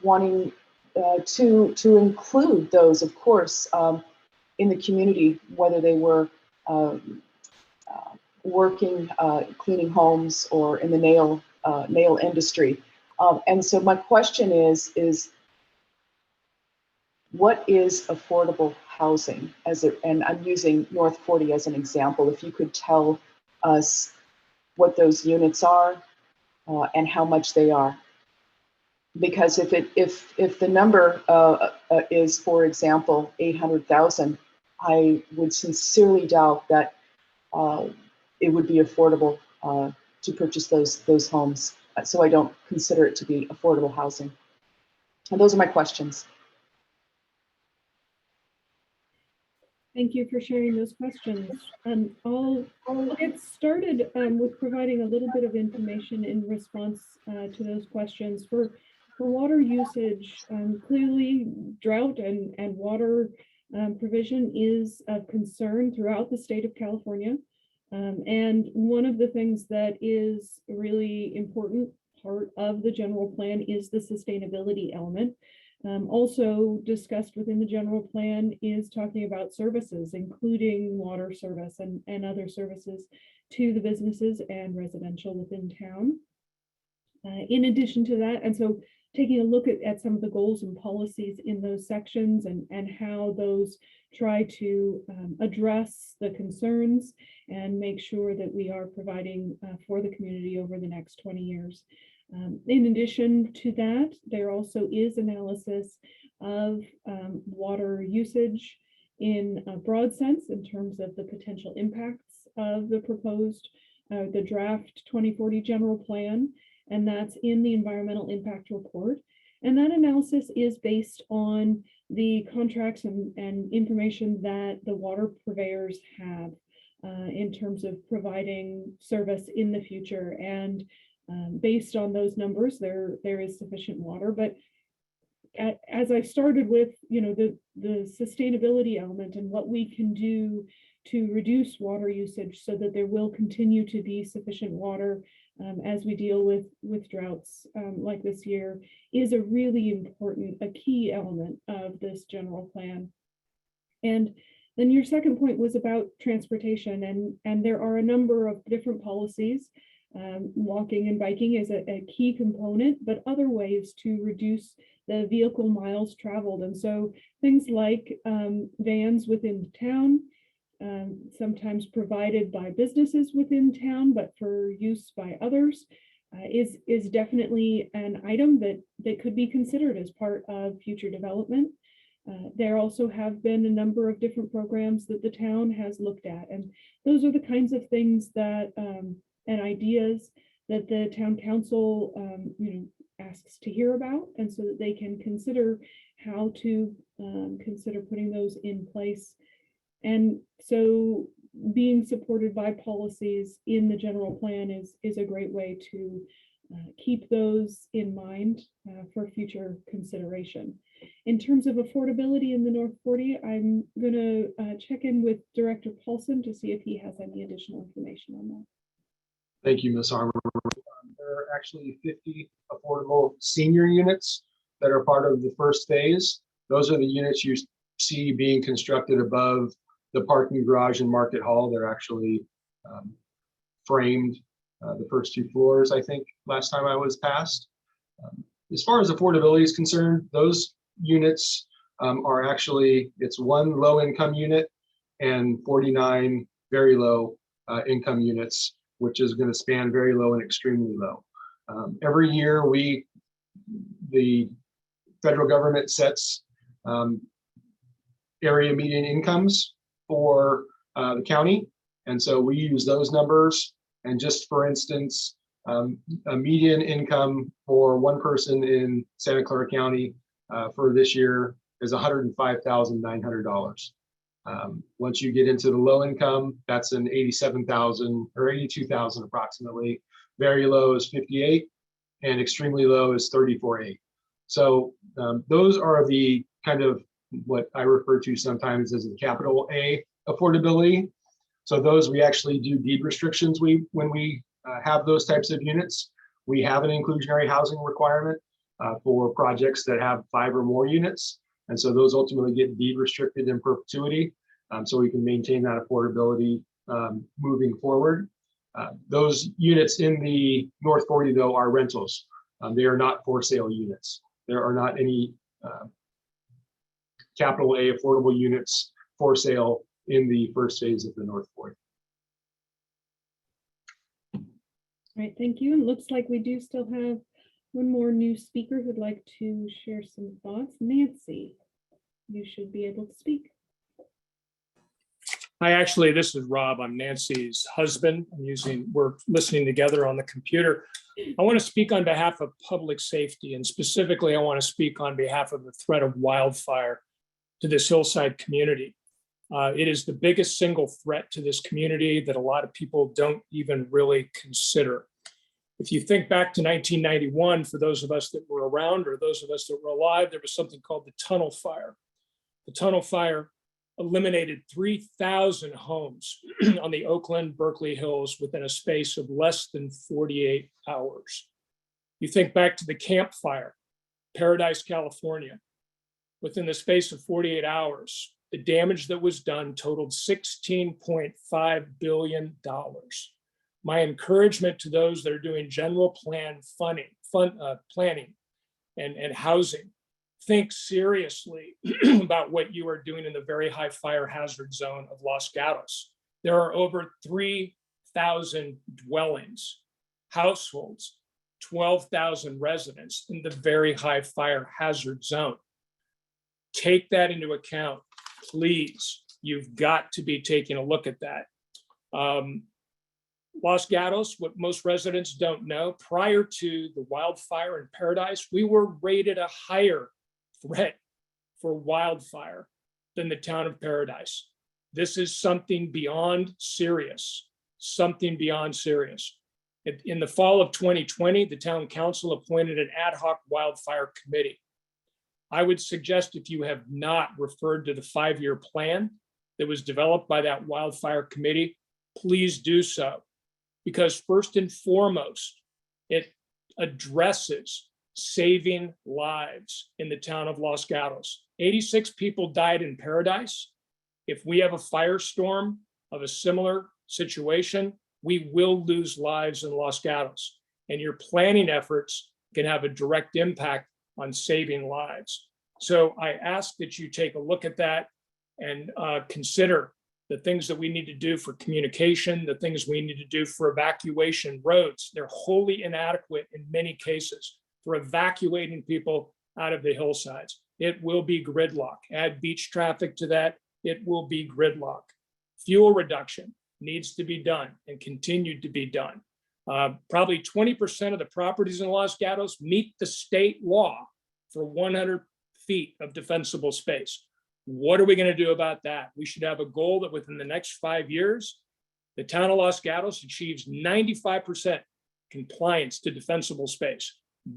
[SPEAKER 11] wanting to include those, of course, in the community, whether they were working, cleaning homes, or in the nail industry. And so my question is what is affordable housing? And I'm using North 40 as an example. If you could tell us what those units are and how much they are. Because if the number is, for example, 800,000, I would sincerely doubt that it would be affordable to purchase those homes. So I don't consider it to be affordable housing. And those are my questions.
[SPEAKER 1] Thank you for sharing those questions. I'll get started with providing a little bit of information in response to those questions. For water usage, clearly drought and water provision is of concern throughout the state of California. And one of the things that is a really important part of the general plan is the sustainability element. Also discussed within the general plan is talking about services, including water service and other services to the businesses and residential within town. In addition to that, and so taking a look at some of the goals and policies in those sections and how those try to address the concerns and make sure that we are providing for the community over the next 20 years. In addition to that, there also is analysis of water usage in a broad sense in terms of the potential impacts of the proposed, the draft 2040 general plan, and that's in the environmental impact report. And that analysis is based on the contracts and information that the water purveyors have in terms of providing service in the future. And based on those numbers, there is sufficient water. But as I started with, the sustainability element and what we can do to reduce water usage so that there will continue to be sufficient water as we deal with droughts like this year is a really important, a key element of this general plan. And then your second point was about transportation, and there are a number of different policies. Walking and biking is a key component, but other ways to reduce the vehicle miles traveled. And so things like vans within the town, sometimes provided by businesses within town, but for use by others, is definitely an item that could be considered as part of future development. There also have been a number of different programs that the town has looked at, and those are the kinds of things that and ideas that the town council asks to hear about, and so that they can consider how to consider putting those in place. And so being supported by policies in the general plan is a great way to keep those in mind for future consideration. In terms of affordability in the North 40, I'm going to check in with Director Paulson to see if he has any additional information on that.
[SPEAKER 13] Thank you, Ms. Armour. There are actually 50 affordable senior units that are part of the first phase. Those are the units you see being constructed above the parking garage and market hall. They're actually framed, the first 2 floors, I think, last time I was passed. As far as affordability is concerned, those units are actually, it's 1 low income unit and 49 very low income units, which is going to span very low and extremely low. Every year the federal government sets area median incomes for the county. And so we use those numbers. And just for instance, a median income for one person in Santa Clara County for this year is $105,900. Once you get into the low income, that's an 87,000 or 82,000 approximately. Very low is 58, and extremely low is 34.8. So those are the kind of what I refer to sometimes as the capital A affordability. So those we actually do deed restrictions. When we have those types of units, we have an inclusionary housing requirement for projects that have 5 or more units. And so those ultimately get deed restricted in perpetuity, so we can maintain that affordability moving forward. Those units in the North 40, though, are rentals. They are not for sale units. There are not any capital A affordable units for sale in the first phase of the North 40.
[SPEAKER 1] All right, thank you. It looks like we do still have one more new speaker who'd like to share some thoughts. Nancy, you should be able to speak.
[SPEAKER 12] Hi, actually, this is Rob. I'm Nancy's husband. We're listening together on the computer. I want to speak on behalf of public safety, and specifically, I want to speak on behalf of the threat of wildfire to this hillside community. It is the biggest single threat to this community that a lot of people don't even really consider. If you think back to 1991, for those of us that were around or those of us that were alive, there was something called the tunnel fire. The tunnel fire eliminated 3,000 homes on the Oakland Berkeley Hills within a space of less than 48 hours. You think back to the Camp Fire, Paradise, California. Within the space of 48 hours, the damage that was done totaled $16.5 billion. My encouragement to those that are doing general plan planning and housing, think seriously about what you are doing in the very high fire hazard zone of Los Gatos. There are over 3,000 dwellings, households, 12,000 residents in the very high fire hazard zone. Take that into account, please. You've got to be taking a look at that. Los Gatos, what most residents don't know, prior to the wildfire in Paradise, we were rated a higher threat for wildfire than the town of Paradise. This is something beyond serious, something beyond serious. In the fall of 2020, the town council appointed an ad hoc wildfire committee. I would suggest if you have not referred to the 5-year plan, that was developed by that wildfire committee, please do so. Because first and foremost, it addresses saving lives in the town of Los Gatos. 86 people died in Paradise. If we have a firestorm of a similar situation, we will lose lives in Los Gatos. And your planning efforts can have a direct impact on saving lives. So I ask that you take a look at that and consider the things that we need to do for communication, the things we need to do for evacuation roads. They're wholly inadequate in many cases for evacuating people out of the hillsides. It will be gridlock. Add beach traffic to that, it will be gridlock. Fuel reduction needs to be done and continued to be done. Probably 20% of the properties in Los Gatos meet the state law for 100 feet of defensible space. What are we going to do about that? We should have a goal that within the next 5 years, the town of Los Gatos achieves 95% compliance to defensible space.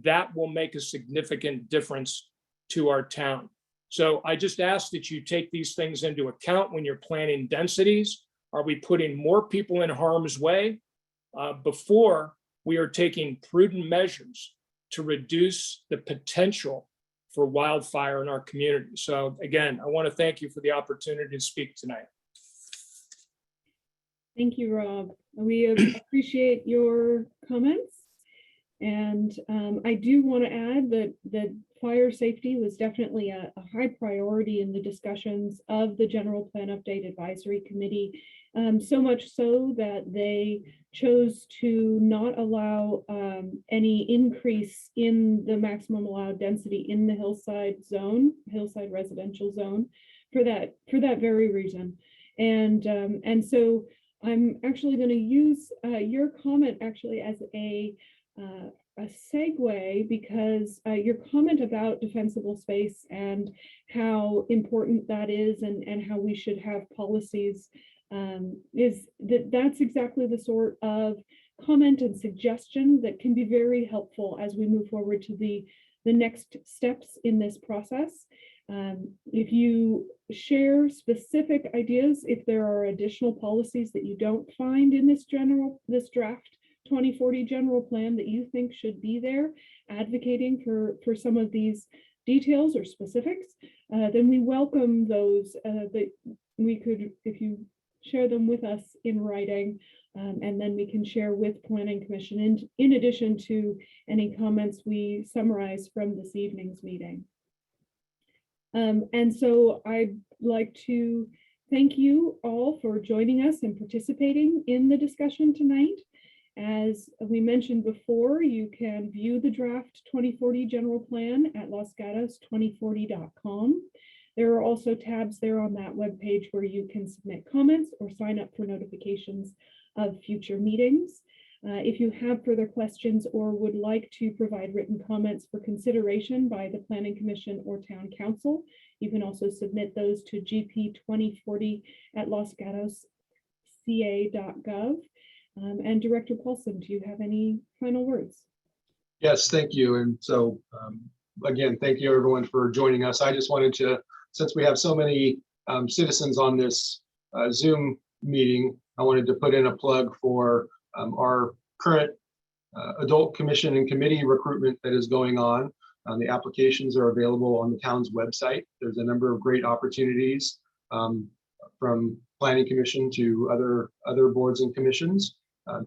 [SPEAKER 12] That will make a significant difference to our town. So I just ask that you take these things into account when you're planning densities. Are we putting more people in harm's way before we are taking prudent measures to reduce the potential for wildfire in our community? So again, I want to thank you for the opportunity to speak tonight.
[SPEAKER 1] Thank you, Rob. We appreciate your comments. And I do want to add that fire safety was definitely a high priority in the discussions of the General Plan Update Advisory Committee, so much so that they chose to not allow any increase in the maximum allowed density in the hillside residential zone for that very reason. And so I'm actually going to use your comment actually as a segue, because your comment about defensible space and how important that is and how we should have policies that's exactly the sort of comment and suggestion that can be very helpful as we move forward to the next steps in this process. If you share specific ideas, if there are additional policies that you don't find in this draft 2040 general plan that you think should be there, advocating for some of these details or specifics, then we welcome those that we could, if you share them with us in writing, and then we can share with Planning Commission in addition to any comments we summarize from this evening's meeting. And so I'd like to thank you all for joining us and participating in the discussion tonight. As we mentioned before, you can view the draft 2040 general plan at losgatos2040.com. There are also tabs there on that webpage where you can submit comments or sign up for notifications of future meetings. If you have further questions or would like to provide written comments for consideration by the Planning Commission or Town Council, you can also submit those to gp2040@losgatosca.gov. And Director Paulson, do you have any final words?
[SPEAKER 13] Yes, thank you. And so again, thank you everyone for joining us. I just wanted to, since we have so many citizens on this Zoom meeting, I wanted to put in a plug for our current adult commission and committee recruitment that is going on. The applications are available on the town's website. There's a number of great opportunities from Planning Commission to other boards and commissions.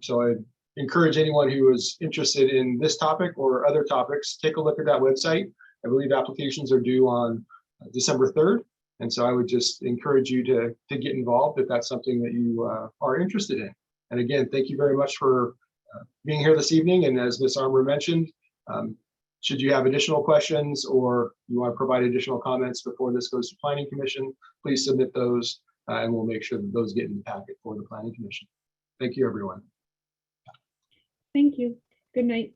[SPEAKER 13] So I encourage anyone who is interested in this topic or other topics, take a look at that website. I believe applications are due on December 3rd. And so I would just encourage you to get involved if that's something that you are interested in. And again, thank you very much for being here this evening. And as Ms. Armour mentioned, should you have additional questions or you want to provide additional comments before this goes to Planning Commission, please submit those and we'll make sure that those get in the packet for the Planning Commission. Thank you, everyone.
[SPEAKER 1] Thank you. Good night.